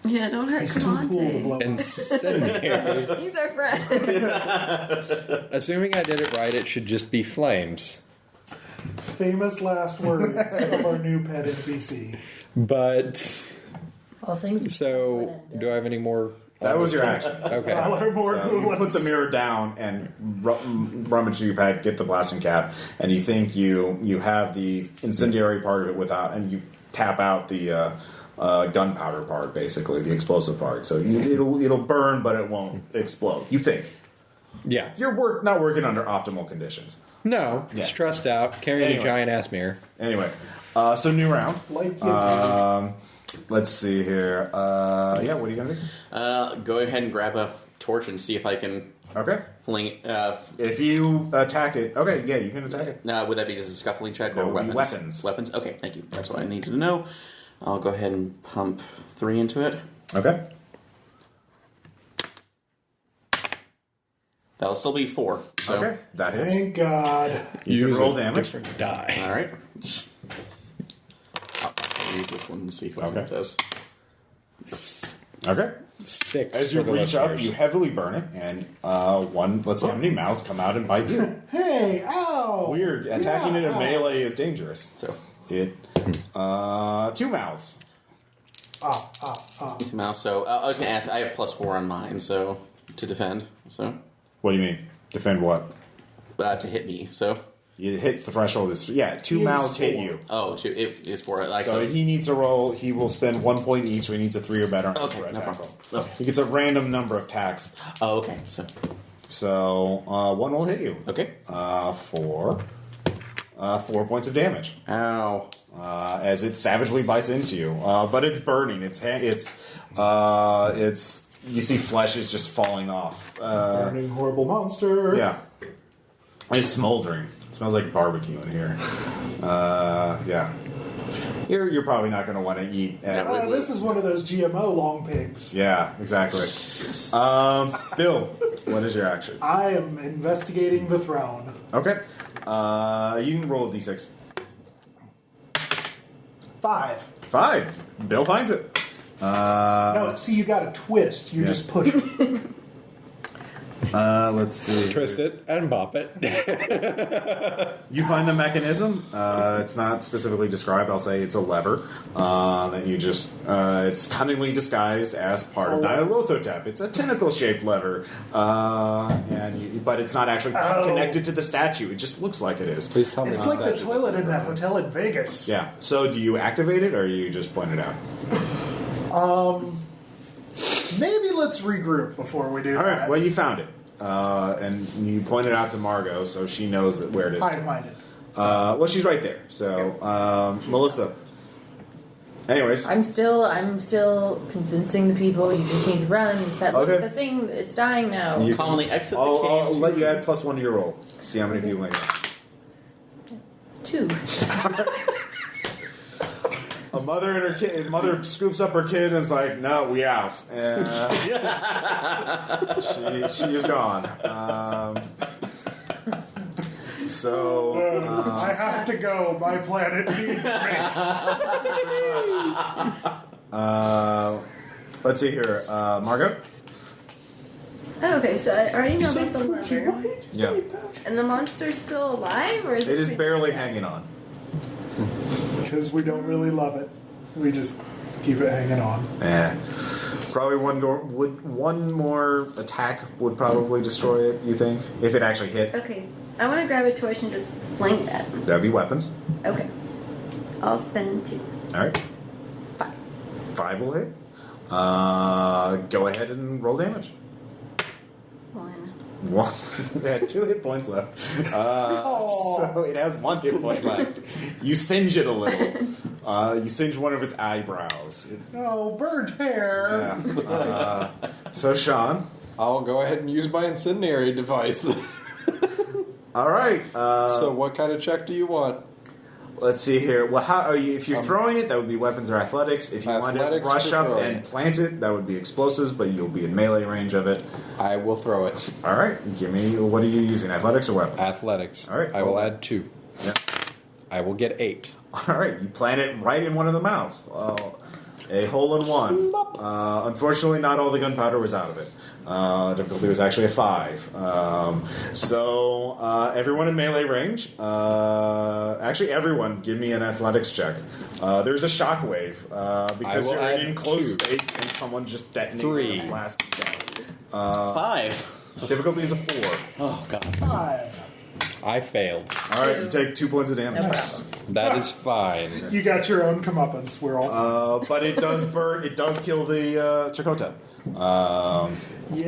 Yeah, don't hurt He's too cool to Kamante. blow up. Incendiary. He's our friend. Assuming I did it right, it should just be flames. Famous last words of our new pet NPC. But, All things. so, do I have any more? That was your action. Okay. I'll learn more So you cool put the mirror down and rummage through your pad, get the blasting cap, and you think you have the incendiary part of it without, and you tap out the gunpowder part, basically the explosive part. So it'll burn, but it won't explode. You think Yeah. you're not working under optimal conditions. No, Yeah. stressed out, carrying Anyway. a giant ass mirror. Anyway, so new round. Like you. Let's see here. Yeah, what are you gonna do? Go ahead and grab a torch and see if I can Okay. fling it. If you attack it, okay, yeah, you can attack it. Would that be just a scuffling check That or would be weapons? weapons. Weapons? Okay, thank you. That's what I needed to know. I'll go ahead and pump 3 into it. Okay. That'll still be 4. So. Okay, that hits. Thank God. You can Use roll a damage. different die. All right. I'll use this one and see what it does. Okay. 6. As you for the reach up, listeners. you heavily burn it, and let's see how many mouths come out and bite you. Hey, ow! Weird. Attacking it in ow. melee is dangerous. So, 2 mouths. mouse. So I was going to ask. I have +4 on mine, so to defend. So What do you mean? Defend what? to hit me. So You hit the threshold. Two He mouths is hit 4. you. it is 4. Like So he needs to roll. He will spend 1 point each, so he needs a 3 or better. Okay, for no attack. problem. Okay. He gets a random number of attacks. Oh, okay. So 1 will hit you. Okay. 4 points of damage. Ow. As it savagely bites into you, but it's burning. It's you see flesh is just falling off. Burning horrible monster. Yeah, it's smoldering. It smells like barbecue in here. Yeah. You're probably not going to want to eat. This is one of those GMO long pigs. Yeah, exactly. Bill, what is your action? I am investigating the throne. Okay. You can roll a d6. 5. Bill finds it. No, see, you got a twist. You just push it. Let's see. Twist it and bop it. You find the mechanism. It's not specifically described. I'll say it's a lever that you just. It's cunningly disguised as part of Nyarlathotep. It's a tentacle-shaped lever, but it's not actually connected to the statue. It just looks like it is. Please tell me It's the like the statue toilet doesn't in that go in. hotel in Vegas. Yeah. So do you activate it, or you just point it out? Maybe let's regroup before we do All right. that. Well, you found it, and you pointed out to Margot, so she knows where it is. Hive-minded. Well, she's right there. So, Melissa. Anyways, I'm still convincing the people. You just need to run. You said, look Okay. at the thing. It's dying now. You- Calmly exit the I'll cave. let you add +1 to your roll. See how many people make it. 2. A mother and her kid. Mother scoops up her kid and is like, "No, we out." And she is gone. I have to go. My planet needs me. Let's see here, Margot. Oh, okay, so I already know about the lever. Yeah, And the monster's still alive, or is it is pretty- barely hanging on. Because we don't really love it. We just keep it hanging on. Probably one more attack would probably destroy it. You think if it actually hit? Okay, I want to grab a torch and just flank that. That'd be weapons. Okay, I'll spend 2. All right, 5. 5 will hit. Go ahead and roll damage. 1. It had 2 hit points left. So it has 1 hit point left. You singe it a little. You singe one of its eyebrows. Oh, bird hair. Yeah. So, Sean. I'll go ahead and use my incendiary device. All right. So what kind of check do you want? Let's see here. Well, how are you? If you're throwing it, that would be weapons or athletics. If you want to Athletics rush for up throwing and it. plant it, that would be explosives, but you'll be in melee range of it. I will throw it. All right. Give me. What are you using? Athletics or weapons? Athletics. All right, I will hold on. add 2. Yeah. I will get 8. All right, you plant it right in one of the mouths. A hole in one. Unfortunately, not all the gunpowder was out of it. Difficulty was actually a 5. So everyone in melee range, actually everyone, give me an athletics check. There's a shockwave because will you're add in enclosed 2. space and someone just detonated 3. a blast down. 5. Difficulty is a 4. Oh, God. 5. I failed. All right, you take 2 points of damage. No problem. That is fine. You got your own comeuppance. We're all. But it does burn. It does kill the Chakotay. Yay.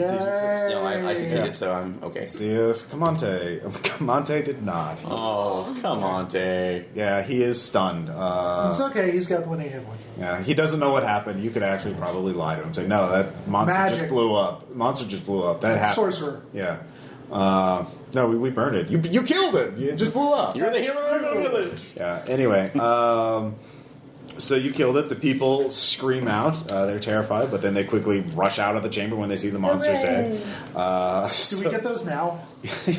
No, I succeeded, so I'm okay. See if Camonte did not. Oh, come on, Tay. Yeah, he is stunned. It's okay. He's got plenty of hit points. Yeah, he doesn't know what happened. You could actually probably lie to him. Say, no, that monster Magic. just blew up. Monster just blew up. That happened. Sorcerer. Yeah. No, we burned it. You killed it. It just blew up. You're the hero of the village. Yeah. Anyway, so you killed it. The people scream out. They're terrified, but then they quickly rush out of the chamber when they see the monster's dead. Do we get those now?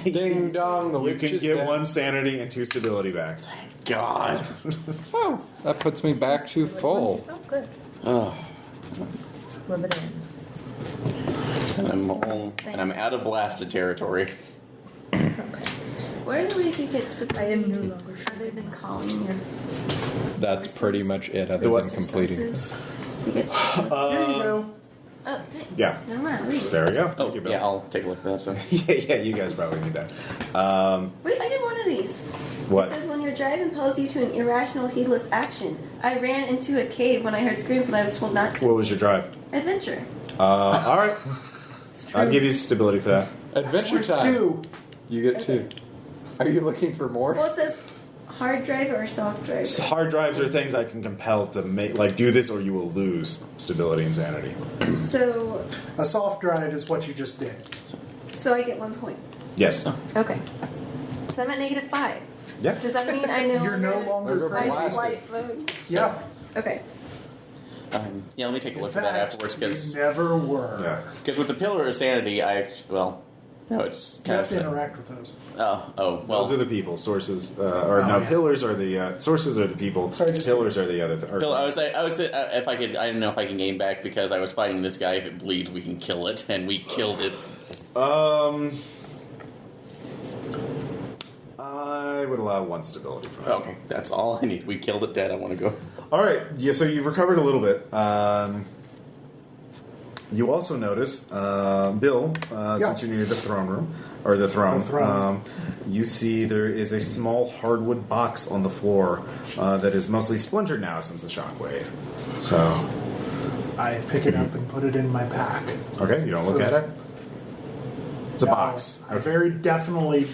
Ding dong, the You witch can is get dead. 1 sanity and 2 stability back. God. Oh, that puts me back to full. Oh, good. Oh, Rub it in. and I'm out of blasted territory. What are the ways you get to I am no longer other than calling your That's pretty much it, other It than completing. sources to get? There you go. Oh, thanks. Yeah. Never mind. Read. There we go. Oh, Thank you, Bill. yeah, I'll take a look at that. So. yeah, you guys probably need that. Wait, I did one of these. What? It says when your drive impels you to an irrational, heedless action. I ran into a cave when I heard screams when I was told not to. What was your drive? Adventure. All right. I'll give you stability for that. Adventure time. 2. You get 2. Are you looking for more? Well, it says hard drive or soft drive. So hard drives are things I can compel to make, like, do this or you will lose stability and sanity. So A soft drive is what you just did. I get 1 point. Yes. Okay. So I'm at -5. Yeah. Does that mean I know You're no longer I crazy. flight mode? Yeah. Okay. Yeah, let me take a look In at that fact, afterwards, you never were. because with the Pillar of Sanity, no, it's You kind have to of interact with those. well, Those are the people. Sources, yeah. pillars are the sources are the people. Sorry, just- Pillars are the other. Bill, I was if I could, I didn't know if I can gain back because I was fighting this guy. If it bleeds, we can kill it, and we killed it. I would allow 1 stability from that. Okay, that's all I need. We killed it dead. I want to go. All right. Yeah. So you've recovered a little bit. You also notice, Bill, since you're near the throne room or the throne, you see there is a small hardwood box on the floor that is mostly splintered now since the shockwave. So, I pick it up and put it in my pack. okay, you don't look at it. It's a box. I very definitely.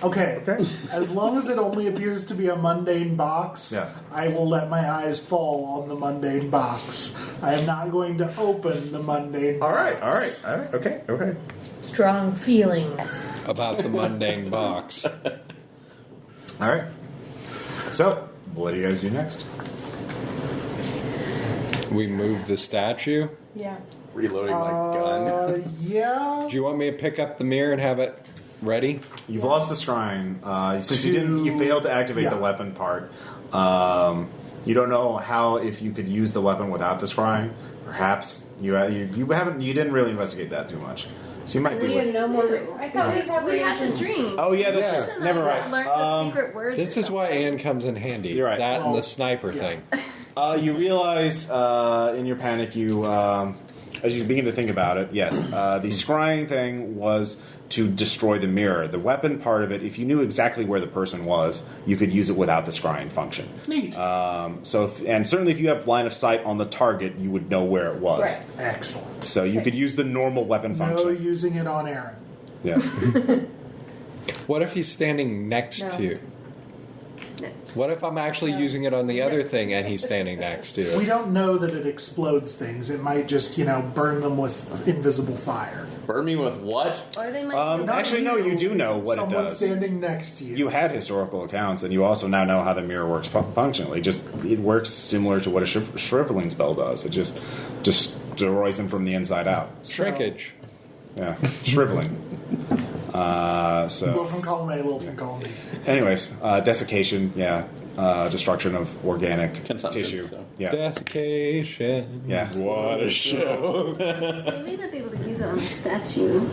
Okay. Okay. As long as it only appears to be a mundane box, Yeah. I will let my eyes fall on the mundane box. I am not going to open the mundane All box. right. Okay. Strong feelings. About the mundane box. All right. So, what do you guys do next? We move the statue. Yeah. Reloading my gun. Yeah. Do you want me to pick up the mirror and have it ready? You've lost the shrine since you failed to activate the weapon part. You don't know how if you could use the weapon without the shrine. Perhaps you didn't really investigate that too much. So you might be. We have no more. I thought we had We had the dream. Oh yeah, that's Yeah. true. Never mind. Learned the secret words. This is why Anne comes in handy. You're right. That and Well, the sniper thing. You realize in your panic, as you begin to think about it, yes, the scrying thing was to destroy the mirror. The weapon part of it, if you knew exactly where the person was, you could use it without the scrying function. Neat. And certainly if you have line of sight on the target, you would know where it was. Right. Excellent. So you could use the normal weapon No function. using it on Aaron. Yeah. What if he's standing next No. to you? What if I'm actually using it on the other thing and he's standing next to We it? don't know that it explodes things. It might just, burn them with invisible fire. Burn me with what? Or they might. Actually, no, you do know what it Someone does. standing next to you. You had historical accounts, and you also now know how the mirror works functionally. It works similar to what a shriveling spell does. It just destroys them from the inside out. Shrinkage. Yeah, shriveling. Little from column A, little from column B. Anyways, desiccation. Yeah, destruction of organic Consumption, tissue. so. Yeah, Desiccation. yeah. What a show. So you may not be able to use it on the statue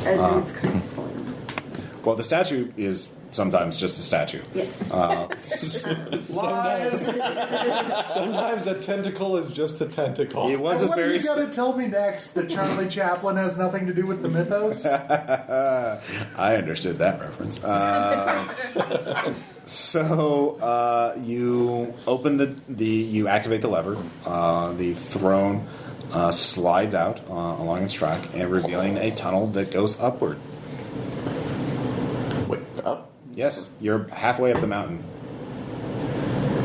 as in its current form. Well, the statue is sometimes just a statue. Yeah. Lies! Sometimes a tentacle is just a tentacle. It was And a what are very. you going to tell me next? That Charlie Chaplin has nothing to do with the mythos? I understood that reference. So you open you activate the lever. The throne slides out along its track and revealing a tunnel that goes upward. Wait, up? Yes, you're halfway up the mountain.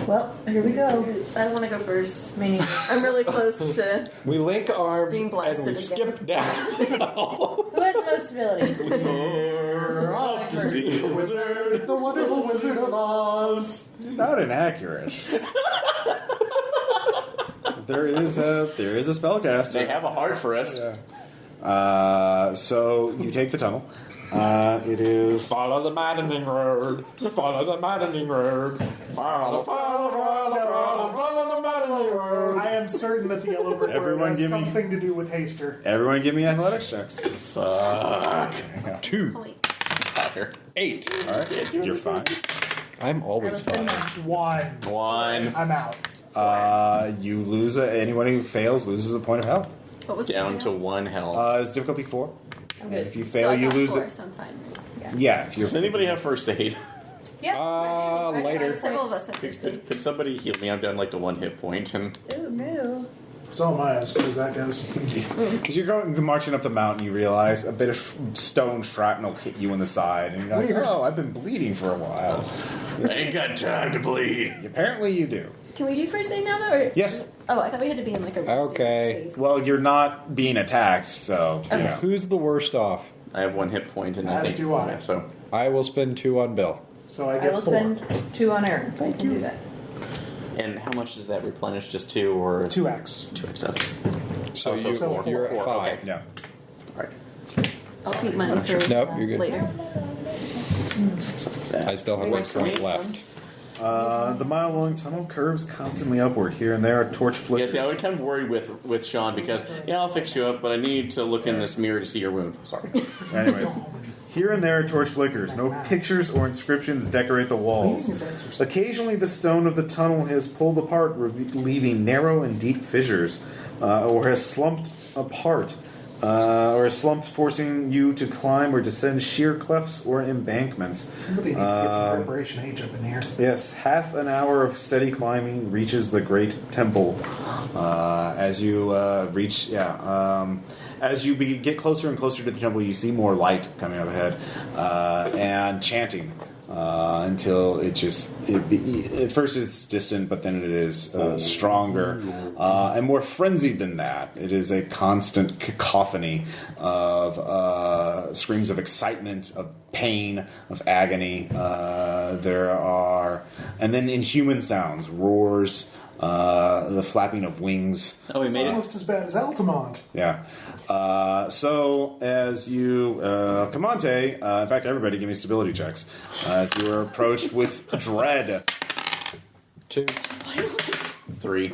Well, here we go. I want to go first. Me neither. I'm really close to. We link arms Being blasted and we again. skip down. Who has the most ability? We're off to see the wizard, the wonderful Wizard of Oz. Not inaccurate. There is a spellcaster. They have a heart for us. So you take the tunnel. It is. Follow the maddening road. Follow the maddening road. Follow the maddening road. I am certain that the yellow brick road Everyone has give me- something to do with Haster. Everyone, give me athletics checks. Fuck. 2. Oh, wait. Higher. 8. All right, you're fine. I'm always fine. One. One. I'm out. You lose anyone who fails loses a point of health. What was Down the to 1 health. It's difficulty 4. I'm And good. if you So fail, I you got lose 4, it. so I'm fine. Yeah. If Does anybody have first aid? Yeah. Later. Several of us have first aid. Could somebody heal me? I'm down like to 1 hit point, and Oh no. So am I, as far as that goes. As you're marching up the mountain, you realize a bit of stone shrapnel hit you in the side, and you're like, Weird. "Oh, I've been bleeding for a while." I ain't got time to bleed. Apparently, you do. Can we do first aid now, though? Or? Yes. Oh, I thought we had to be in like a rested Okay. state. Well, you're not being attacked, so Who's the worst off? I have 1 hit point, and I As think do I. yeah, so I will spend 2 on Bill. So I I get will 4. spend 2 on Aaron. Thank you. Do that. And how much does that replenish? Just 2 or 2x. 2x? Okay. So Oh, so you're at four, 5. okay. No. All right. I'll keep mine for Nope, you're good. later. I still have one point left. The mile-long tunnel curves constantly upward. Here and there, a torch Yeah, flickers. see, I was kind of worried with Sean because, I'll fix you up, but I need to look in this mirror to see your wound. Sorry. Anyways, here and there, a torch flickers. No pictures or inscriptions decorate the walls. Occasionally, the stone of the tunnel has pulled apart, leaving narrow and deep fissures, or has slumped apart. Or is slumped, forcing you to climb or descend sheer clefts or embankments. Somebody needs to get some preparation age up in here. Yes, half an hour of steady climbing reaches the great temple. As you reach, as you get closer and closer to the temple, you see more light coming up ahead and chanting. Until at first it's distant, but then it is stronger and more frenzied than that. It is a constant cacophony of screams of excitement, of pain, of agony. There are, and then inhuman sounds, roars, the flapping of wings. Oh, we It's made it. almost as bad as Altamont. Yeah. So as you, Comante, in fact, everybody give me stability checks. As you are approached with dread. 2. 3.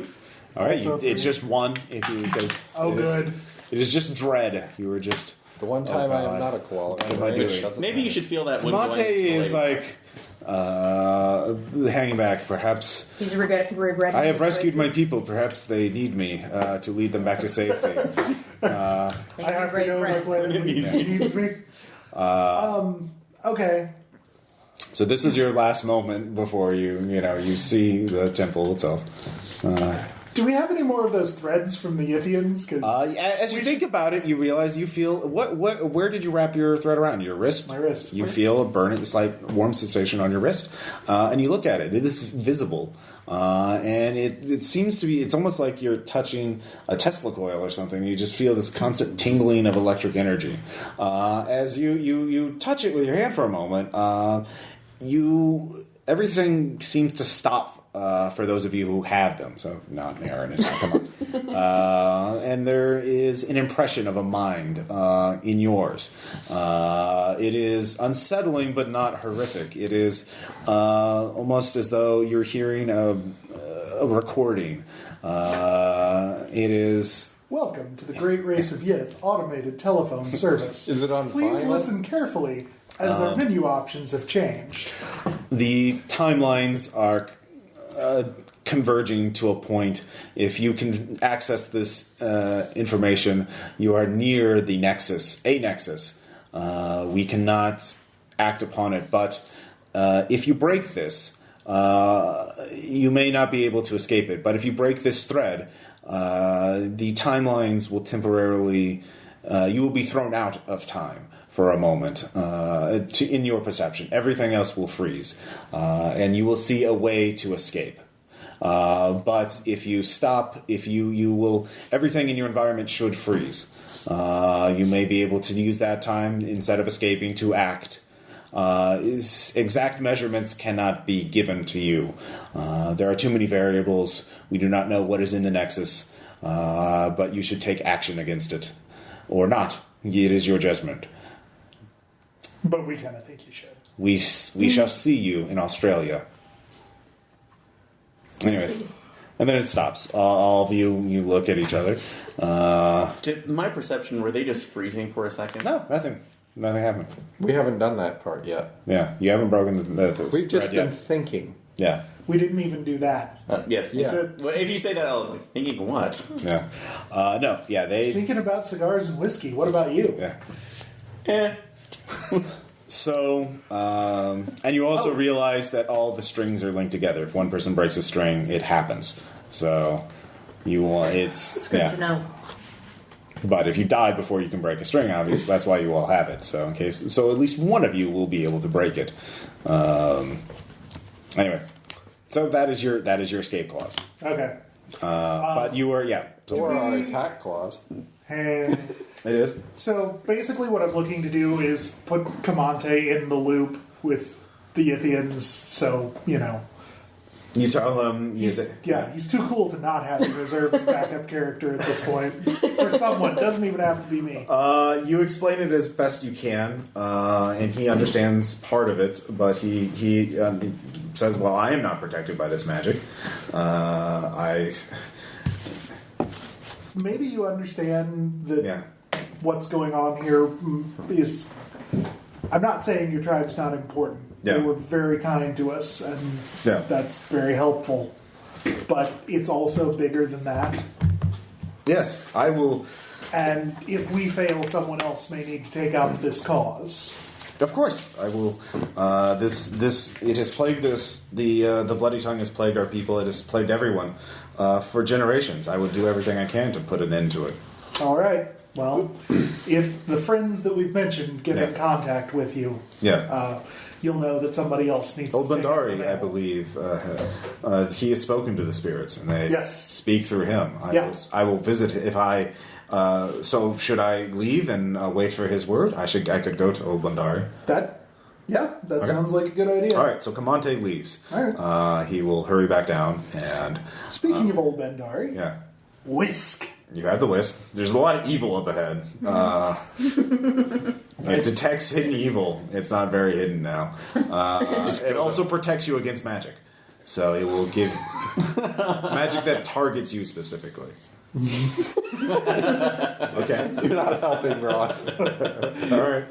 All right, Also it's just 1. If you, because Oh, good. It is just dread. You were just. The one time I am God. not a koala. What am I doing? Maybe you should feel that when Comante going to the is lady. like hanging back. Perhaps He's regretting. I have the rescued my choices. people. Perhaps they need me to lead them back to safety. Thank I you, have to great go. My friend. plan needs me. Okay. So this is your last moment before you see the temple itself. Do we have any more of those threads from the Yithians? As you think about it, you realize you feel where did you wrap your thread around? Your wrist? My wrist. You feel a burning, slight warm sensation on your wrist, and you look at it. It is visible, and it seems to be. It's almost like you're touching a Tesla coil or something. You just feel this constant tingling of electric energy. As you touch it with your hand for a moment, everything seems to stop. For those of you who have them, so not Aaron and come on. And there is an impression of a mind in yours. It is unsettling, but not horrific. It is almost as though you're hearing a recording. It is. Welcome to the Great Race of Yith automated telephone service. Is it on Please vinyl? listen carefully as their menu options have changed. The timelines are converging to a point. If you can access this information, you are near the nexus, a nexus. We cannot act upon it, but if you break this, you may not be able to escape it. But if you break this thread, the timelines will temporarily, you will be thrown out of time for a moment in your perception. Everything else will freeze, and you will see a way to escape. But if you stop, you will, everything in your environment should freeze. You may be able to use that time, instead of escaping, to act. Exact measurements cannot be given to you. There are too many variables. We do not know what is in the nexus, but you should take action against it. Or not. It is your judgment. But we kind of think you should. We shall see you in Australia. Anyway, and then it stops. All of you look at each other. To my perception, were they just freezing for a second? No, nothing. Nothing happened. We haven't done that part yet. Yeah, you haven't broken the We've just thread been yet. thinking. Yeah, We didn't even do that. Yeah. Yeah. Well, if you say that, I'll like, thinking what? yeah. No, yeah, they... Thinking about cigars and whiskey. What about you? Yeah. So, and you also realize that all the strings are linked together. If one person breaks a string, it happens. So, it's Good yeah. to know. But if you die before you can break a string, obviously, that's why you all have it. So at least one of you will be able to break it. Anyway, so that is your escape clause. Okay. But you are Or our attack clause. And it is. so basically what I'm looking to do is put Comante in the loop with the Yithians, so, You tell him he's too cool to not have him reserved as backup character at this point. For someone, doesn't even have to be me. You explain it as best you can, and he understands part of it, but he says, well, I am not protected by this magic. Maybe you understand that what's going on here is... I'm not saying your tribe's not important. Yeah. They were very kind to us, and that's very helpful. But it's also bigger than that. Yes, I will... And if we fail, someone else may need to take up this cause. Of course, I will. It has plagued us. The bloody tongue has plagued our people. It has plagued everyone for generations. I will do everything I can to put an end to it. All right. Well, if the friends that we've mentioned get in contact with you, you'll know that somebody else needs Old to take Bandari, up I believe, he has spoken to the spirits, and they speak through him. I will visit if I... so should I leave and wait for his word? I could go to Old Bandari. That sounds like a good idea. All right, so Kamante leaves. All right. He will hurry back down and... Speaking of Old Bandari, whisk. You have the whisk. There's a lot of evil up ahead. It detects hidden evil. It's not very hidden now. It also protects you against magic. So it will give magic that targets you specifically. Okay. You're not helping, Ross. All right.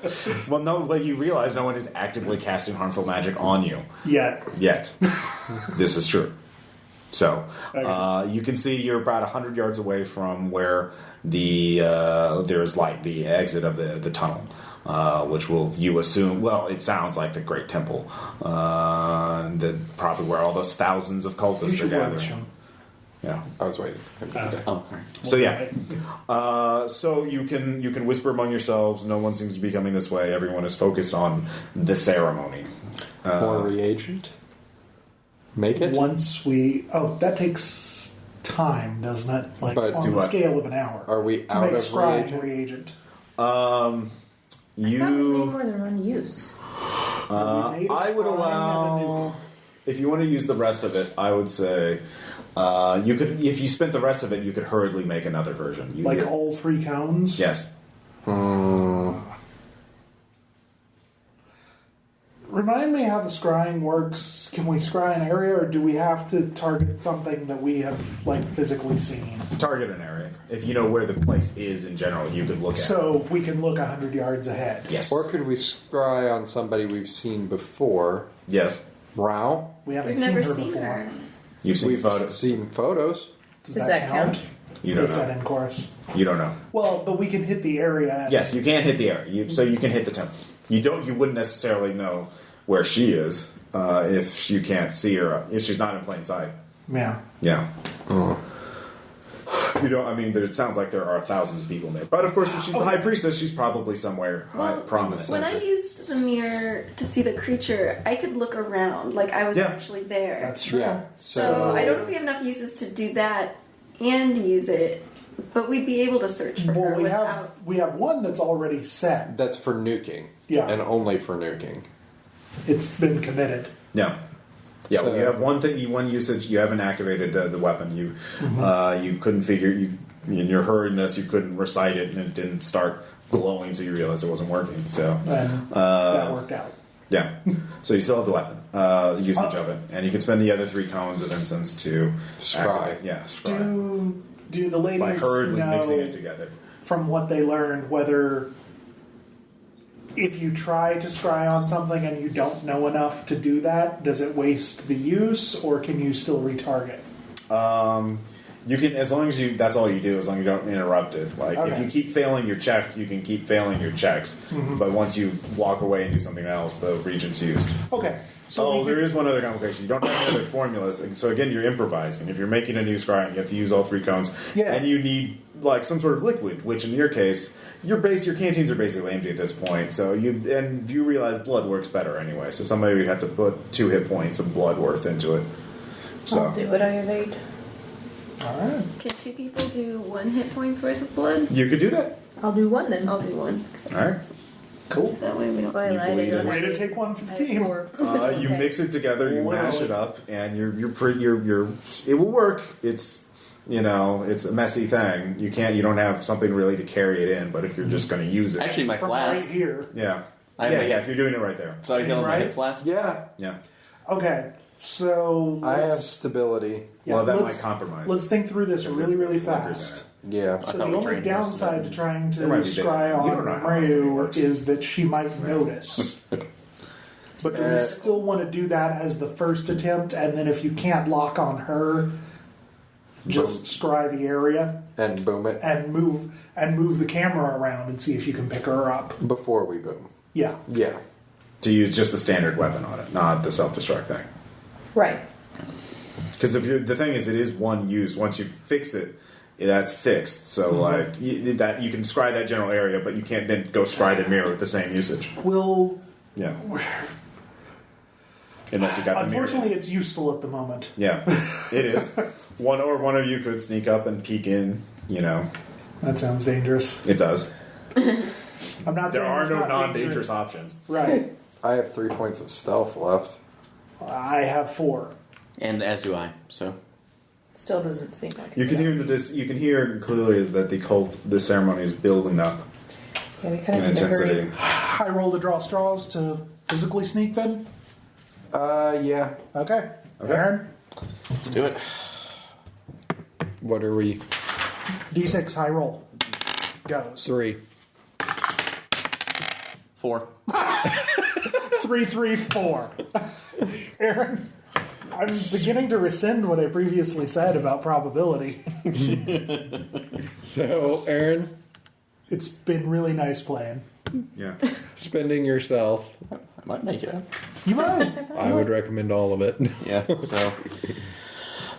Well, no, but you realize no one is actively casting harmful magic on you. Yet. This is true. So, you can see you're about 100 yards away from where there's like the exit of the tunnel, which you assume, well, it sounds like the Great Temple, probably where all those thousands of cultists are gathering. Yeah, I was waiting. So so you can whisper among yourselves. No one seems to be coming this way. Everyone is focused on the ceremony. More reagent. Make it? Once that takes time, doesn't it? Like but on the scale of an hour. Are we to out make of scrying reagent? I thought we made more than one use. I would allow... If you want to use the rest of it, I would say you could. If you spent the rest of it, you could hurriedly make another version. All 3 cones? Yes. Remind me how the scrying works. Can we scry an area, or do we have to target something that we have physically seen? Target an area. If you know where the place is in general, you could look at it. So we can look 100 yards ahead. Yes. Or could we scry on somebody we've seen before? Yes. Rao? We haven't We've seen never her seen before. her. You've seen We've photos. seen photos. Does that count? You don't They said know. in chorus. You don't know. Well, but we can hit the area. Yes, you can hit the area. So you can hit the temple. You wouldn't necessarily know where she is if you can't see her. If she's not in plain sight. Yeah. Yeah. You don't. I mean, it sounds like there are thousands of people there. But of course, if she's the high priestess, she's probably somewhere prominent. When I used the mirror to see the creature, I could look around like I was actually there. That's true. Yeah. So I don't know if we have enough uses to do that and use it, but we'd be able to search for her without... we have one that's already set. That's for nuking. Yeah. And only for nuking. It's been committed. Yeah. Yeah, So- well, you have one usage. You haven't activated the weapon. You couldn't figure. In your hurriedness, you couldn't recite it, and it didn't start glowing, so you realized it wasn't working. So And that worked out. yeah, so you still have the weapon usage of it, and you can spend the other 3 cones of incense to Scry. activate. Yeah, scry. Do the ladies By hurriedly know mixing it together. from what they learned whether if you try to scry on something and you don't know enough to do that, does it waste the use, or can you still retarget? You can, as long as that's all you do, as long as you don't interrupt it. If you keep failing your checks, you can keep failing your checks. But once you walk away and do something else, the regent's used. Okay. So there is one other complication. You don't have any other formulas. And so again, you're improvising. If you're making a new scry, you have to use all 3 cones. Yeah. And you need some sort of liquid, which in your case, your canteens are basically empty at this point. So you realize blood works better anyway. So somebody would have to put 2 hit points of blood worth into it. So I'll do it. I have 8. All right. Can 2 people do 1 hit point's worth of blood? you could do that. I'll do 1 then. I'll do 1. All right. Cool. That way we don't. Well, I lied, bleed I don't it. Way to have take one for the I have team. 4. You Okay. mix it together, you mash it up, and you're it will work. It's it's a messy thing. You don't have something really to carry it in. But if you're just going to use it, Actually, my From flask. right here. yeah, I yeah, have- if you're doing it right there, So I tell my Right? hip flask. Yeah, yeah. Okay, so I have let's, stability. yeah, well, that let's- might compromise. Let's think through this really, really Liquor's fast. Yeah. So thought the we only trained the rest of downside them. to trying There might to be bits. scry You on don't know how it Ryu works. is that she might notice. But do we still want to do that as the first attempt, and then if you can't lock on her, just scry the area And boom it and move the camera around and see if you can pick her up. before we boom. Yeah. Yeah. To use just the standard weapon on it, not the self-destruct thing. Right. Because the thing is, it is one use. Once you fix it, that's fixed. So you can scry that general area, but you can't then go scry the mirror with the same usage. Will Yeah. Unless you got the mirror. unfortunately, it's useful at the moment. Yeah, it is. One of you could sneak up and peek in. That sounds dangerous. It does. I'm not. There saying are it's no not non-dangerous options. Right. I have 3 points of stealth left. I have 4. And as do I. So Still doesn't seem like You it can hear does. you can hear clearly that the ceremony is building up Yeah, we kind in of need to hurry. intensity. I roll to draw straws to physically sneak then. Yeah. Okay. Aaron, let's do it. What are we? D6 high roll goes 3. 4. 3, 3, 4. Aaron, I'm beginning to rescind what I previously said about probability. So, Aaron, It's been really nice playing. Yeah. spending yourself. I might make it. You might. I would recommend all of it. Yeah. So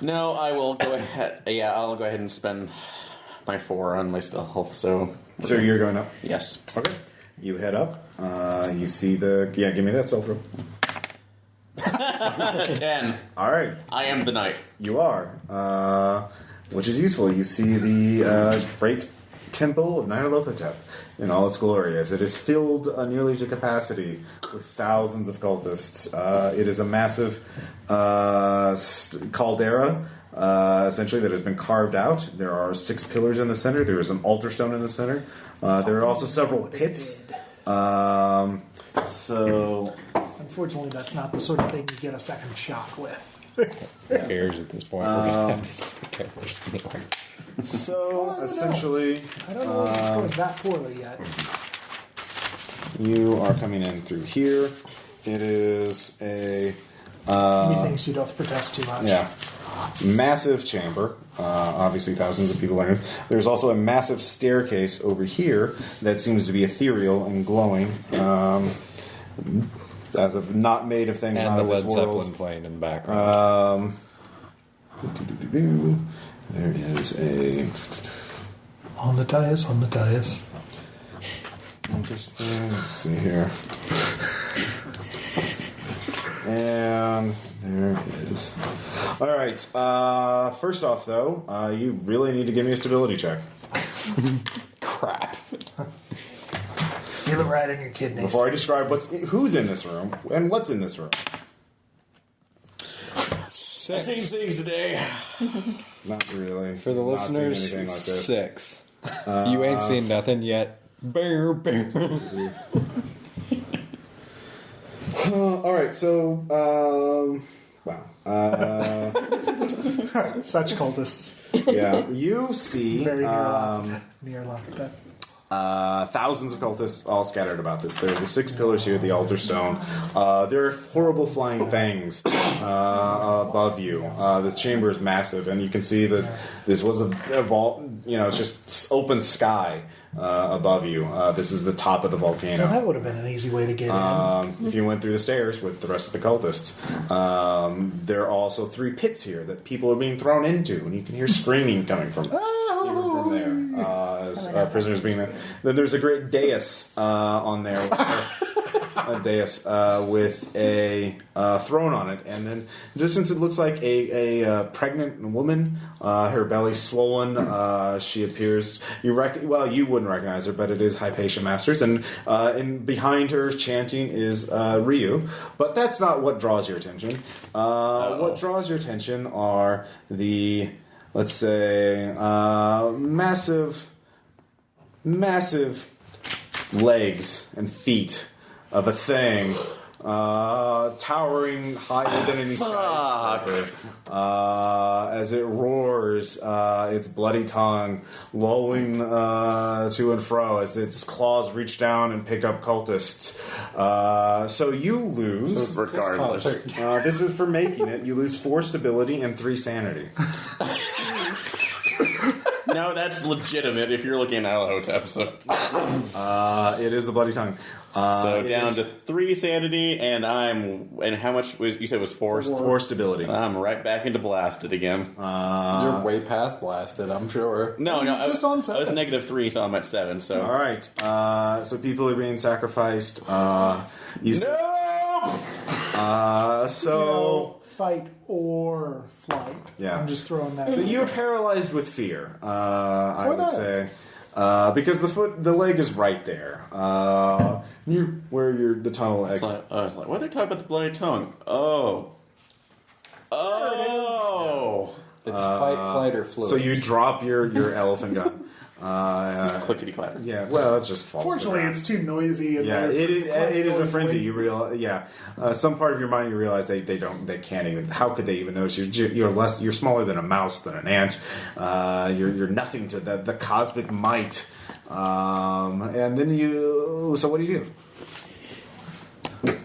no, I will go ahead. Yeah, I'll go ahead and spend my 4 on my stealth. So So you're going up. yes. Okay. You head up. You see give me that stealth roll. 10. All right. I am the knight. You are, which is useful. You see the great temple of Nyarlathotep in all its glory, as it is filled nearly to capacity with thousands of cultists. It is a massive caldera, essentially, that has been carved out. There are 6 pillars in the center. There is an altar stone in the center. There are also several pits. So Unfortunately, that's not the sort of thing you get a second shot with. Who cares at this point? We're gonna have to anyway. So essentially, I don't know if it's going that poorly yet. you are coming in through here. It is a Methinks you doth protest too much. massive chamber. Obviously, thousands of people are in. There's also a massive staircase over here that seems to be ethereal and glowing. As of not made of things And not the of this Led Zeppelin world. playing in the background. There is a On the dais, on the dais. interesting. Let's see here. And there it is. All right. First off, though, you really need to give me a stability check. Crap. Feel it right in your kidneys. Before I describe who's in this room and what's in this room. I've seen things today. Not really. For the Not seen listeners, anything like this. 6. You ain't seen nothing yet. Bear, bear. All right. So, wow. Such cultists. Yeah. You see Very near Nyarlathotep. thousands of cultists all scattered about this. There are the 6 pillars here, the altar stone. There are horrible flying things above you. The chamber is massive, and you can see that this was a vault. It's just open sky above you. This is the top of the volcano. Well, that would have been an easy way to get in. If you went through the stairs with the rest of the cultists, there are also 3 pits here that people are being thrown into, and you can hear screaming coming from there. As prisoners being there. Then there's a great dais on there dais with a throne on it, and then in distance it looks like a pregnant woman. Her belly's swollen. She appears. You wouldn't recognize her, but it is Hypatia Masters, and behind her chanting is Ryu. But that's not what draws your attention. What draws your attention are the, let's say, massive legs and feet of a thing towering higher than any skyscraper as it roars, its bloody tongue lolling to and fro as its claws reach down and pick up cultists. So you lose. So regardless. This is for making it. You lose 4 stability and 3 sanity. No, that's legitimate if you're looking at Nyarlathotep. So. It is the bloody tongue. So down to 3 sanity, and how much was you said it was 4? 4 stability. I'm right back into blasted again. You're way past blasted, I'm sure. No, He's just on 7. I was -3, so I'm at 7. So All right. So people are being sacrificed. no. So Fight or flight. Yeah. I'm just throwing that. So you're paralyzed with fear. I would that? say. Because the leg is right there. Where the tunnel It's exit. like, I was like, what are they talking about the bloody tongue? Oh. It's fight, flight, or fluids. So you drop your elephant gun. Clickety clap. Yeah, well, it just falls. Fortunately, around. it's too noisy. In Yeah, there it is a frenzy. noisily. You realize, some part of your mind you realize they can't even. How could they even notice? You're smaller than a mouse, than an ant. You're nothing to the cosmic might. And then you. So what do you do?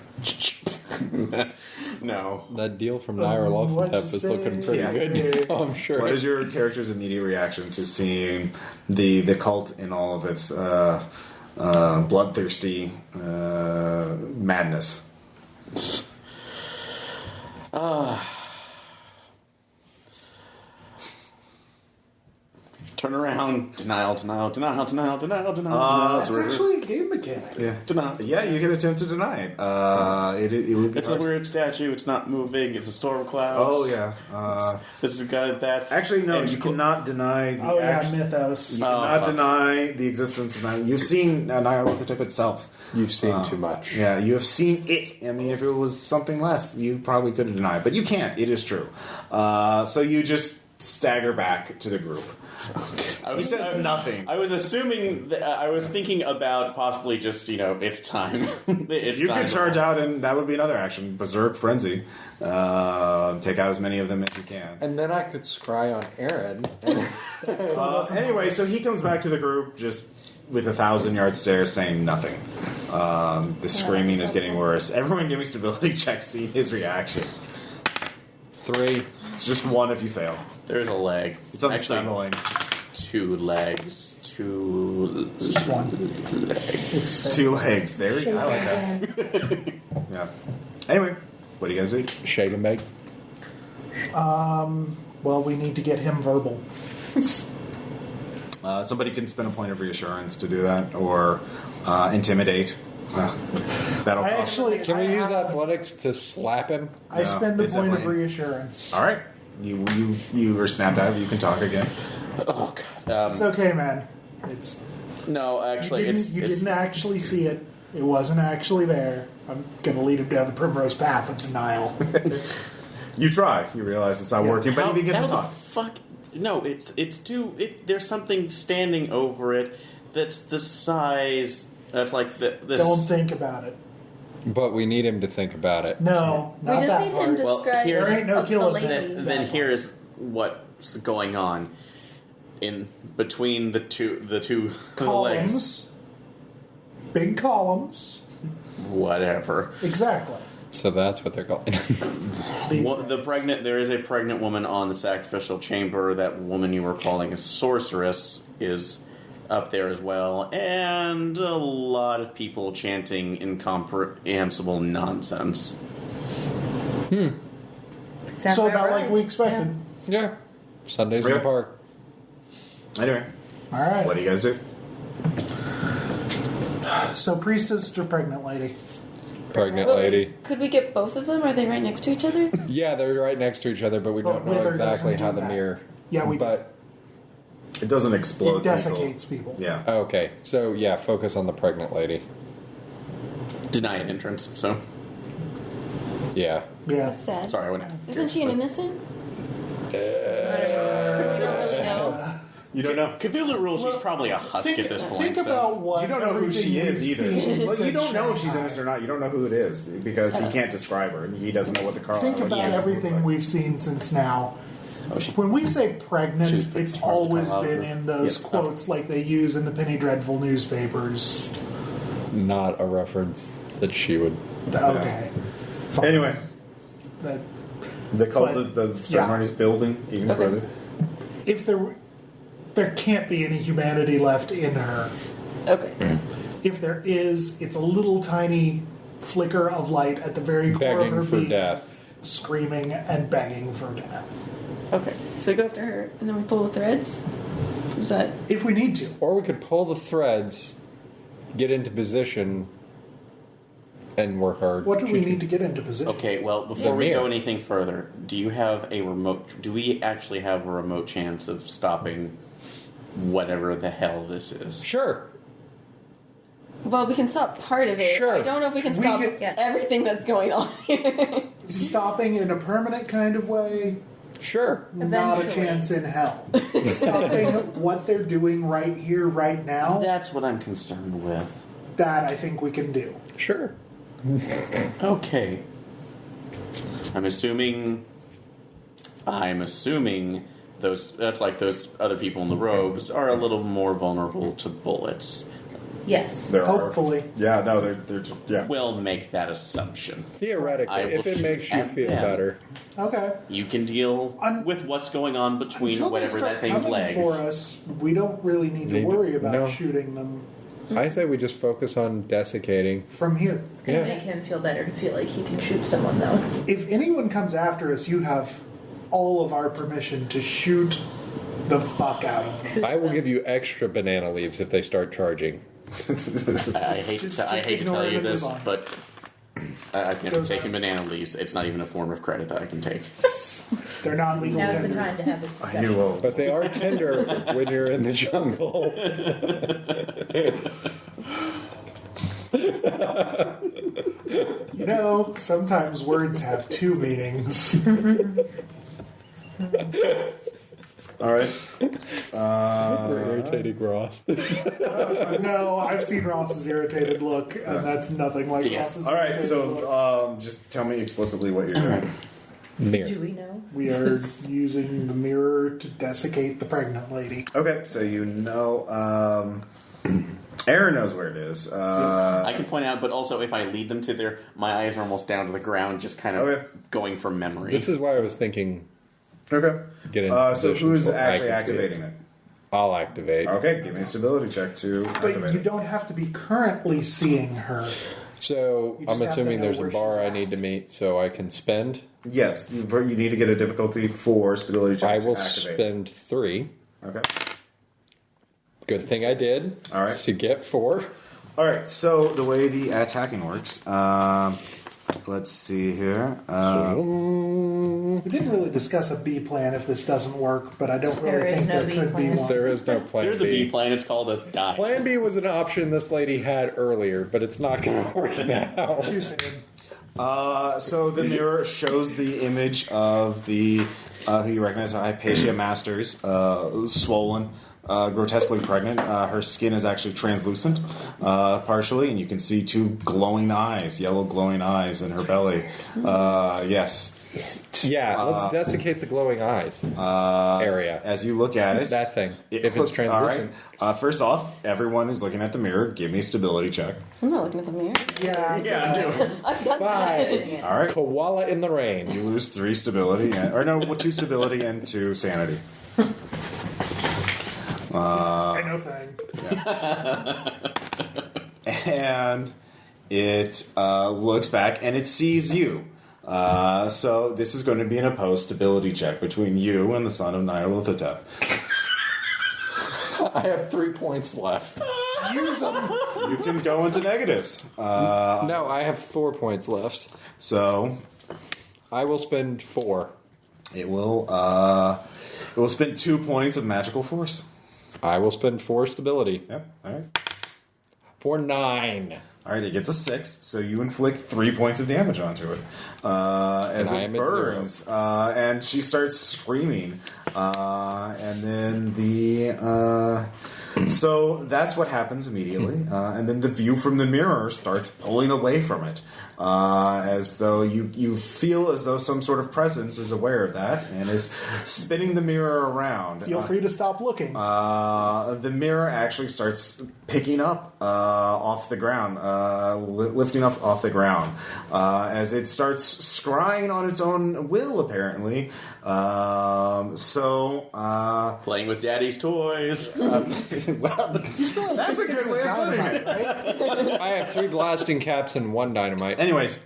No. That deal from what'd Nyarlathotep you is looking say? pretty Yeah. good. I'm sure. What is your character's immediate reaction to seeing the cult in all of its bloodthirsty madness? Turn around. Denial. That's actually a game mechanic. Yeah, Denial. yeah, you can attempt to deny it. It would be It's a hard. weird statue. It's not moving. It's a storm cloud. Oh yeah. This is a guy that. Actually, no. and You cannot deny the. Oh yeah, Mythos. You cannot fuck. deny the existence of Nyarlathotep. You've seen Nyarlathotep itself. You've seen too much. Yeah, you have seen it. I mean, if it was something less, you probably could have denied it. But you can't. It is true. So you just stagger back to the group. He says nothing. I was assuming that I was thinking about possibly just it's time. It's You time could to- charge out, and that would be another action. Berserk Frenzy. Take out as many of them as you can. And then I could scry on Aaron. And Anyway, so he comes back to the group just with 1,000-yard stare, saying nothing. The screaming is getting worse. Everyone give me stability checks, see his reaction. 3. It's just 1 if you fail. There's a leg. It's unsettling. 2 legs. 2 It's just one. legs. 2 legs. There we go. I like that. Again. Yeah. Anyway, what do you guys do? Shake and bake. Well, we need to get him verbal. Somebody can spend a point of reassurance to do that, or intimidate. That'll I cost. actually Can we I use have- athletics to slap him? I spend a it's point of definitely- reassurance. All right. You were snapped out. You can talk again. Oh god. It's okay, man. It's No, actually, you didn't actually see it. It wasn't actually there. I'm gonna lead him down the primrose path of denial. You try. You realize it's not working, but How- you begin how to the talk. Fuck. No, it's too. There's something standing over it that's the size. That's like this. Don't think about it. But we need him to think about it. No, We not just that need part. him to Well, describe here's- There ain't no the killing lady. Then here's what's going on in between the two legs. Columns. Big columns. Whatever. Exactly. So that's what they're calling. These There is a pregnant woman on the sacrificial chamber. That woman you were calling a sorceress is up there as well, and a lot of people chanting incomprehensible nonsense. Sounds So about like we Yeah. expected. Yeah. Sundays in the Yeah. park. Anyway, All right. what do you guys do? So priestess to pregnant lady. pregnant Well, lady. Could we get both of them? Are they right next to each other? Yeah, they're right next to each other, but we But don't know Wither exactly doesn't how do the that. mirror. Yeah, we do. But It doesn't explode. It desiccates people. Yeah. okay, so yeah, focus on the pregnant lady. Deny an entrance. So Yeah. Yeah. That's sad. sorry, I went out. Isn't she an innocent? We don't really know. You don't know. Cthulhu rules. She's probably a husk at this point. Think so. about what You don't know who she everything is we've either. seen Well, you don't know if she's since innocent or not. You don't know who it is because he can't describe her and he doesn't know what the car. Think what the about animal looks everything like. we've seen since now. Oh, she, When we say She's pregnant, pretty it's hard to always come out been with. in those Yep. quotes like they use in the Penny Dreadful newspapers. Not a reference that she would. Okay. Fine. Anyway, That, the cult, But- the ceremony's building even Okay. further. if there can't be any humanity left in her. Okay. If there is, it's a little tiny flicker of light at the very core of her Begging for being, death. screaming and begging for death. Okay. So we go after her, and then we pull the threads. Is that? If we need to. Or we could pull the threads, get into position, and work hard. What do we need to get into position? okay. Well, before The we mirror. go anything further, do you have a remote? Do we actually have a remote chance of stopping whatever the hell this is? Sure. Well, we can stop part of it. Sure. I don't know if we can We stop can- Yes. everything that's going on here. Stopping in a permanent kind of way, Sure. not a Eventually. chance in hell. Stopping what they're doing right here, right now, That's what I'm concerned with. that I think we can do. Sure. Okay. I'm assuming those that's like those other people in the robes are a little more vulnerable to bullets. Yes. There are- Hopefully. Yeah, no, they're yeah. We'll make that assumption. Theoretically, I will if it makes you shoot feel at them. better. Okay. You can deal Un- with what's going on between Until they whatever start that thing's coming legs. for us, we don't really need to Need- worry about no. shooting them I say we just focus on desiccating. from here. It's going to Yeah. make him feel better to feel like he can shoot someone, though. If anyone comes after us, you have all of our permission to shoot the fuck out of them. Shoot I will them. give you extra banana leaves if they start charging. I hate Just to ignore tell it you and this, move on. but I've never Goes taken on. banana leaves. It's not even a form of credit that I can take. They're not legal Now's the tender. time to have this I discussion. knew all. But they are tender when you're in the jungle. You know, sometimes words have two meanings. All right. Irritating Ross. No, I've seen Ross's irritated look, and that's nothing like Yeah. Ross's All right. irritated look. So just tell me explicitly what you're doing. Mirror. Do we know? We are using the mirror to desiccate the pregnant lady. Okay. So you know, Aaron knows where it is. I can point out, but also if I lead them to there, my eyes are almost down to the ground, just kind of Okay. going from memory. This is why I was thinking Okay. get in So position who's so I actually can see activating it? I'll activate. Okay. Give me a stability check to But activate you it. don't have to be currently seeing her. So You I'm just have to assuming know there's a where bar she's I at. need to meet so I can spend. Yes. You need to get a difficulty 4 stability check I to will activate. spend 3. Okay. Good thing I did. All right. To get 4. All right. So the way the attacking works. Let's see here. We didn't really discuss a B plan if this doesn't work, but I don't really There is think no there B could be plan. one. There is no plan There's a B. B plan. It's called us die. Plan B was an option this lady had earlier, but it's not going to work now. Too soon. So the mirror shows the image of the who you recognize, Hypatia Masters, swollen, grotesquely pregnant. Her skin is actually translucent, partially, and you can see 2 glowing eyes, yellow glowing eyes in her belly. Yes. Yeah, let's desiccate the glowing eyes area. As you look at it, That thing. it if it's puts- all right. translucent. First off, everyone who's looking at the mirror, give me a stability check. I'm not looking at the mirror. Yeah. I do. I've done 5. All right. Koala in the rain. You lose 3 stability, or no, 2 stability and 2 sanity. I know thing. And it looks back and it sees you. So this is going to be an opposed stability check between you and the son of Nyarlathotep. I have 3 points left. Use them. You can go into negatives. No, I have 4 points left. So I will spend 4. it will spend 2 points of magical force. I will spend 4 stability. Yep. All right. For 9. All right, it gets a 6, so you inflict 3 points of damage onto it as And I it am at burns, and she starts screaming, and then so that's what happens immediately, and then the view from the mirror starts pulling away from it, as though you feel as though some sort of presence is aware of that and is spinning the mirror around. Feel free to stop looking. The mirror actually starts picking up off the ground, lifting up off the ground, as it starts scrying on its own will, apparently. Playing with daddy's toys. Well, that's a good way of putting it. Right? I have 3 blasting caps and 1 dynamite. Anyways,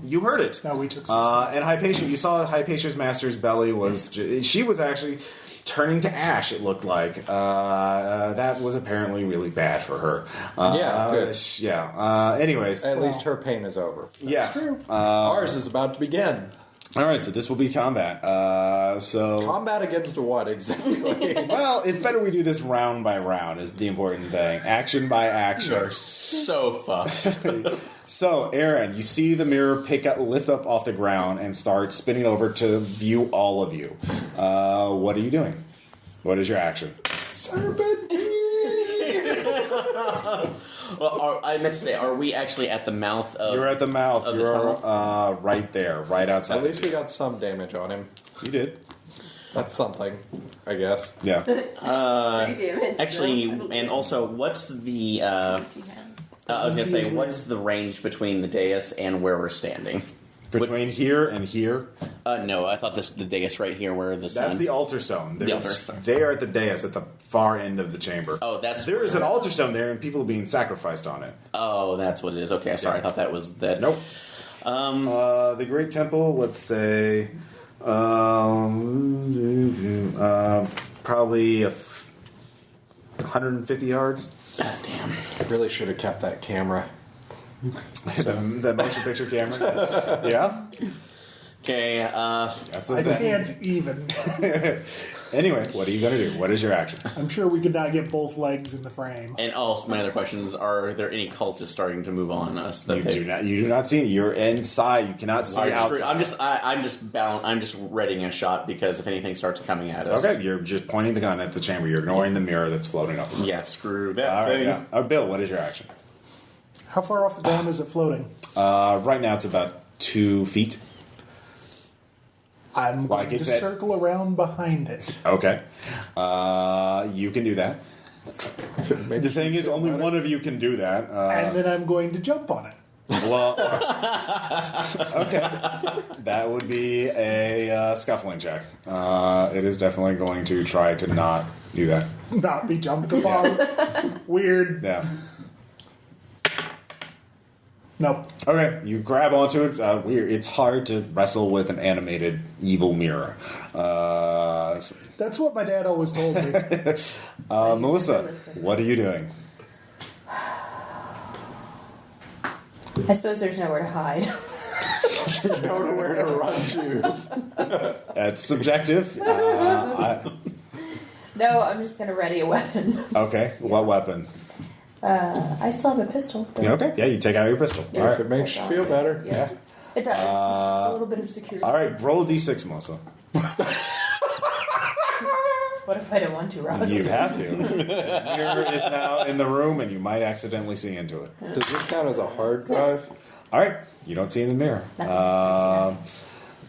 you heard it. No, we took 6. And Hypatia, you saw Hypatia's master's belly was... She was actually turning to ash, it looked like. That was apparently really bad for her. Good. Anyways. At least her pain is over. Yeah. Ours is about to begin. All right, so this will be combat. Combat against what, exactly? Well, it's better we do this round by round is the important thing. Action by action. You're so fucked. So, Aaron, you see the mirror lift up off the ground and start spinning over to view all of you. What are you doing? What is your action? Well, I meant to say, are we actually at the mouth of... You're at the mouth. of the You're tunnel? right there, right outside. At least we got some damage on him. You did. That's something, I guess. Yeah. Actually, and also, what's the... I was going to say, what's the range between the dais and where we're standing? Between here and here. No, I thought the dais right here where the sun... That's the altar stone. The altar stone. They are at the dais at the far end of the chamber. Oh, that's... There is an altar stone there and people are being sacrificed on it. Oh, that's what it is. Okay, sorry, I thought that was that. Nope. The Great Temple, let's say... probably 150 yards. God damn. I really should have kept that camera. The motion picture camera. Yeah. Okay. That's a I thing. can't even. Anyway, what are you going to do? What is your action? I'm sure we could not get both legs in the frame. And also, my other question is: are there any cultists starting to move on us? That You do not see it. You're inside. You cannot see outside. I'm just readying a shot because if anything starts coming at us. Okay, you're just pointing the gun at the chamber. You're ignoring the mirror that's floating up. Yeah, screw that All right, thing. yeah. Bill, what is your action? How far off the ground is it floating? Right now it's about 2 feet. I'm going Like to it's at- circle around behind it. Okay. You can do that. The thing is, only one of you can do that. And then I'm going to jump on it. Well, okay. That would be a scuffling check. It is definitely going to try to not do that. Not be jumped upon. Weird. Yeah. Nope. Okay, you grab onto it. Weird. It's hard to wrestle with an animated evil mirror. That's what my dad always told me. Melissa, what are you doing? I suppose there's nowhere to hide. There's nowhere to run to. That's subjective. No, I'm just going to ready a weapon. Okay, what weapon? I still have a pistol. But Okay, yeah, you take out your pistol. Yeah. All If it right. makes you feel better. Yeah. It does. A little bit of security. All right, roll a d6, Melissa. What if I don't want to, Ross? You have to. The mirror is now in the room, and you might accidentally see into it. Does this count as a hard drive? All right, you don't see in the mirror.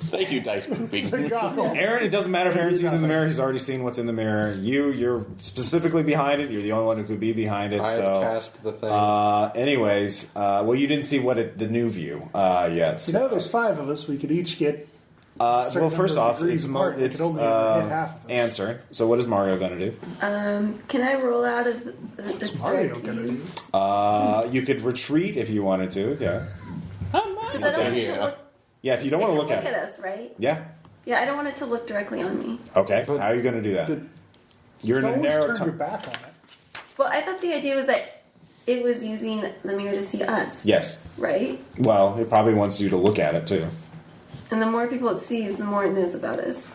Thank you, dice pooping. Goggles. Aaron, it doesn't matter if Aaron sees in the mirror. He's already seen what's in the mirror. You're specifically behind it. You're the only one who could be behind it. I so, cast the thing. anyways, well, you didn't see the new view yet. So. You know, there's 5 of us. We could each get. Well, certain first number of off, degrees apart. We it's could only hit half of us. answer. So, what is Mario going to do? Can I roll out of the What's Mario gonna do? You could retreat if you wanted to. Yeah. Because I don't want it to look. Yeah, if you don't want to look at it. us, right? Yeah. Yeah, I don't want it to look directly on me. Okay. How are you going to do that? You're in You a always narrow turn your tunnel. back on it. Well, I thought the idea was that it was using the mirror to see us. Yes. Right? Well, it probably wants you to look at it, too. And the more people it sees, the more it knows about us.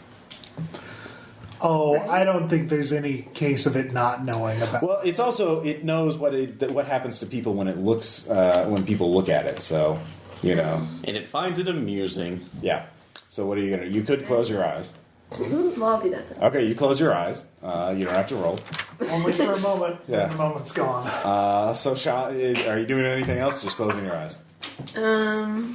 Oh, Right. I don't think there's any case of it not knowing about. Well, it's also, it knows what happens to people when it looks, when people look at it, so, you know. And it finds it amusing. Yeah. So what are you going to, you could close your eyes. Well, I'll do that then. Okay, you close your eyes. You don't have to roll. Only for a moment. Yeah. And the moment's gone. So, Sean, are you doing anything else? Just closing your eyes. Well,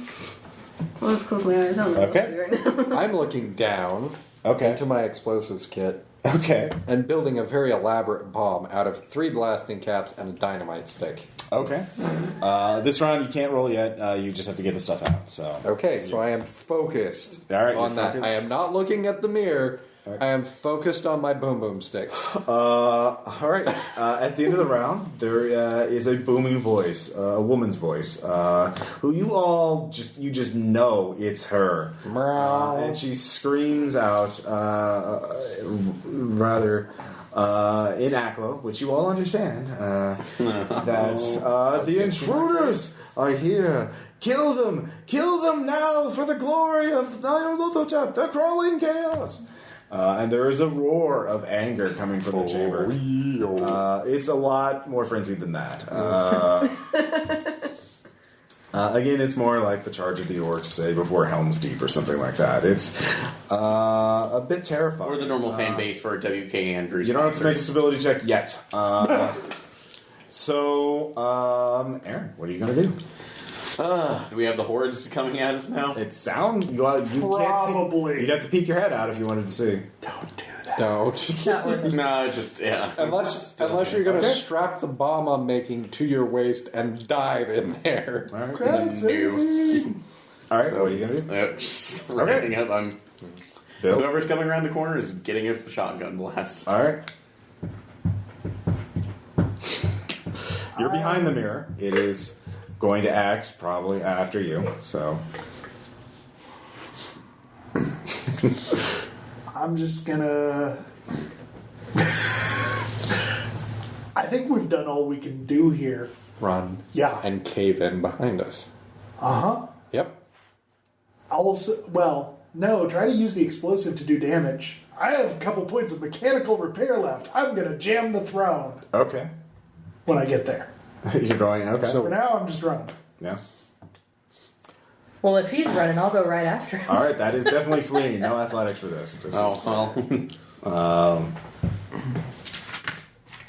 let's close my eyes. I don't know what to do right now. I'm looking down Okay. into my explosives kit Okay. and building a very elaborate bomb out of 3 blasting caps and a dynamite stick. Okay. This round you can't roll yet. You just have to get the stuff out. So. Okay, so I am focused All right, on you're that. focused. I am not looking at the mirror. Right. I am focused on my boom boom sticks. All right. At the end of the round, there is a booming voice, a woman's voice, who you just know it's her, and she screams out, rather in Aklo, which you all understand, that the intruders are here. Kill them now for the glory of Nyarlathotep, the crawling chaos. And there is a roar of anger coming from the chamber. It's a lot more frenzied than that. Again, it's more like the Charge of the Orcs, say, before Helm's Deep or something like that. It's a bit terrifying. Or the normal fan base for WK Andrews. You don't have to make a stability check yet. Aaron, what are you going to do? Do we have the hordes coming at us now? It sounds... you can't see. Probably. You'd have to peek your head out if you wanted to see. Don't do that. Don't. That one. No, just, yeah. Unless you're going to strap the bomb I'm making to your waist and dive in there. All right. No. All right, what are you going to do? Just running up. Bill? Whoever's coming around the corner is getting a shotgun blast. All right. You're behind the mirror. It is going to act probably after you, so... I'm just gonna... I think we've done all we can do here. Run. Yeah. And cave in behind us. Uh-huh. Yep. No, try to use the explosive to do damage. I have a couple points of mechanical repair left. I'm gonna jam the throne Okay. when I get there. You're going, okay. For now, I'm just running. Yeah. Well, if he's running, I'll go right after him. All right, that is definitely fleeing. No athletics for this. This is, well.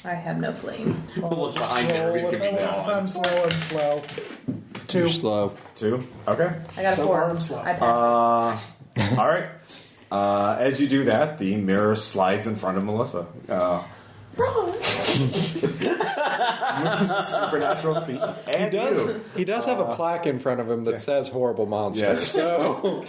I have no fleeing. Look behind me, everybody's going to be If I'm gone. slow, I'm slow. 2. You're slow. 2. Okay. I got a So 4. far, I'm slow. I passed. All right. As you do that, the mirror slides in front of Melissa. Supernatural speed. And you. He does have a plaque in front of him that says "horrible monster." Yes. So,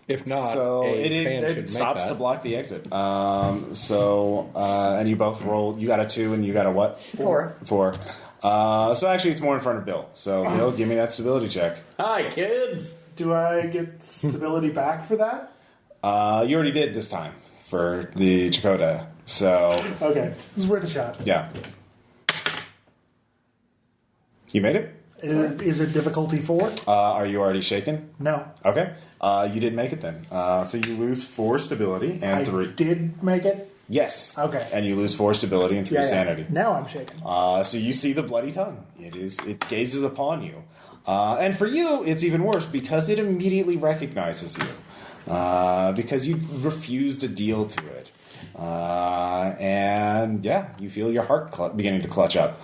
if not, So a fan it should stops make that. to block the exit. And you both rolled. You got a 2 and you got a what? 4. 4. So actually, it's more in front of Bill. So Bill, give me that stability check. Hi, kids. Do I get stability back for that? You already did this time for the Chakotay. So Okay. It's worth a shot. yeah, you made it. Is it difficulty 4? Are you already shaken? No. Okay. You did make it then. So you lose 4 stability and I 3. did make it? Yes. Okay. And you lose 4 stability and 3 Yeah, yeah. sanity. Now I'm shaking. So you see the bloody tongue. It gazes upon you. And for you, it's even worse because it immediately recognizes you. Because you refused to deal to it. And yeah, you feel your heart beginning to clutch up.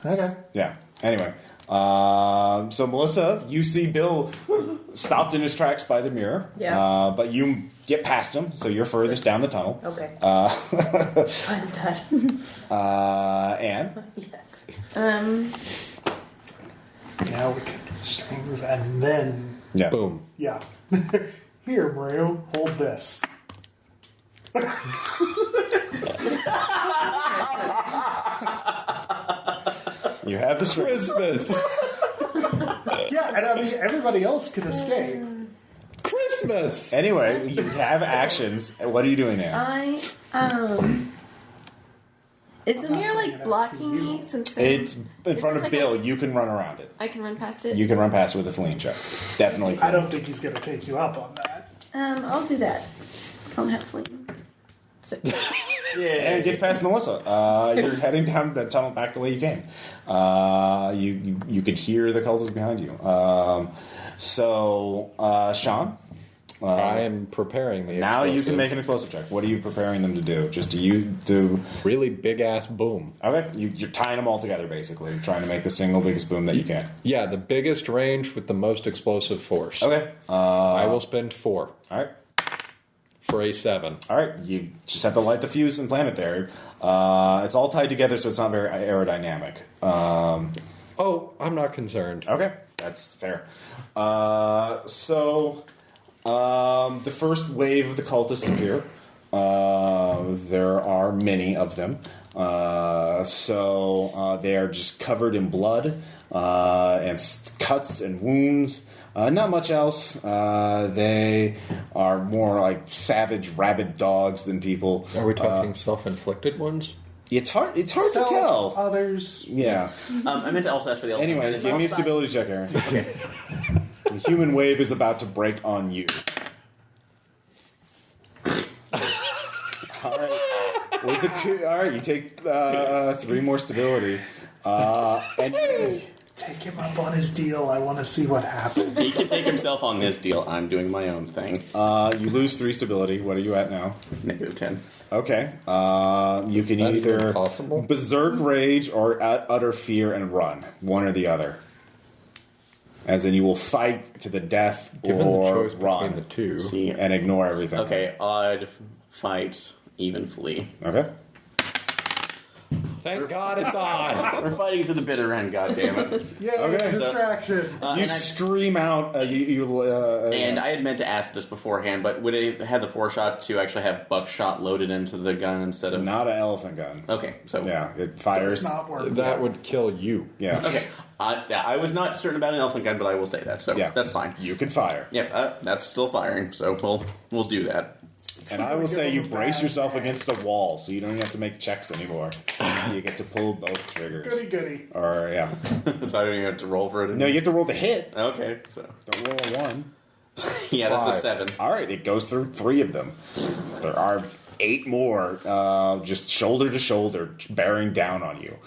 Okay. Yeah. Anyway. So Melissa, you see Bill stopped in his tracks by the mirror. Yeah. But you get past him, so you're furthest down the tunnel. Okay. Fine with that. Anne? Yes. Now we can do strings and then... Yeah. Boom. Yeah. Here, Maru, hold this. You have the strings. Christmas. Yeah, and I mean, everybody else can escape. Christmas. Anyway, you have actions. What are you doing now? I, Is the I'm not mirror saying it like has blocking to be you. me? Since It's in front of like Bill. You can run around it. I can run past it. You can run past it with a fleeing check. Definitely. I don't think he's going to take you up on that. I'll do that. I don't have fleeing. So, And get past Melissa. You're heading down the tunnel back the way you came. You could hear the cultists behind you. Sean, I am preparing the now you can explosive. make an explosive check. What are you preparing them to do? Just to Really big ass boom. okay. You're tying them all together, basically, trying to make the single biggest boom that you can. Yeah, the biggest range with the most explosive force. Okay. I will spend 4 All right. for a 7. All right. You just have to light the fuse and plant it there. It's all tied together, so it's not very aerodynamic. Oh, I'm not concerned. Okay, that's fair. The first wave of the cultists appear. There are many of them. They are just covered in blood and cuts and wounds. Not much else. They are more like savage, rabid dogs than people. Are we talking self-inflicted ones? It's hard to tell. Others. Yeah. I meant to also ask for the elephant. Anyway, Is give me a it- stability check, Aaron. The human wave is about to break on you. All right. With the 2, all right, you take 3 more stability. And Take him up on his deal. I want to see what happens. He can take himself on this deal. I'm doing my own thing. you lose 3 stability. What are you at now? -10. Okay. You can that either even possible? berserk rage or utter fear and run. One or the other. As in, you will fight to the death Given or the choice run between the two. See, and ignore everything. okay, odd, fight, even flee. Okay. Thank God it's on. We're fighting to the bitter end, goddammit. Yay, Okay, so- distraction. You And I- scream out. And I had meant to ask this beforehand, but would it have the foreshot to actually have buckshot loaded into the gun instead of... not an elephant gun. Okay, so... Yeah, it Does fires. not work. That would kill you. Yeah. Okay, I was not certain about an elephant gun, but I will say that, so Yeah. that's fine. You can fire. Yep, that's still firing, so we'll do that. And I will Give say him you a brace bad yourself day. against the wall, so you don't even have to make checks anymore. You get to pull both triggers. Goody goody. Or, yeah. So I don't even have to roll for it. No, you have to roll the hit. Okay, so... Don't roll a 1. Yeah, that's a 5. 7. All right, it goes through 3 of them. There are 8 more, just shoulder to shoulder, bearing down on you.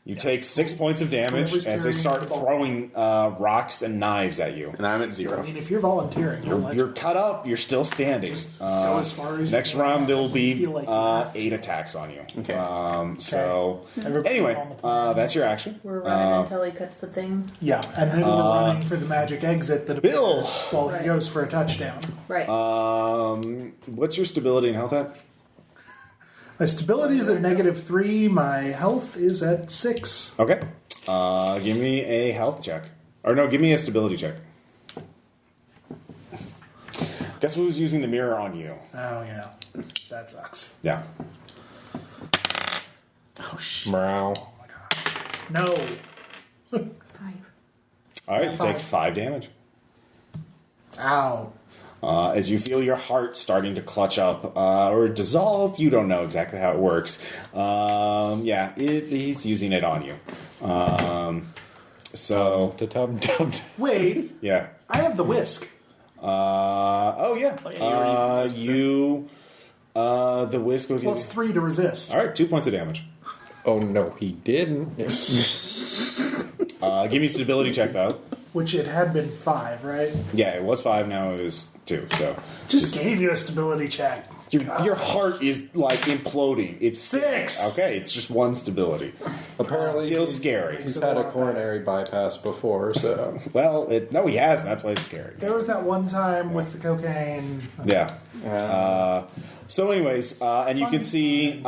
You take 6 points of damage Whoever's as they carrying start the ball. throwing rocks and knives at you. And I'm at I 0. mean, if you're volunteering, I'll let You're you cut up. You're still standing. go as far as you Next can. round, there will be Feel like you have to. 8 attacks on you. Okay. So, Everybody anyway, on the plan. that's your action. We're running until he cuts the thing. Yeah, and then we're running for the magic exit that Bill. appears while he Right. goes for a touchdown. Right. What's your stability and health at? My stability is at -3. My health is at 6. Okay. Give me a health check. Or no, give me a stability check. Guess who's using the mirror on you? Oh yeah, that sucks. Yeah. Oh, shit. Meow. No. 5. All right, you take 5. 5 damage. Ow. As you feel your heart starting to clutch up or dissolve, you don't know exactly how it works. He's using it on you. Wait, Yeah. I have the whisk. The whisk will give you... +3 to resist. All right, 2 points of damage. Oh no, he didn't. Give me a stability check, though. Which it had been 5, right? Yeah, it was 5, now it is 2, so... Just gave you a stability check. Your heart is, like, imploding. It's 6. Okay, it's just 1 stability. Apparently, Still he's- scary. He's had a coronary bypass before, so Well, no, he hasn't. That's why it's scary. There was that one time with the cocaine. Yeah. So, anyways, and you can see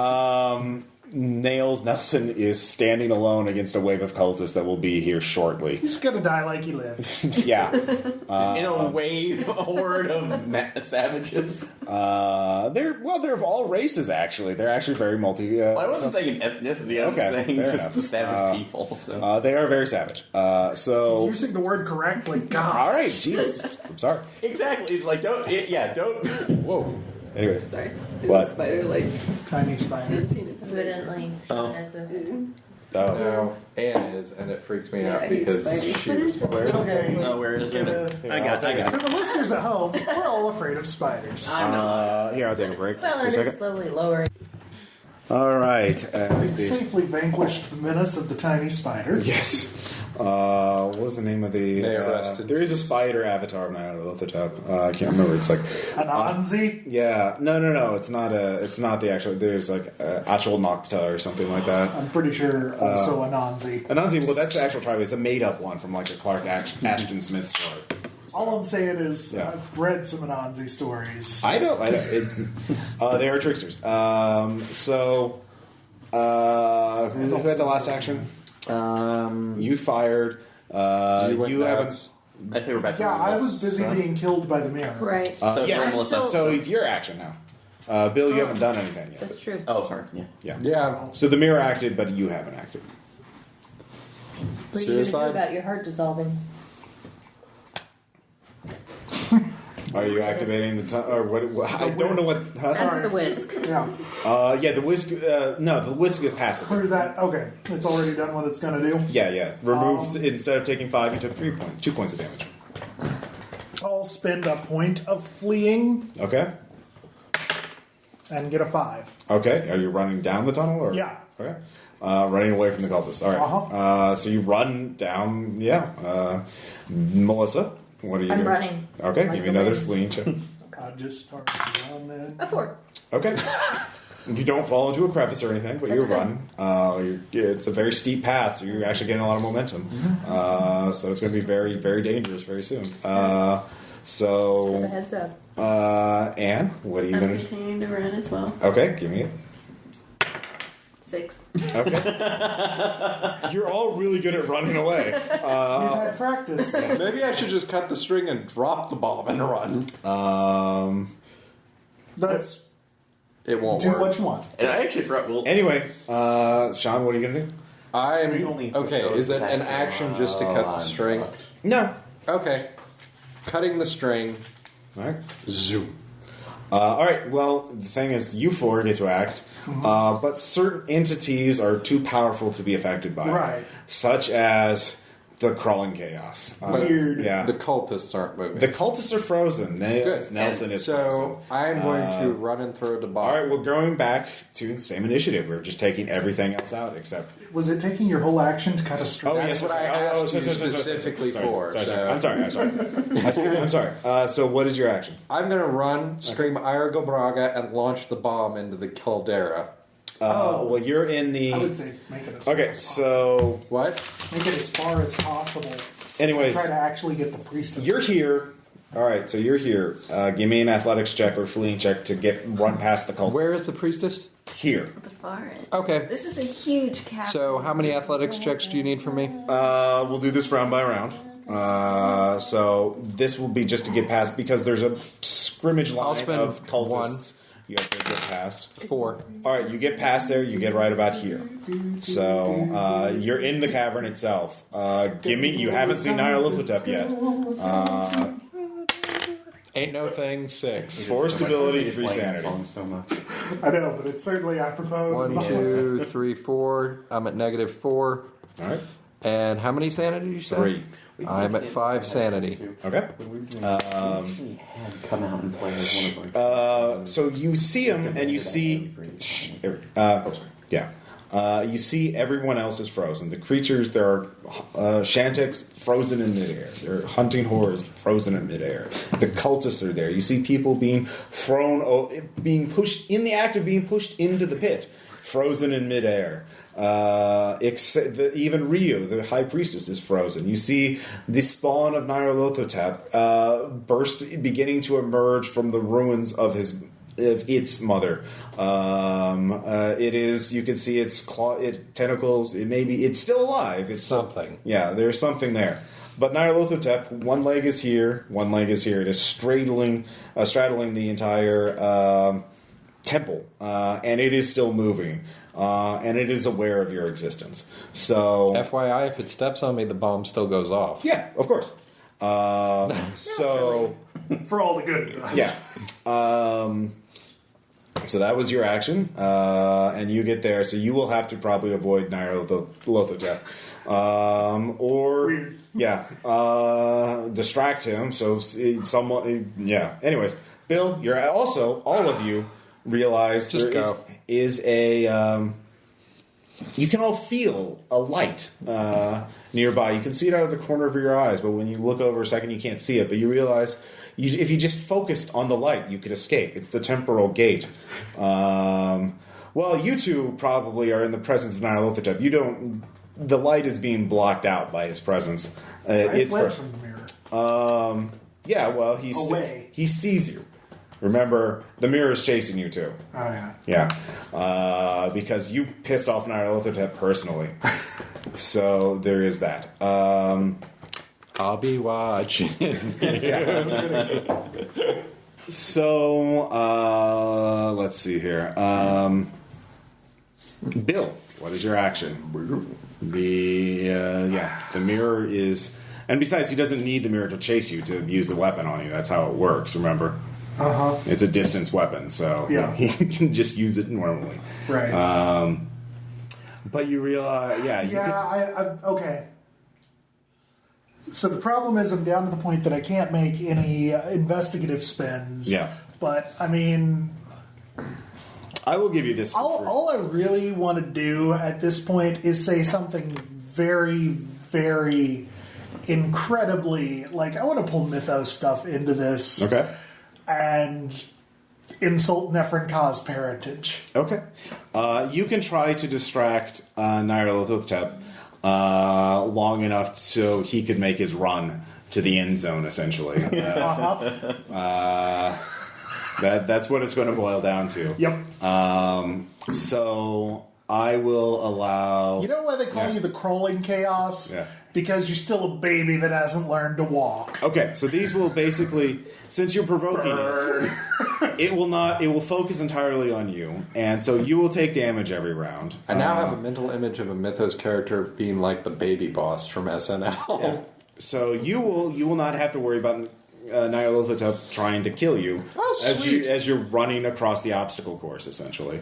Nails Nelson is standing alone against a wave of cultists that will be here shortly. He's gonna die like he lived. Yeah. In a wave, a horde of savages. They're of all races, actually. They're actually very multi... I wasn't saying ethnicity, I was Okay, saying fair just enough. savage people. So. they are very savage. He's So... using the word correctly. God. All right, Jesus. I'm sorry. Exactly. It's like, don't. whoa. Anyway. Sorry. What? Spider like. Tiny spider. Evidently, Sean has a. Oh. No, Anne is, and it freaks me Yeah, out I hate because spiders. she was Okay. Oh, where is it? I got For it. the listeners at home, we're all afraid of spiders. Here, I'll take a break. Well, for a and it's second. slowly lowering. All right. We've safely vanquished the menace of the tiny spider. Yes. What was the name of the? They arrested. There is a spider avatar of Nyarlathotep. I can't remember. It's like Anansi? yeah. No. It's not a. It's not the actual. There's like actual Nocta or something like that. I'm pretty sure also Anansi. Anansi. Well, that's the actual tribe. It's a made up one from like a Clark Ashton Smith story. All I'm saying is Yeah. I've read some Anansi stories. I know. It's they are tricksters. So who had the last action? You fired. You haven't. I think we're back to Yeah, I was Melissa. busy being killed by the mirror. Right. So Yes. Melissa. So it's your action now. Bill, you haven't done anything yet. That's true. Oh, sorry. Yeah. Yeah. Yeah. So the mirror acted, but you haven't acted. What are you going to do Suicide? about your heart dissolving? Are you activating the or what? I don't know what. Huh? That's the whisk. Yeah. Yeah, the whisk. No, the whisk is passive. Where's that? Okay. It's already done what it's going to do. Yeah. Remove instead of taking 5, you took 2 points of damage. I'll spend a point of fleeing Okay. and get a 5. Okay. Are you running down the tunnel or? Yeah. Okay. Running away from the cultists. All right. Uh-huh. So you run down. Yeah. Melissa, what are you I'm doing? running. Okay. Like Give me the another wind. fleeing check. God, just start to run then. A 4. Okay. You don't fall into a crevice or anything, but you're That's running. It's a very steep path, so you're actually getting a lot of momentum. So it's going to be very, very dangerous very soon. Just have a So, heads up. Anne, what are you I'm going to do? continuing to run as well. Okay, give me it. 6. Okay. You're all really good at running away. We've had practice. Maybe I should just cut the string and drop the bomb and run. That's It won't do work. what you want. And I actually forgot. Well, Anyway, Sean, what are you going to do? Okay, is it an action just to cut the string? No. Okay. Cutting the string. All right. Zoom. All right. Well, the thing is, you four get to act, but certain entities are too powerful to be affected by it, Right. such as the crawling chaos. Weird. Yeah. The cultists aren't moving. The cultists are frozen. Good. Nelson is so frozen. I'm going to run and throw the bomb. All right. We're going back to the same initiative. We're just taking everything else out except. Was it taking your whole action to cut a string? That's what I asked you specifically for. I'm sorry. I'm sorry. So what is your action? I'm going to run, scream Irago Braga, and launch the bomb into the caldera. Well, you're in the. I would say make it as far Okay. as So, What? possible. Make it as far as possible. anyways, Try to actually get the priestess. you're here. All right. So you're here. Give me an athletics check or fleeing check to run past the cult. Where is the priestess? Here. The far end. Okay. This is a huge cap. So how many athletics checks do you need from me? We'll do this round by round. So this will be just to get past because there's a scrimmage line spend of cultists. one. You have to get past. 4. All right, you get past there. You get right about here. So you're in the cavern itself. Give me. You haven't seen Nyarlathotep yet. Ain't no thing. 6. 4 stability, 3 sanity. So much. I know, but it's certainly apropos. 1, 2, 3, 4. I'm at -4. All right. And how many sanity did you say? 3. I'm at 5 sanity. Okay. Come out and play as one of our. So you see him, and you see. You see everyone else is frozen. The creatures, there are Shantics frozen in midair. There are hunting horrors frozen in midair. The cultists are there. You see people being being pushed, in the act of being pushed into the pit, frozen in midair. Even Ryu, the high priestess, is frozen. You see the spawn of Nyarlathotep beginning to emerge from the ruins of its mother. It is. You can see its tentacles. It's still alive. It's Something. Yeah, there's something there. But Nyarlathotep, one leg is here, one leg is here. It is straddling the entire temple, and it is still moving. And it is aware of your existence. So, FYI, if it steps on me, the bomb still goes off. yeah, of course. So, For all the good it does. yeah. So that was your action, and you get there. So you will have to probably avoid Nyarlathotep, or distract him. So someone, Anyways, Bill, you're also all of you realize is a. You can all feel a light nearby. You can see it out of the corner of your eyes, but when you look over a second, you can't see it. But you realize. If you just focused on the light, you could escape. It's the temporal gate. Well, you two probably are in the presence of Nyarlathotep. You don't. The light is being blocked out by his presence. I fled from the mirror. Well, he sees you. Remember, the mirror is chasing you too. Oh yeah. Yeah, because you pissed off Nyarlathotep personally. So there is that. I'll be watching. So, let's see here. Bill, what is your action? The mirror is... And besides, he doesn't need the mirror to chase you to use the weapon on you. That's how it works, remember? Uh-huh. It's a distance weapon, so he can just use it normally. Right. But you realize... Okay. So the problem is I'm down to the point that I can't make any investigative spins. Yeah. But, I mean... I will give you this. All I really want to do at this point is say something very, very incredibly... Like, I want to pull mythos stuff into this. Okay. And insult Nefernkah's parentage. Okay. You can try to distract Nyarlathotep long enough so he could make his run to the end zone, essentially. That's what it's going to boil down to. Yep. So I will allow... You know why they call you the crawling chaos? Yeah. Because you're still a baby that hasn't learned to walk. Okay, so these will basically... Since you're provoking it will focus entirely on you, and so you will take damage every round. I now have a mental image of a Mythos character being like the baby boss from SNL. Yeah. So you will not have to worry about Nyarlathotep trying to kill you as you're running across the obstacle course, essentially,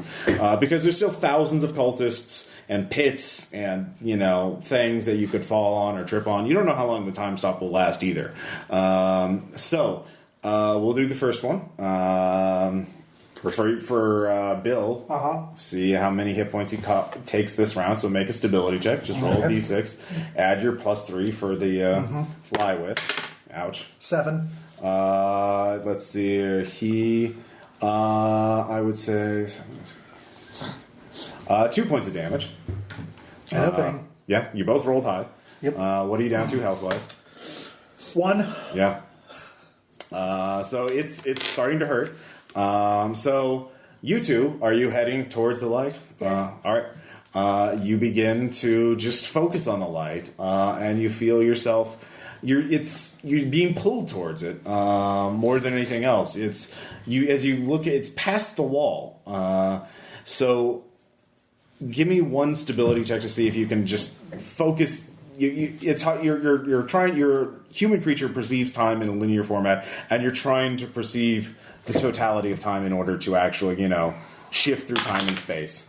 because there's still thousands of cultists and pits and things that you could fall on or trip on. You don't know how long the time stop will last either. So we'll do the first one. For Bill, see how many hit points he takes this round. So make a stability check. Just roll a d6. Add your +3 for the fly with. Ouch. 7. Let's see here. He, I would say, 2 points of damage. Nothing. Yeah, you both rolled high. Yep. What are you down to health-wise? 1. Yeah. So it's starting to hurt. So you two, are you heading towards the light? Yes. All right. You begin to just focus on the light, and you feel yourself. You're being pulled towards it more than anything else. As you look at it's past the wall. So give me one stability check to see if you can just focus. It's how you're trying. Your human creature perceives time in a linear format, and you're trying to perceive the totality of time in order to actually shift through time and space.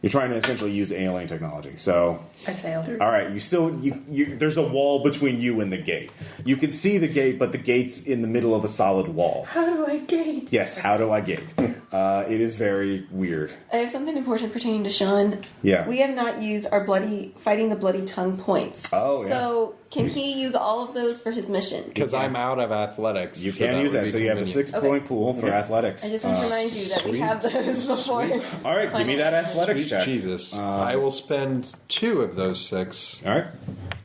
You're trying to essentially use alien technology. So I failed. All right, there's a wall between you and the gate. You can see the gate, but the gate's in the middle of a solid wall. How do I gate? Yes, how do I gate? It is very weird. I have something important pertaining to Sean. Yeah. We have not used our fighting the bloody tongue points. Oh, yeah. So can he use all of those for his mission? Because I'm out of athletics. You can use that. So you have a 6-point pool for athletics. I just want to remind you that we have those before. All right, give me that athletics check. Jesus. I will spend 2 of those 6. All right.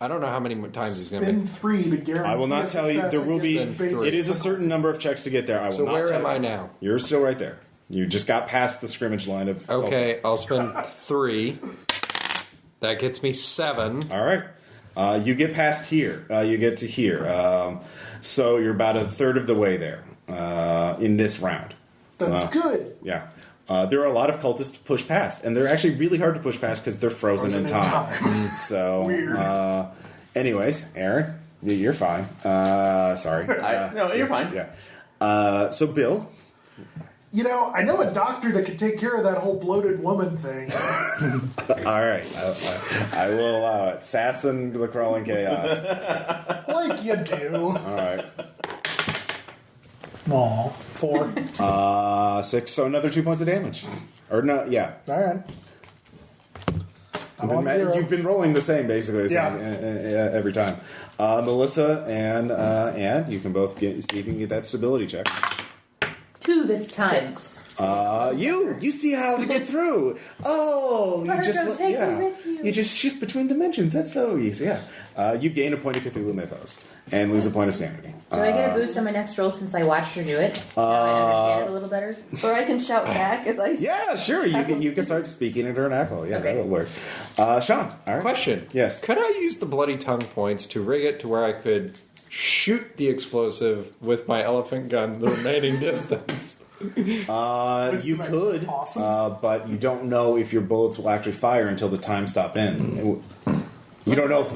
I don't know how many times he's going to Spin make. 3 to guarantee. I will not tell you. There will be. It is a certain number of checks to get there. I will So not where tell am you. I now? You're still right there. You just got past the scrimmage line of. Okay, I'll spend 3. That gets me 7. All right. You get past here. You get to here. So you're about a third of the way there in this round. That's good. Yeah. There are a lot of cultists to push past, and they're actually really hard to push past because they're frozen in time. So, Weird. Anyways, Aaron, you're fine. Sorry. No, you're fine. Yeah. So, Bill. I know a doctor that could take care of that whole bloated woman thing. All right, I will allow it. Sassin the crawling chaos. Like you do. All right. Aw, 4. 6. So another 2 points of damage. Or no, yeah. All right. I'm on 0. You've been rolling the same basically every time. Melissa and you can both see if you can get that stability check. 2 this time. 6. You see how to get through. Oh, you just take me with you. You just shift between dimensions. That's so easy. Yeah. You gain a point of Cthulhu Mythos and lose a point of sanity. Do I get a boost on my next roll since I watched her do it? Now I understand it a little better. Or I can shout back as I... Yeah, sure. You can start speaking into an echo. Yeah, Okay. that will work. Sean, all right. Question. Yes. Could I use the bloody tongue points to rig it to where I could shoot the explosive with my elephant gun the remaining distance? You could, awesome. but you don't know if your bullets will actually fire until the time stop in. You don't know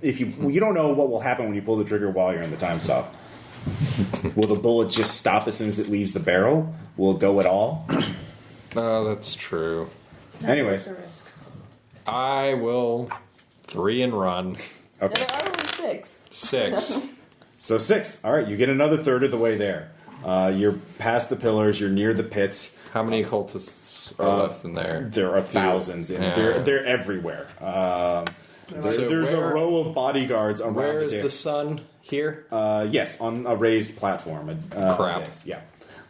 if you don't know what will happen when you pull the trigger while you're in the time stop. Will the bullet just stop as soon as it leaves the barrel? Will it go at all? Oh, that's true. Anyways, I will 3 and run. No, there are only 6. 6. So 6. All right, you get another third of the way there. You're past the pillars. You're near the pits. How many cultists are left in there? There are thousands. They're everywhere. There's a row of bodyguards around Where the is disc. the sun? Here? Yes, on a raised platform. Crap. Yes, yeah.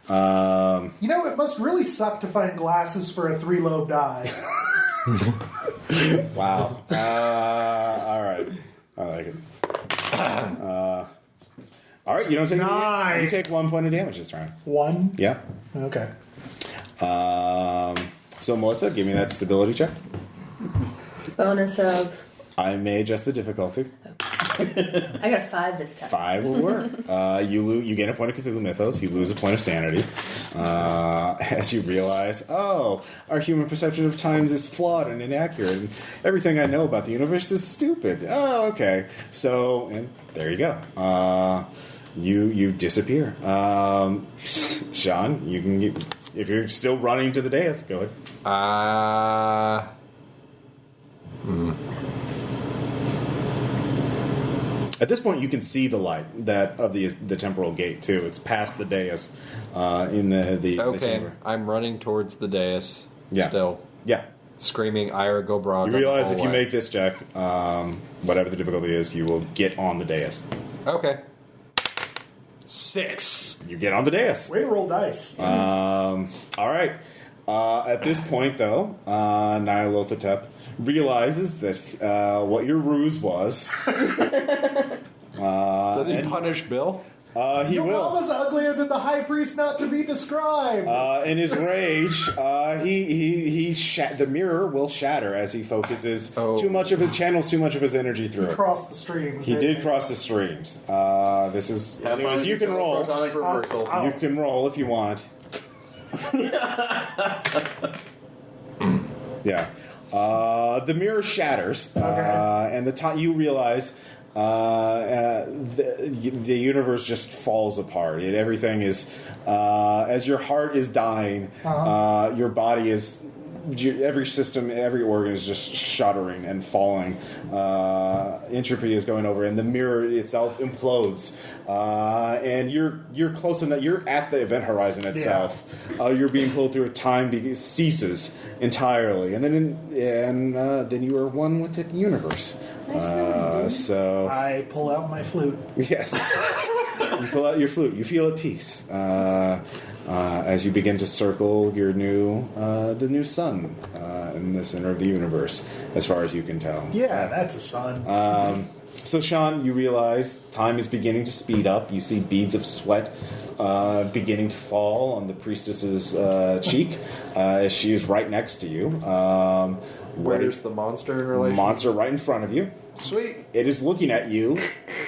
It must really suck to find glasses for a 3-lobed eye. Wow. All right. I like it. All right, you don't take any 9. You take 1 point of damage this round. 1? Yeah. Okay. So Melissa, give me that stability check. Bonus of... I may adjust the difficulty. I got a 5 this time. 5 will work. You gain a point of Cthulhu Mythos. You lose a point of sanity. As you realize, our human perception of times is flawed and inaccurate. And everything I know about the universe is stupid. Oh, okay. So, and there you go. You disappear. Sean, you can if you're still running to the dais, go ahead. At this point, you can see the light of the temporal gate too. It's past the dais in the Okay, chamber. I'm running towards the dais. Yeah. Still. Yeah. Screaming Ira go Brog. You realize if you make this check, whatever the difficulty is, you will get on the dais. Okay. 6. You get on the dais. Way to roll dice. All right. At this point, though, Nyarlathotep realizes that what your ruse was. Does he punish Bill? He Your will. mama's uglier than the high priest, not to be described. In his rage, the mirror will shatter as he focuses channels too much of his energy through it. Crossed the streams. He did cross the streams. This is. Have fun Anyways, with you can your roll. Protonic reversal. You can roll if you want. Yeah. The mirror shatters, and you realize the universe just falls apart. Everything is as your heart is dying, your body is. Every system, every organ is just shuddering and falling. Entropy is going over, and the mirror itself implodes. And you're close enough. You're at the event horizon itself. Yeah. You're being pulled through. Time ceases entirely, and then you are one with the universe. So I pull out my flute. Yes, you pull out your flute. You feel at peace. As you begin to circle the new sun in the center of the universe, as far as you can tell. Yeah, that's a sun. So, Sean, you realize time is beginning to speed up. You see beads of sweat beginning to fall on the priestess's cheek as she is right next to you. Where's the monster in relation? Monster right in front of you. Sweet. It is looking at you.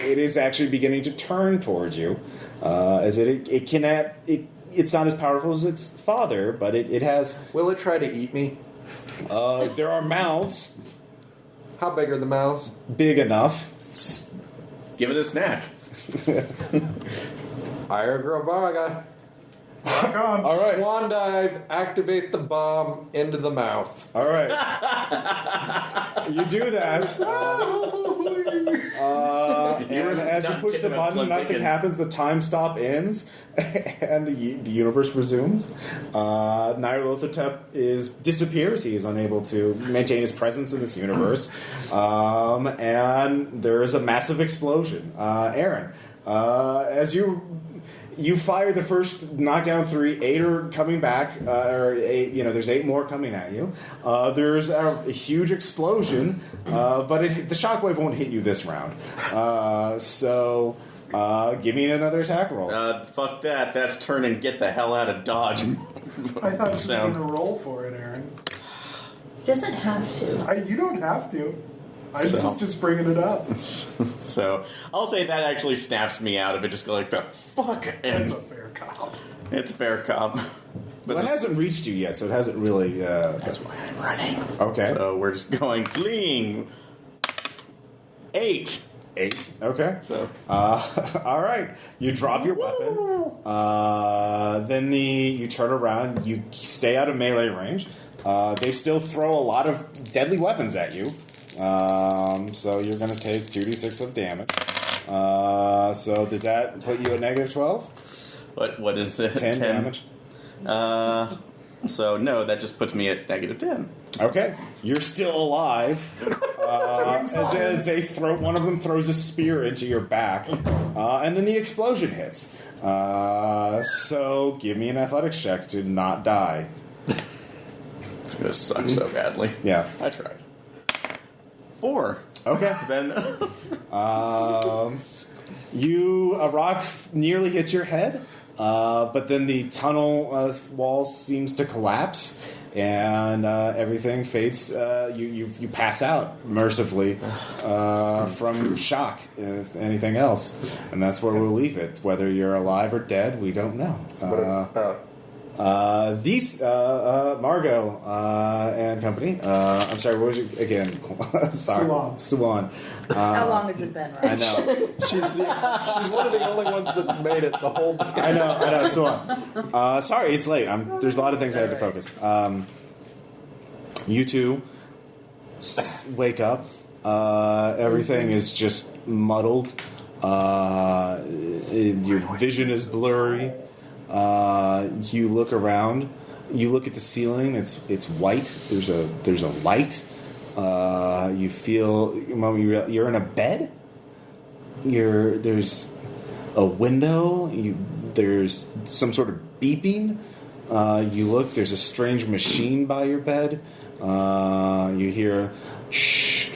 It is actually beginning to turn towards you, as it cannot. It's not as powerful as its father, but it has. Will it try to eat me? There are mouths How big are the mouths? big enough. Give it a snack. Ira Grobaga. Rock on. All right. Swan dive, activate the bomb into the mouth. All right. You do that. And as you push the button, nothing happens. The time stop ends, and the universe resumes. Nyarlathotep disappears. He is unable to maintain his presence in this universe. And there is a massive explosion. Aaron, as you fire the first knockdown 3, 8 are coming back, or 8, there's 8 more coming at you. There's a huge explosion, but the shockwave won't hit you this round. So give me another attack roll. Fuck that. That's turn and get the hell out of Dodge. I thought you were going to roll for it, Aaron. He doesn't have to. You don't have to. I'm just bringing it up. So I'll say that actually snaps me out of it. Just go like the fuck. And It's a fair cop. it's a fair cop. But Well, it hasn't reached you yet, so it hasn't really... that's why I'm running. Okay. So we're just going fleeing. 8. 8. Okay. So All right. You drop your weapon. Then you turn around. You stay out of melee range. They still throw a lot of deadly weapons at you. So you're going to take 2d6 of damage. So does that put you at negative 12? what is it? 10 damage. So no, that just puts me at negative 10. Okay, you're still alive. As they one of them throws a spear into your back, and then the explosion hits. So give me an athletics check to not die. It's gonna suck so badly. Yeah. I tried. 4. Okay. Then A rock nearly hits your head, but then the tunnel wall seems to collapse, and everything fades. You pass out mercifully from shock, if anything else, and that's where we'll leave it. Whether you're alive or dead, we don't know. What about These Margot and company. I'm sorry. What was your again? Sorry, Suwan. How long has it been, right? I know. she's one of the only ones that's made it the whole time. I know. Suwan. Sorry, it's late. There's a lot of things I had to focus. You two wake up. Everything is just muddled. Your vision is blurry. You look around. You look at the ceiling. It's white. There's a light. You feel you're in a bed. There's a window. There's some sort of beeping. You look. There's a strange machine by your bed. You hear shh.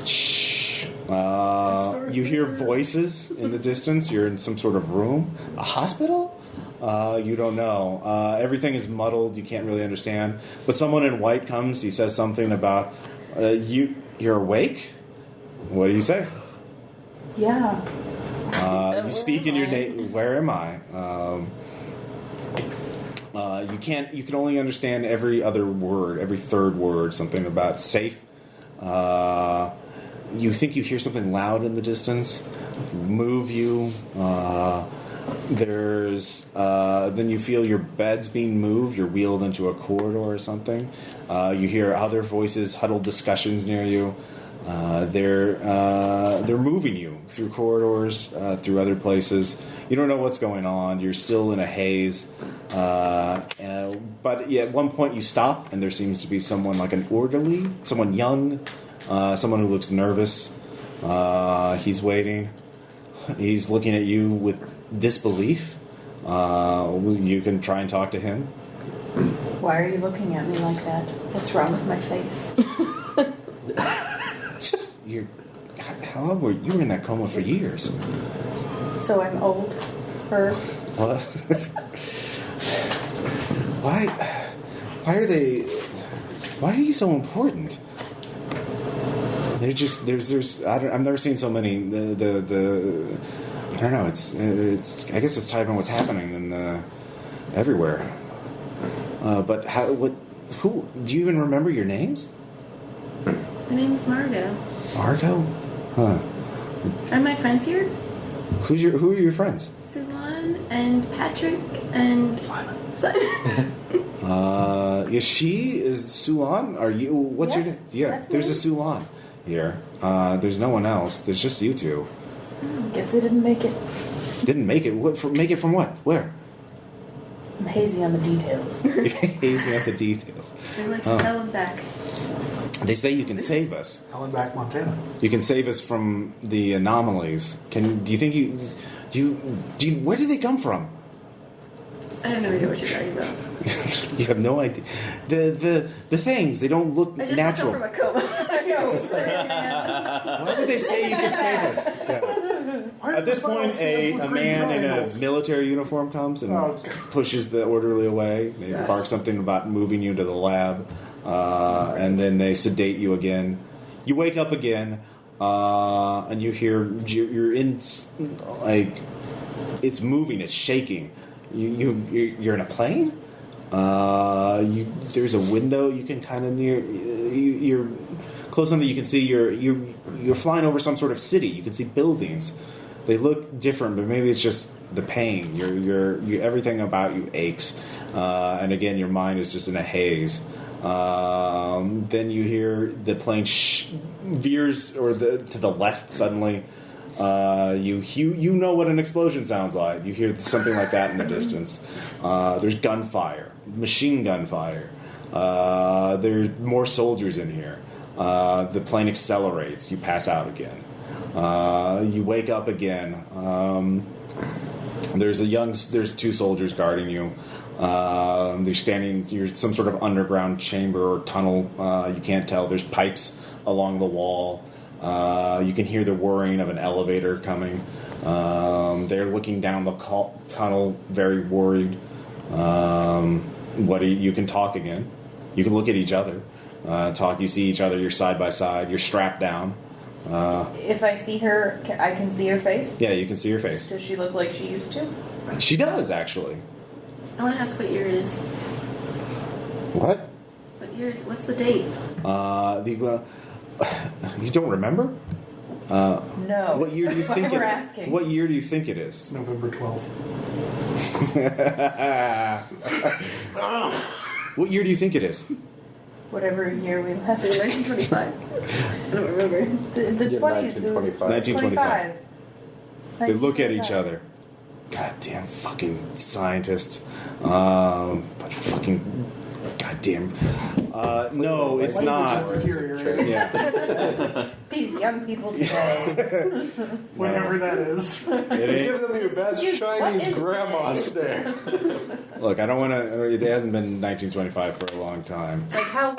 Shh. You hear voices in the distance. You're in some sort of room. A hospital? You don't know. Everything is muddled. You can't really understand. But someone in white comes. He says something about you're awake. What do you say? Yeah. You speak in your name. Where am I? You can't. You can only understand every other word, every third word. Something about safe. You think you hear something loud in the distance. Move you. Then you feel your bed's being moved. You're wheeled into a corridor or something. You hear other voices, huddled discussions near you. They're moving you through corridors, through other places. You don't know what's going on. You're still in a haze. But at one point you stop, and there seems to be someone like an orderly, someone young, someone who looks nervous. He's waiting. He's looking at you with disbelief. You can try and talk to him. Why are you looking at me like that? What's wrong with my face? How long were you were in that coma for years? So I'm old? Or What? Why are you so important? I've never seen so many. I don't know. It's. I guess it's tied on what's happening everywhere. But who? Do you even remember your names? My name's Margot. Margot? Huh. Are my friends here? Who are your friends? Suwan and Patrick and Simon. Is she? Is Sulan? Are you? What's your name? Yeah, that's there's me. a Sulan here. There's no one else. There's just you two. Guess they didn't make it. Didn't make it. Make it from what? Where? I'm hazy on the details. You're hazy at the details. They went to hell and back. They say you can save us. Ellenbach, Montana. You can save us from the anomalies. Do you think you? Where do they come from? I have no idea what you're talking about. You have no idea. The things, they don't look I just natural. woke up from a coma. Why would they say you can save us? Yeah. At this point, a man in a military uniform comes and pushes the orderly away. They bark something about moving you to the lab, and then they sedate you again. You wake up again, and you hear you're in like it's moving, it's shaking. You're in a plane. There's a window you can kind of you're close enough that you can see you're flying over some sort of city. You can see buildings. They look different, but maybe it's just the pain. Everything about you aches, and again, your mind is just in a haze. Then you hear the plane veers to the left suddenly. You know what an explosion sounds like. You hear something like that in the distance. There's gunfire, machine gun fire. There's more soldiers in here. The plane accelerates. You pass out again. You wake up again. There's two soldiers guarding you. They're standing. You're some sort of underground chamber or tunnel. You can't tell. There's pipes along the wall. You can hear the whirring of an elevator coming. They're looking down the tunnel, very worried. You can talk again. You can look at each other. Talk. You see each other. You're side by side. You're strapped down. If I see her, I can see her face? Yeah, you can see her face. Does she look like she used to? She does, actually. I want to ask what year it is. What? What year is it? What's the date? You don't remember? No. What year do you think we're asking. What year do you think it is? It's November 12th. What year do you think it is? Whatever year we left. 1925. I don't remember. The 20s. 1925. They look at each 1925. other. Goddamn fucking scientists. Bunch of fucking goddamn. No, it's Life not. just deteriorated. Yeah. These young people today. Whatever that is. It ain't. Give them your best What Chinese is grandma today? stare. Look, I don't want to. It hasn't been 1925 for a long time. Like, how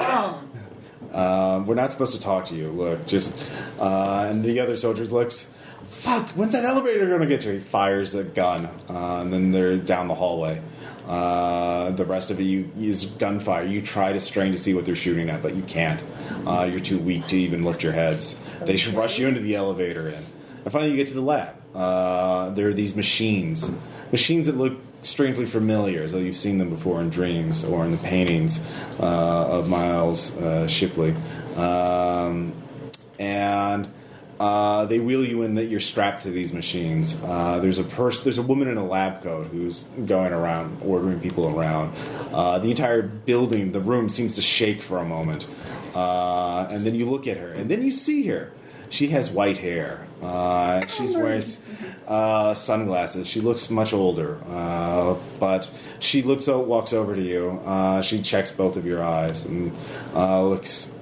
long? We're not supposed to talk to you. Look, just and the other soldiers looks. Fuck! When's that elevator going to get to? He fires a gun, and then they're down the hallway. The rest of it, you use gunfire. You try to strain to see what they're shooting at, but you can't. You're too weak to even lift your heads. They should rush you into the elevator, and finally you get to the lab. There are these machines that look strangely familiar, as though you've seen them before in dreams or in the paintings of Miles Shipley. And they wheel you in that you're strapped to these machines. There's a woman in a lab coat who's going around ordering people around. The entire building, the room seems to shake for a moment. And then you look at her, and then you see her. She has white hair. She's wearing sunglasses. She looks much older, but she walks over to you. She checks both of your eyes and looks.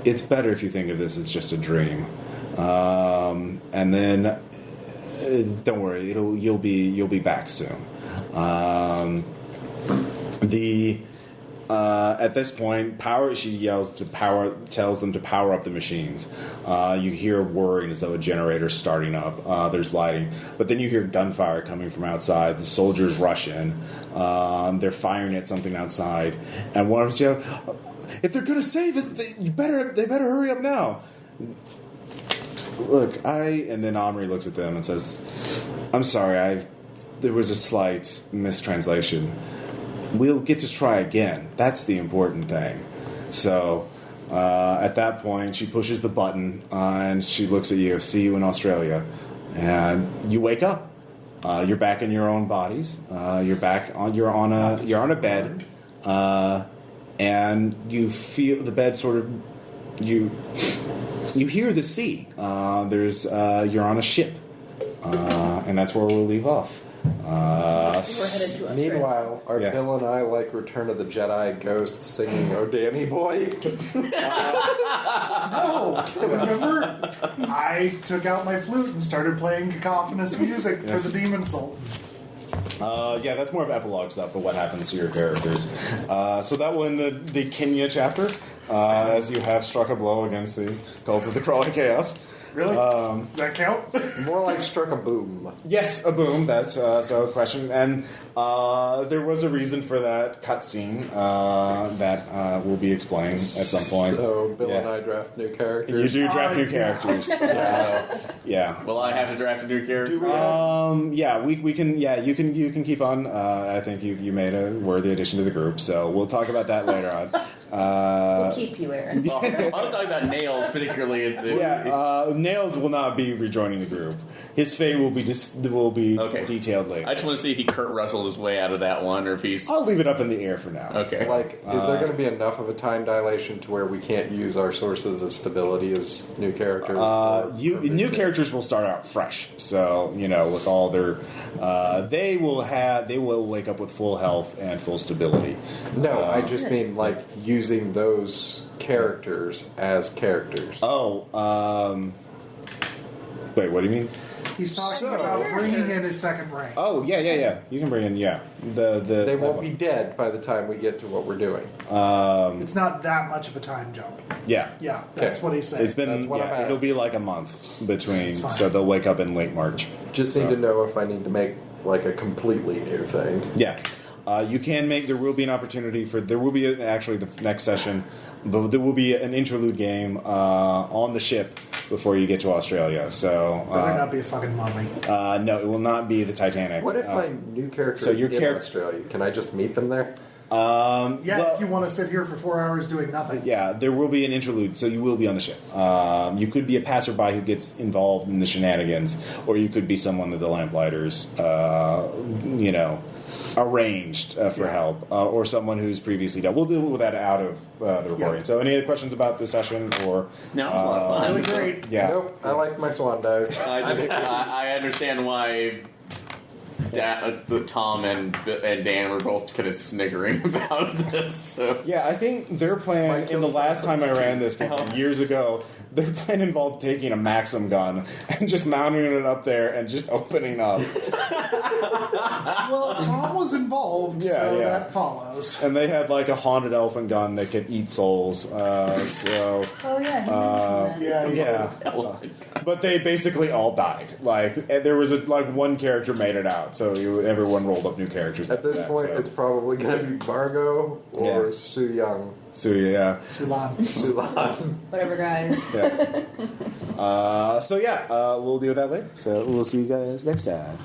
It's better if you think of this as just a dream, and then don't worry, you'll be back soon. At this point, she tells them to power up the machines. You hear whirring as though a generator's starting up. There's lighting, but then you hear gunfire coming from outside. The soldiers rush in. They're firing at something outside, and one of them says, "If they're going to save us, they better hurry up now." Look, and then Omri looks at them and says, "I'm sorry, there was a slight mistranslation. We'll get to try again. That's the important thing." So, at that point, she pushes the button and she looks at you. "See you in Australia," and you wake up. You're back in your own bodies. You're on a bed, and you feel the bed sort of you hear the sea. You're on a ship, and that's where we'll leave off. We're headed to Australia. Meanwhile, are Bill and I like Return of the Jedi ghosts singing "Oh Danny Boy"? No, remember? I took out my flute and started playing cacophonous music for the demon sultan. Yeah, that's more of epilogue stuff of what happens to your characters. So that will end the Kenya chapter, as you have struck a blow against the cult of the crawling chaos. Really? Does that count? More like struck a boom. Yes, a boom. That's so a question, and there was a reason for that cutscene that will be explained at some point. So Bill and I draft new characters. You do draft new characters. Yeah. Will I have to draft a new character? Yeah, we can. Yeah, you can keep on. I think you made a worthy addition to the group, so we'll talk about that later on. We'll keep you, Aaron. I was talking about Nails, particularly. Nails will not be rejoining the group. His fate will be detailed later. I just want to see if he Kurt Russelled his way out of that one, or if he's. I'll leave it up in the air for now. Okay. So, is there going to be enough of a time dilation to where we can't use our sources of stability as new characters? New characters will start out fresh. So with all their, they will wake up with full health and full stability. No, I just mean using those characters as characters. Wait, what do you mean? He's talking about bringing in his second rank. Oh, yeah. You can bring in, They won't be dead by the time we get to what we're doing. It's not that much of a time jump. Yeah. Yeah, that's what he's saying. It's been, it'll be like a month between, fine. so they'll wake up in late March. Just need to know if I need to make a completely new thing. Yeah. You can make, there will be an opportunity there will be actually the next session, there will be an interlude game on the ship before you get to Australia. So Better not be a fucking mummy. no, it will not be the Titanic. What if my new character is in Australia? Can I just meet them there? If you want to sit here for 4 hours doing nothing. Yeah, there will be an interlude, so you will be on the ship. You could be a passerby who gets involved in the shenanigans, or you could be someone that the Lamplighters, arranged for help, or someone who's previously done. We'll deal with that out of the recording. Yep. So, any other questions about the session? Or No, it's a lot of fun. Really great. Yeah. Nope, I like my swan dive. I understand why Tom and Dan were both kind of sniggering about this. So. Yeah, I think their plan, in the last time I ran this campaign years ago, their plan involved taking a Maxim gun and just mounting it up there and just opening up. Well, Tom was involved, so that follows. And they had a haunted elephant gun that could eat souls. So Oh yeah, he mentioned that. yeah. But they basically all died. There was one character made it out, so everyone rolled up new characters. At this point, it's probably going to be Margot or Su Young. Sulan. Sulan. Whatever, guys. Yeah. We'll deal with that later. So we'll see you guys next time.